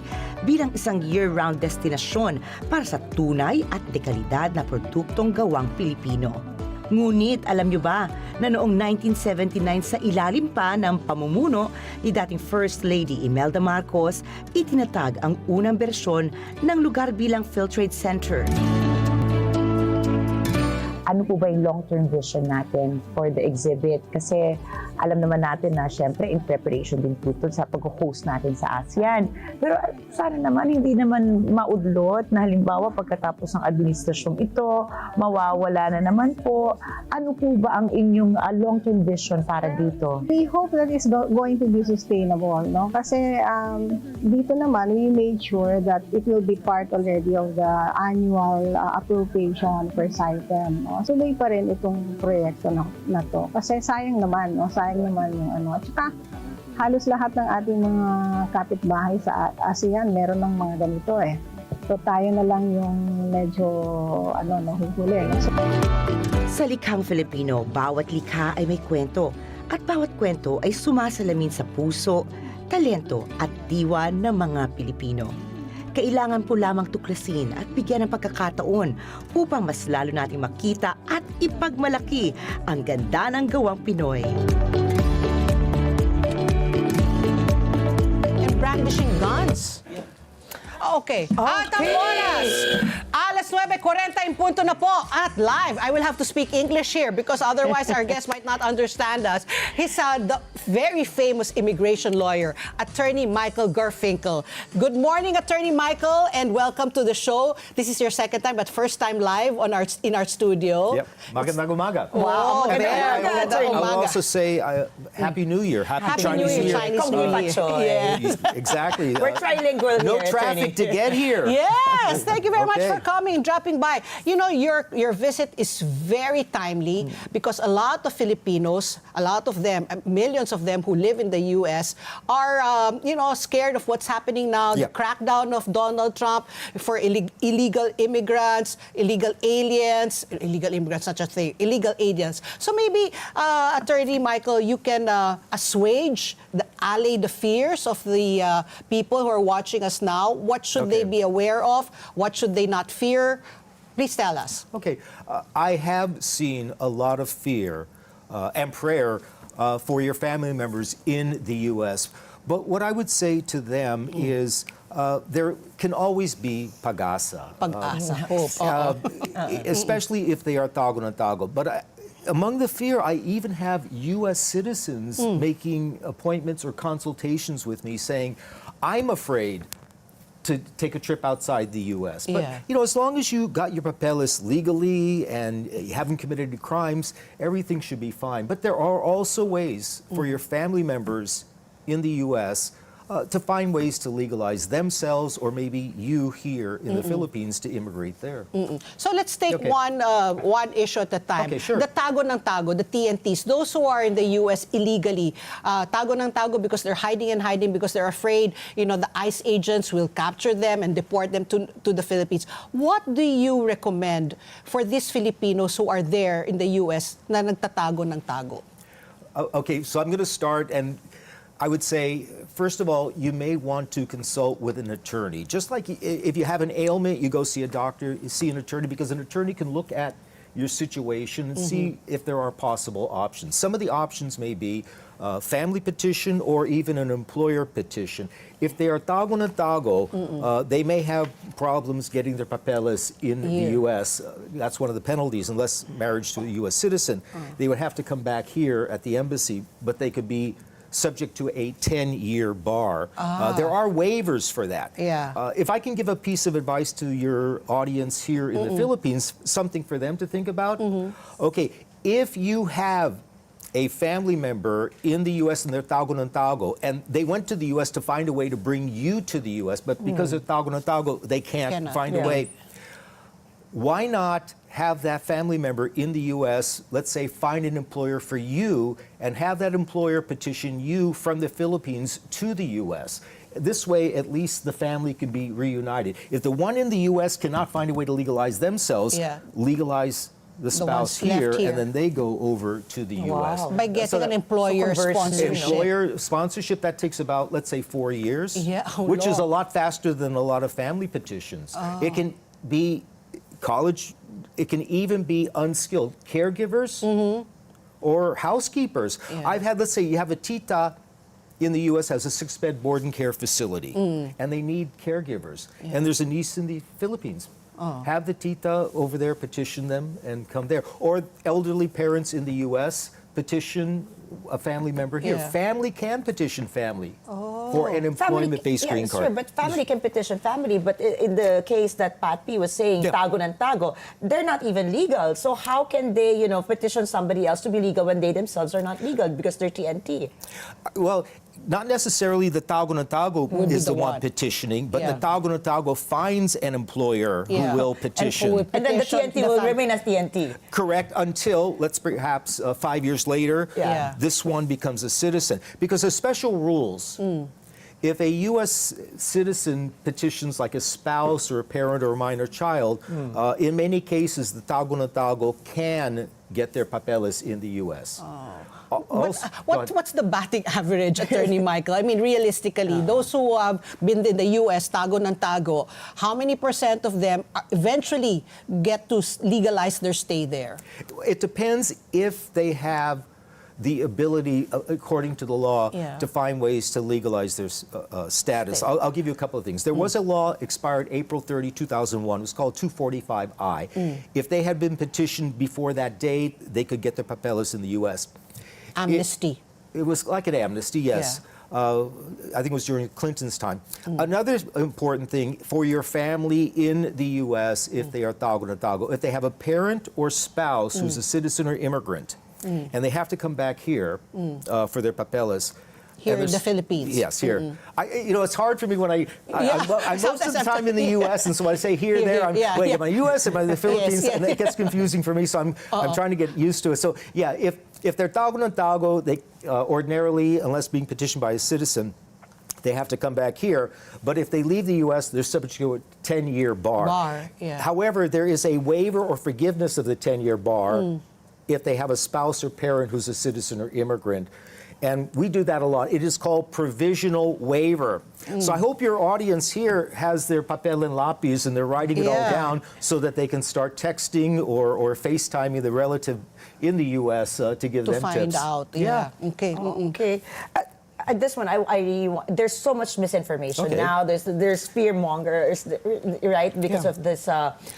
bilang isang year-round destinasyon para sa tunay at dekalidad na produktong gawang Pilipino. Ngunit alam nyo ba na noong 1979 sa ilalim pa ng pamumuno ni dating First Lady Imelda Marcos, itinatag ang unang bersyon ng lugar bilang Philtrade Center. Ano po ba yung long-term vision natin for the exhibit? Kasi alam naman natin na syempre in preparation din po ito sa pag-host natin sa ASEAN. Pero sana naman hindi naman maudlot na halimbawa pagkatapos ng administrasyong ito, mawawala na naman po. Ano po ba ang inyong long-term vision para dito? We hope that it's going to be sustainable, no? Kasi dito naman we made sure that it will be part already of the annual appropriation per item, no? Tuloy pa rin itong proyekto na to. Kasi sayang naman, no? Sayang naman yung ano. At saka, halos lahat ng ating mga kapitbahay sa ASEAN, meron ng mga ganito eh. So tayo na lang yung medyo, nahuhuli. No? Sa Likhang Filipino, bawat likha ay may kwento. At bawat kwento ay sumasalamin sa puso, talento at diwa ng mga Pilipino. Kailangan po lamang tuklasin at bigyan ng pagkakataon upang mas lalo nating makita at ipagmalaki ang ganda ng gawang Pinoy. And brandishing guns. Okay. At ang oras, alas 9:40 in punto na po at live. I will have to speak English here because otherwise our guests might not understand us. He's the very famous immigration lawyer, Attorney Michael Garfinkel. Good morning, Attorney Michael, and welcome to the show. This is your second time but first time live in our studio. Yep. Magandang umaga. Wow. And Magandang I will umaga. also say Happy New Year. Happy New Chinese Year, New Year. Chinese New Year. Yeah. Exactly. We're trilingual No here, traffic to get here. Yes, thank you very much Okay. for coming, dropping by. You know, your visit is very timely because a lot of Filipinos, a lot of them, millions of them who live in the U.S. are, scared of what's happening now, the Yeah. crackdown of Donald Trump for illegal immigrants, illegal aliens, not just illegal aliens. So maybe, Attorney Michael, you can allay the fears of the people who are watching us now. What should they be aware of? What should they not fear? Please tell us. Okay. I have seen a lot of fear and prayer for your family members in the U.S. But what I would say to them is there can always be pag-asa. Pag-asa, hope. Especially if they are tago na tago. But among the fear, I even have U.S. citizens making appointments or consultations with me saying, I'm afraid to take a trip outside the U.S. But, Yeah. as long as you got your papeles legally and you haven't committed any crimes, everything should be fine. But there are also ways for your family members in the U.S. to find ways to legalize themselves or maybe you here in the Philippines to immigrate there. So let's take Okay. one issue at a time. Okay, sure. The tago ng tago, the TNTs, those who are in the U.S. illegally, tago ng tago because they're hiding and hiding because they're afraid, the ICE agents will capture them and deport them to the Philippines. What do you recommend for these Filipinos who are there in the U.S. na nagtatago ng tago? Okay, so I'm going to start, and I would say, first of all, you may want to consult with an attorney. Just like if you have an ailment, you go see a doctor, you see an attorney, because an attorney can look at your situation and see if there are possible options. Some of the options may be family petition or even an employer petition. If they are tago na tago, they may have problems getting their papeles in the U.S. That's one of the penalties. Unless marriage to a U.S. citizen, they would have to come back here at the embassy, but they could be subject to a 10-year bar. There are waivers for that. Yeah. If I can give a piece of advice to your audience here in the Philippines, something for them to think about. Okay, if you have a family member in the U.S. and they're tago ng tago, and they went to the U.S. to find a way to bring you to the U.S., but because they're tago ng tago, they cannot find a way. Why not have that family member in the U.S., let's say, find an employer for you and have that employer petition you from the Philippines to the U.S.? This way, at least the family can be reunited. If the one in the U.S. cannot find a way to legalize themselves, legalize the spouse ones left here, here. and then they go over to the U.S. By getting an employer sponsorship. Employer sponsorship, that takes about, let's say, 4 years, which is a lot faster than a lot of family petitions. It can be college, it can even be unskilled caregivers or housekeepers. I've had, let's say, you have a tita in the U.S. has a 6-bed board and care facility, and they need caregivers. And there's a niece in the Philippines. Have the tita over there petition them and come there. Or elderly parents in the U.S. petition a family member here. Family can petition family for an employment-based green card. Sure, but family can petition family. But in the case that Pat P was saying, tago ng tago, they're not even legal. So how can they, petition somebody else to be legal when they themselves are not legal because they're TNT? Well, not necessarily the tago ng tago is the one petitioning, but the tago ng tago finds an employer who will petition. And then the TNT will remain as TNT. Correct, until, let's perhaps 5 years later, this one becomes a citizen. Because there's special rules. If a U.S. citizen petitions like a spouse or a parent or a minor child, in many cases, the tago ng tago can get their papeles in the U.S. What's the batting average, Attorney Michael? I mean, realistically, those who have been in the U.S., tago ng tago, how many % of them eventually get to legalize their stay there? It depends if they have the ability, according to the law, to find ways to legalize their status. I'll give you a couple of things. There was a law expired April 30, 2001. It was called 245I. If they had been petitioned before that date, they could get their papeles in the U.S. Amnesty. It was like an amnesty, yes. I think it was during Clinton's time. Another important thing for your family in the U.S., if they are tago na tago, if they have a parent or spouse who's a citizen or immigrant, and they have to come back here for their papeles. Here in the Philippines. Yes, here. It's hard for me when I'm most of the time in the U.S., and so when I say here, there, am I U.S., am I the Philippines? And it gets confusing for me, so I'm trying to get used to it. So, if they're tago na tago, they ordinarily, unless being petitioned by a citizen, they have to come back here. But if they leave the U.S., they're subject to a 10-year bar. However, there is a waiver or forgiveness of the 10-year bar if they have a spouse or parent who's a citizen or immigrant. And we do that a lot. It is called provisional waiver. So I hope your audience here has their papel and lapis and they're writing it all down so that they can start texting or FaceTiming the relative in the U.S. To give them tips. To find out. Okay. Okay. This one, there's so much misinformation now. There's fear mongers, right? Because of this,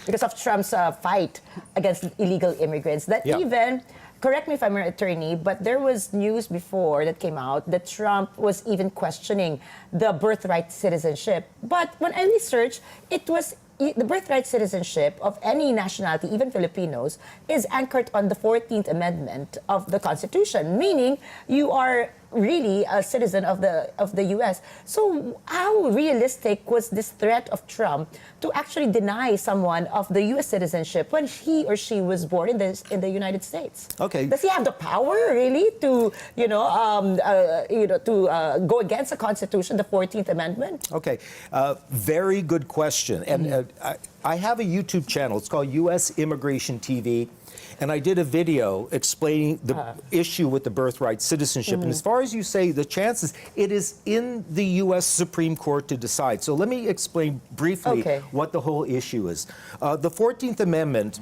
because of Trump's fight against illegal immigrants. That even, correct me if I'm an attorney, but there was news before that came out that Trump was even questioning the birthright citizenship. But when I researched, it was the birthright citizenship of any nationality, even Filipinos, is anchored on the 14th Amendment of the Constitution, meaning you are really a citizen of the U.S. So how realistic was this threat of Trump to actually deny someone of the U.S. citizenship when he or she was born in the United States? Okay. Does he have the power really to go against the Constitution, the 14th Amendment? Okay, very good question. And I have a YouTube channel. It's called U.S. Immigration TV. And I did a video explaining the issue with the birthright citizenship. And as far as you say, the chances, it is in the U.S. Supreme Court to decide. So let me explain briefly what the whole issue is. The 14th Amendment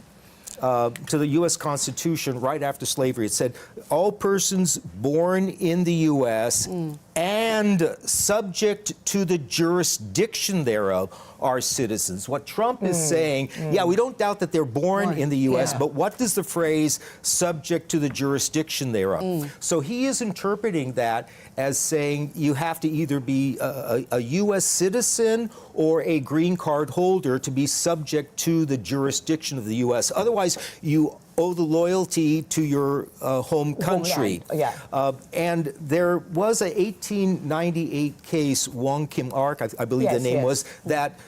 to the U.S. Constitution, right after slavery, it said all persons born in the U.S. and subject to the jurisdiction thereof are citizens. What Trump is saying, yeah, we don't doubt that they're born in the U.S., but what does the phrase subject to the jurisdiction thereof? So he is interpreting that as saying you have to either be a U.S. citizen or a green card holder to be subject to the jurisdiction of the U.S. Otherwise, you owe the loyalty to your home country. And there was a 1898 case, Wong Kim Ark, I believe the name was, that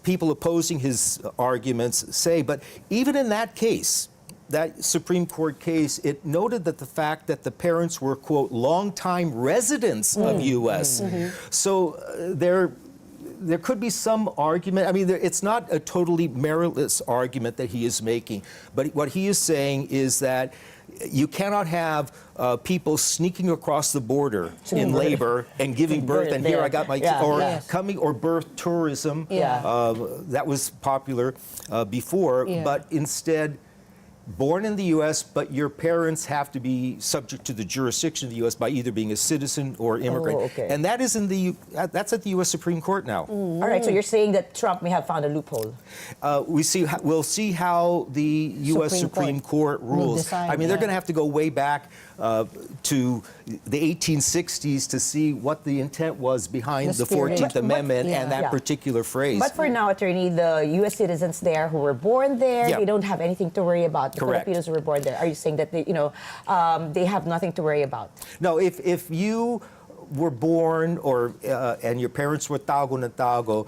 people opposing his arguments say, but even in that case, that Supreme Court case, it noted that the fact that the parents were, quote, longtime residents of U.S. So there could be some argument. I mean, it's not a totally meritless argument that he is making, but what he is saying is that you cannot have people sneaking across the border in labor and giving birth, and here I got my coming, or birth tourism. That was popular before, but instead, born in the U.S., but your parents have to be subject to the jurisdiction of the U.S. by either being a citizen or immigrant. And that is that's at the U.S. Supreme Court now. All right, so you're saying that Trump may have found a loophole. We'll see how the U.S. Supreme Court rules. Decide, I mean, they're going to have to go way back to the 1860s to see what the intent was behind the 14th Amendment and that particular phrase. But for now, attorney, the U.S. citizens there who were born there, they don't have anything to worry about. The Filipinos who were born there. Are you saying that they have nothing to worry about? No, if you were born and your parents were Tago na Tago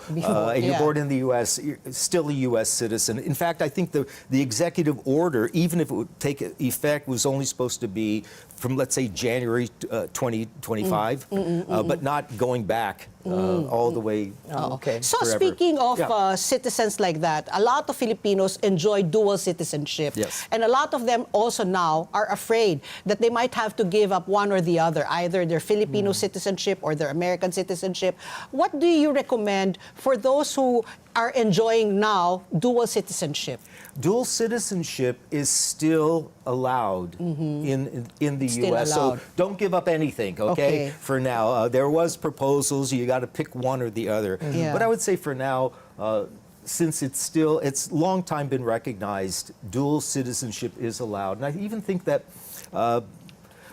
and you're born in the U.S., you're still a U.S. citizen. In fact, I think the executive order, even if it would take effect, was only supposed to be from, let's say, January 2025, but not going back all the way So forever. speaking of citizens like that, a lot of Filipinos enjoy dual citizenship. And a lot of them also now are afraid that they might have to give up one or the other, either their Filipino citizenship or their American citizenship. What do you recommend for those who are enjoying now dual citizenship? Dual citizenship is still allowed in the U.S. So don't give up anything, for now. There was proposals, you got to pick one or the other. But I would say for now, since it's long time been recognized, dual citizenship is allowed. And I even think that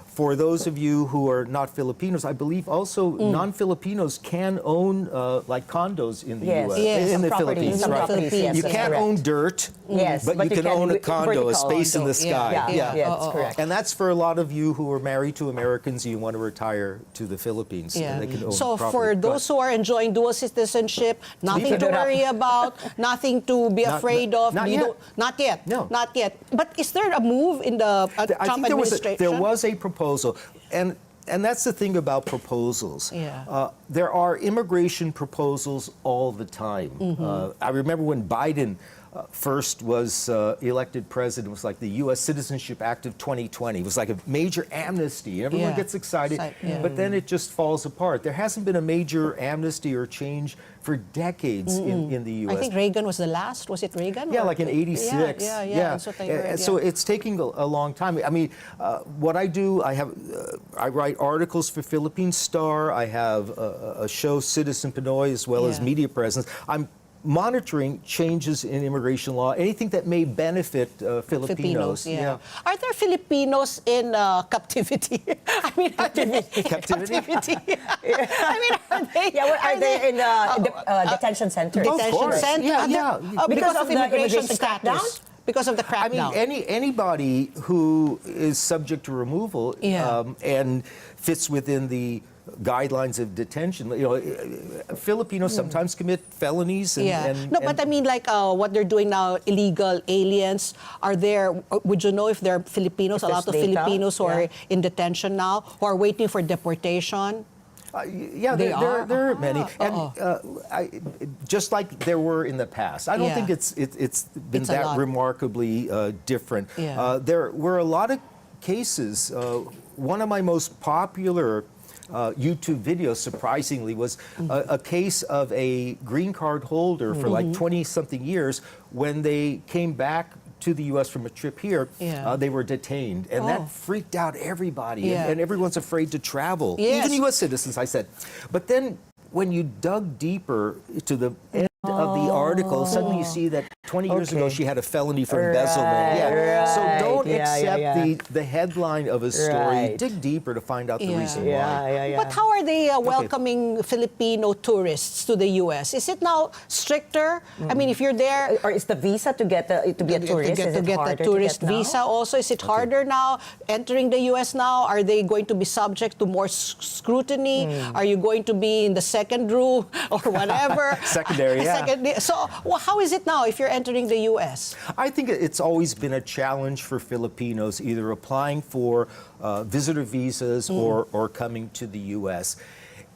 for those of you who are not Filipinos, I believe also non-Filipinos can own like condos in the U.S. In the Philippines, right? You can't own dirt, but you can own a condo, a space in the sky. That's correct. And that's for a lot of you who are married to Americans and you want to retire to the Philippines. And they can own So property. for those who are enjoying dual citizenship, nothing to worry about, nothing to be afraid of. Not yet. Not yet. No. Not yet. But is there a move in the Trump administration? There was a proposal. And that's the thing about proposals. There are immigration proposals all the time. I remember when Biden first was elected president, it was like the U.S. Citizenship Act of 2020. It was like a major amnesty. Everyone gets excited, but then it just falls apart. There hasn't been a major amnesty or change for decades in the U.S. I think Reagan was the last. Was it Reagan? Yeah, like in '86. So it's taking a long time. I mean, what I do, I write articles for Philippine Star. I have a show, Citizen Pinoy, as well as media presence. I'm monitoring changes in immigration law, anything that may benefit Filipinos. Yeah. Are there Filipinos in captivity? I mean, are they Captivity? I mean, are they? Yeah, well, are they in detention centers? Of Detention course. center? Yeah, Are there- yeah. because of the immigration immigration status. Because of the I crackdown. mean, anybody who is subject to removal Yeah. and fits within the guidelines of detention. You know, Filipinos sometimes commit felonies. And, No, but I mean, like what they're doing now, illegal aliens. Are there? Would you know if there are Filipinos? A If lot of there's data? Filipinos who are Yeah. in detention now, who are waiting for deportation. Yeah, They there are many, Ah, and just like there were in the past. I don't Yeah. think it's been It's a that lot. remarkably different. Yeah. There were a lot of cases. One of my most popular YouTube videos, surprisingly, was a case of a green card holder for like 20-something years. When they came back to the U.S. from a trip here, Yeah. they were detained, and Oh. that freaked out everybody, Yeah. and everyone's afraid to travel, Yes. even U.S. citizens, I said. But then when you dug deeper to the end of the article, suddenly you see that 20 years ago she had a felony for embezzlement. So don't accept the headline of a story. Right. Dig deeper to find out the Yeah. reason why. But how are they welcoming Filipino tourists to the U.S.? Is it now stricter? I mean, if you're there, Or is the visa to get to be a tourist? to Is it get harder the tourist to get now? visa also? Is it harder now entering the U.S. now? Are they going to be subject to more scrutiny? Are you going to be in the second row or whatever? Secondary, yeah. So how is it now if you're entering the U.S.? I think it's always been a challenge for Filipinos either applying for visitor visas or coming to the U.S.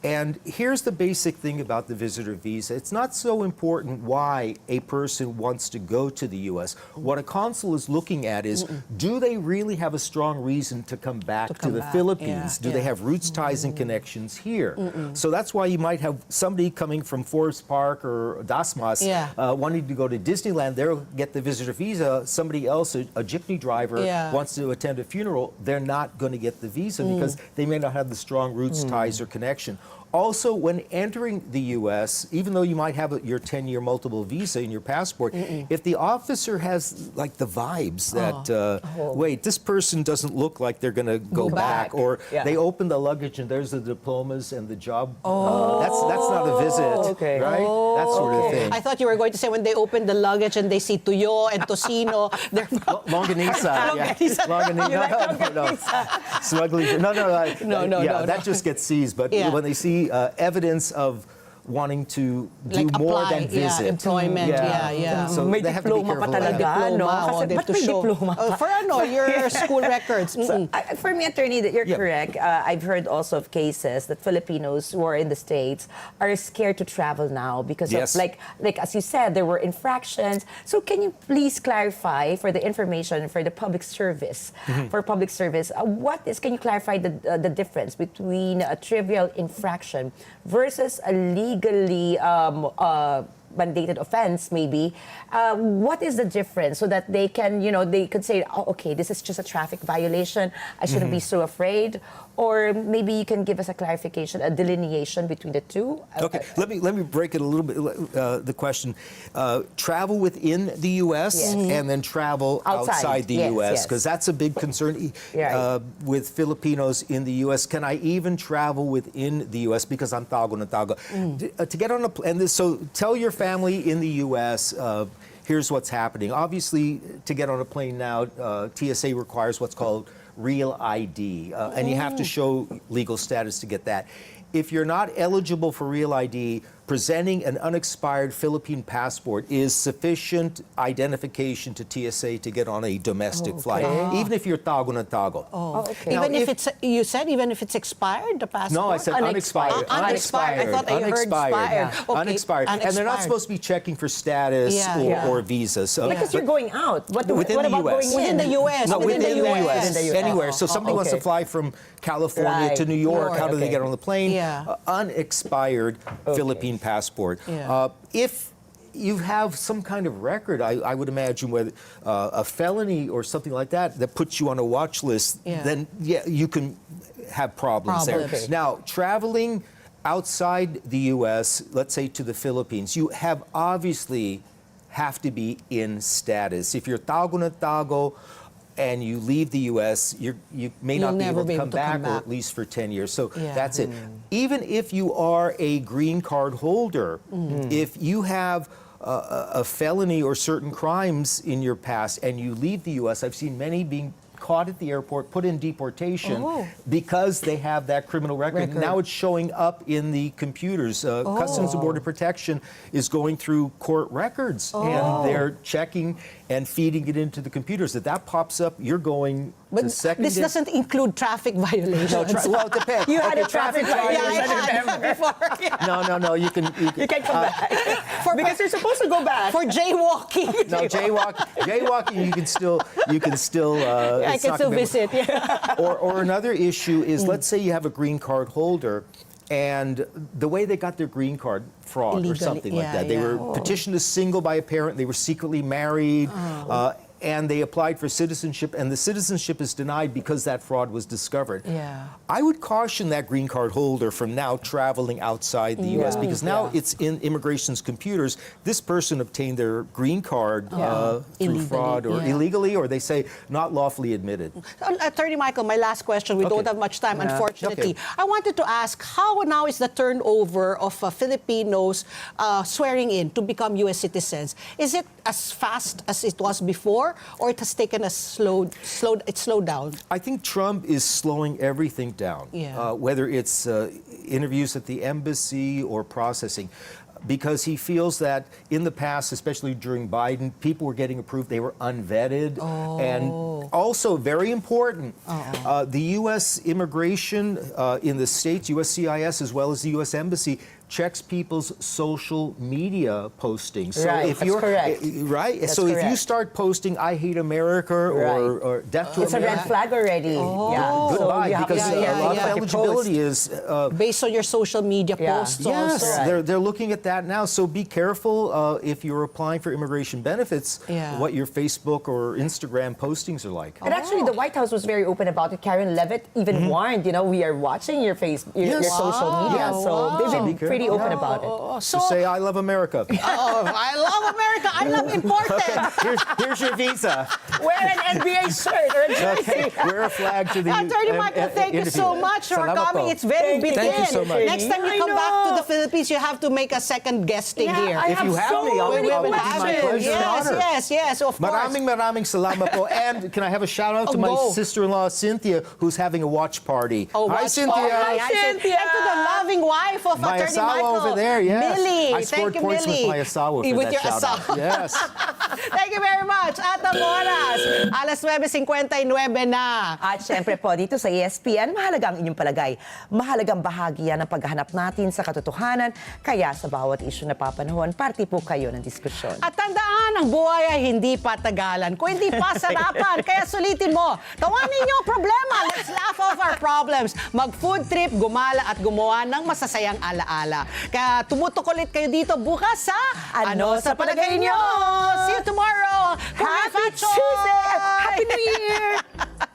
And here's the basic thing about the visitor visa. It's not so important why a person wants to go to the U.S. What a consul is looking at is, do they really have a strong reason to come back to the Philippines? Yeah, Do they yeah. have roots, ties, and connections here? So that's why you might have somebody coming from Forest Park or Dasmas Yeah. wanting to go to Disneyland. They'll get the visitor visa. Somebody else, a jeepney driver, Yeah. wants to attend a funeral. They're not going to get the visa because they may not have the strong roots, ties, or connection. Also, when entering the U.S., even though you might have your 10-year multiple visa in your passport, if the officer has like the vibes that, wait, this person doesn't look like they're going to go back, or Yeah. they open the luggage and there's the diplomas and the job, that's not a visit, Okay. right? That sort of thing. I thought you were going to say when they open the luggage and they see tuyo and tocino, they're Longanisa. Longanisa. Longanisa. No. Smuggling. No. No, Yeah, no. that just gets seized. But Yeah. when they see evidence of wanting to do Like more apply, than visit. employment, yeah. So May they have to be diploma pa careful. of talaga, that. no? Diploma, Kasi they have ba't to may show- diploma pa? For your school records. For me, attorney, that you're Yeah. correct. I've heard also of cases that Filipinos who are in the States are scared to travel now because Yes. of like as you said, there were infractions. So can you please clarify for the information for the public service, can you clarify the difference between a trivial infraction versus a legally mandated offense, maybe? What is the difference so that they can, they could say, oh, okay, this is just a traffic violation. I shouldn't be so afraid. Or maybe you can give us a clarification, a delineation between the two. Okay, let me break it a little bit. The question: travel within the U.S. Yes. and then travel outside the Yes, U.S. yes. because that's a big concern Right. with Filipinos in the U.S. Can I even travel within the U.S. because I'm tago na tago? To get on a plane, so tell your family in the U.S. Here's what's happening. Obviously, to get on a plane now, TSA requires what's called Real ID, and you have to show legal status to get that. If you're not eligible for Real ID, presenting an unexpired Philippine passport is sufficient identification to TSA to get on a domestic flight, even if you're tago na tago. Okay. Even if it's, you said even if it's expired, the passport? No, I said unexpired. Unexpired. I thought I heard expired. Okay. Unexpired. And they're not Unexpired. supposed to be checking for status or visas. So, Because you're going out. What Within what the about US. going in? Within the U.S. No, within the US. Within the US. Anywhere. So somebody wants to okay. fly from California Right. to New York. How do they Okay. get on the plane? Yeah. Unexpired Philippine passport. Yeah. If you have some kind of record, I would imagine, whether a felony or something like that puts you on a watch list, Yeah. then you can have problems there. Problems. Now, traveling outside the U.S., let's say to the Philippines, you obviously have to be in status. If you're tago na tago and you leave the U.S., you may You'll not be never able to come back, or at least for 10 years. So Yeah. that's it. Even if you are a green card holder, if you have a felony or certain crimes in your past and you leave the U.S., I've seen many being caught at the airport, put in deportation because they have that criminal record. Now it's showing up in the computers. Customs and Border Protection is going through court records and they're checking and feeding it into the computers. If that pops up, you're going But to second. this doesn't include traffic violations. Well, it depends. You had a traffic violation, Yeah, I had that before. No. You can can come back. Because you're supposed to go back. For jaywalking. No, jaywalking. You can still. I can still visit. Yeah. Or another issue is, let's say you have a green card holder, and the way they got their green card, fraud Illegally, or something like yeah, that. They yeah. were petitioned as single by a parent. They were secretly married. And they applied for citizenship, and the citizenship is denied because that fraud was discovered. Yeah. I would caution that green card holder from now traveling outside the U.S. because now it's in immigration's computers. This person obtained their green card through Illegally, fraud or yeah. illegally, or they say not lawfully admitted. Attorney Michael, my last question. We don't have much time, unfortunately. Okay. I wanted to ask, how now is the turnover of Filipinos swearing in to become U.S. citizens? Is it as fast as it was before, or it has taken a slowed down? I think Trump is slowing everything down, Yeah. whether it's interviews at the embassy or processing, because he feels that in the past, especially during Biden, people were getting approved, they were unvetted. And also, very important, the U.S. immigration in the states, USCIS, as well as the U.S. Embassy, checks people's social media postings. So Right, if that's you're correct. right, That's so if you correct. start posting "I hate America" or "Death to It's a America," red flag already. Yeah. goodbye, you have because to be a lot careful of what you eligibility post. is. Based on your social media Yeah. posts Yes, also. they're looking at that now. So be careful if you're applying for immigration benefits, Yeah. what your Facebook or Instagram postings are like. And actually, the White House was very open about it. Karen Levitt even warned, we are watching your your social media. So they've been Be pretty careful. open about it. So say "I love America." I love America. I love imported. Here's your visa. Wear an NBA shirt or a jersey. Okay, wear a flag to the Attorney Michael, thank you so much for Salamat coming. po. It's very big. Thank you so much. Next time you I come back know. to the Philippines, you have to make a second guesting here. I If you have me, I'll many be my questions. pleasure and honor. Yes, of course. Maraming salamat po. And can I have a shout out to my go. sister-in-law, Cynthia, who's having a watch party. Oh, Hi, watch Cynthia. party. Hi, Cynthia. And to the loving wife of My Attorney asawa Michael. over there, yes. Millie. I scored Thank you, points Millie. with my asawa for With that your shout out. asawa. Yes. Thank you very much. At ang oras, alas 9:59 na. At syempre po, dito sa ESPN, mahalaga ang inyong palagay. Mahalagang bahagi yan ng paghahanap natin sa katotohanan. Kaya sa bawat isyu na papanahon, parte po kayo ng diskusyon. At tandaan, ang buhay ay hindi patagalan, kung hindi pasarapan. Kaya sulitin mo. Tawanin niyo ang problema. Let's laugh off our problems. Mag-food trip, gumala at gumawa ng masasayang alaala. Kaya tumutok ulit kayo dito bukas sa Ano sa palagay niyo? See you tomorrow. Happy Tuesday! Happy New Year!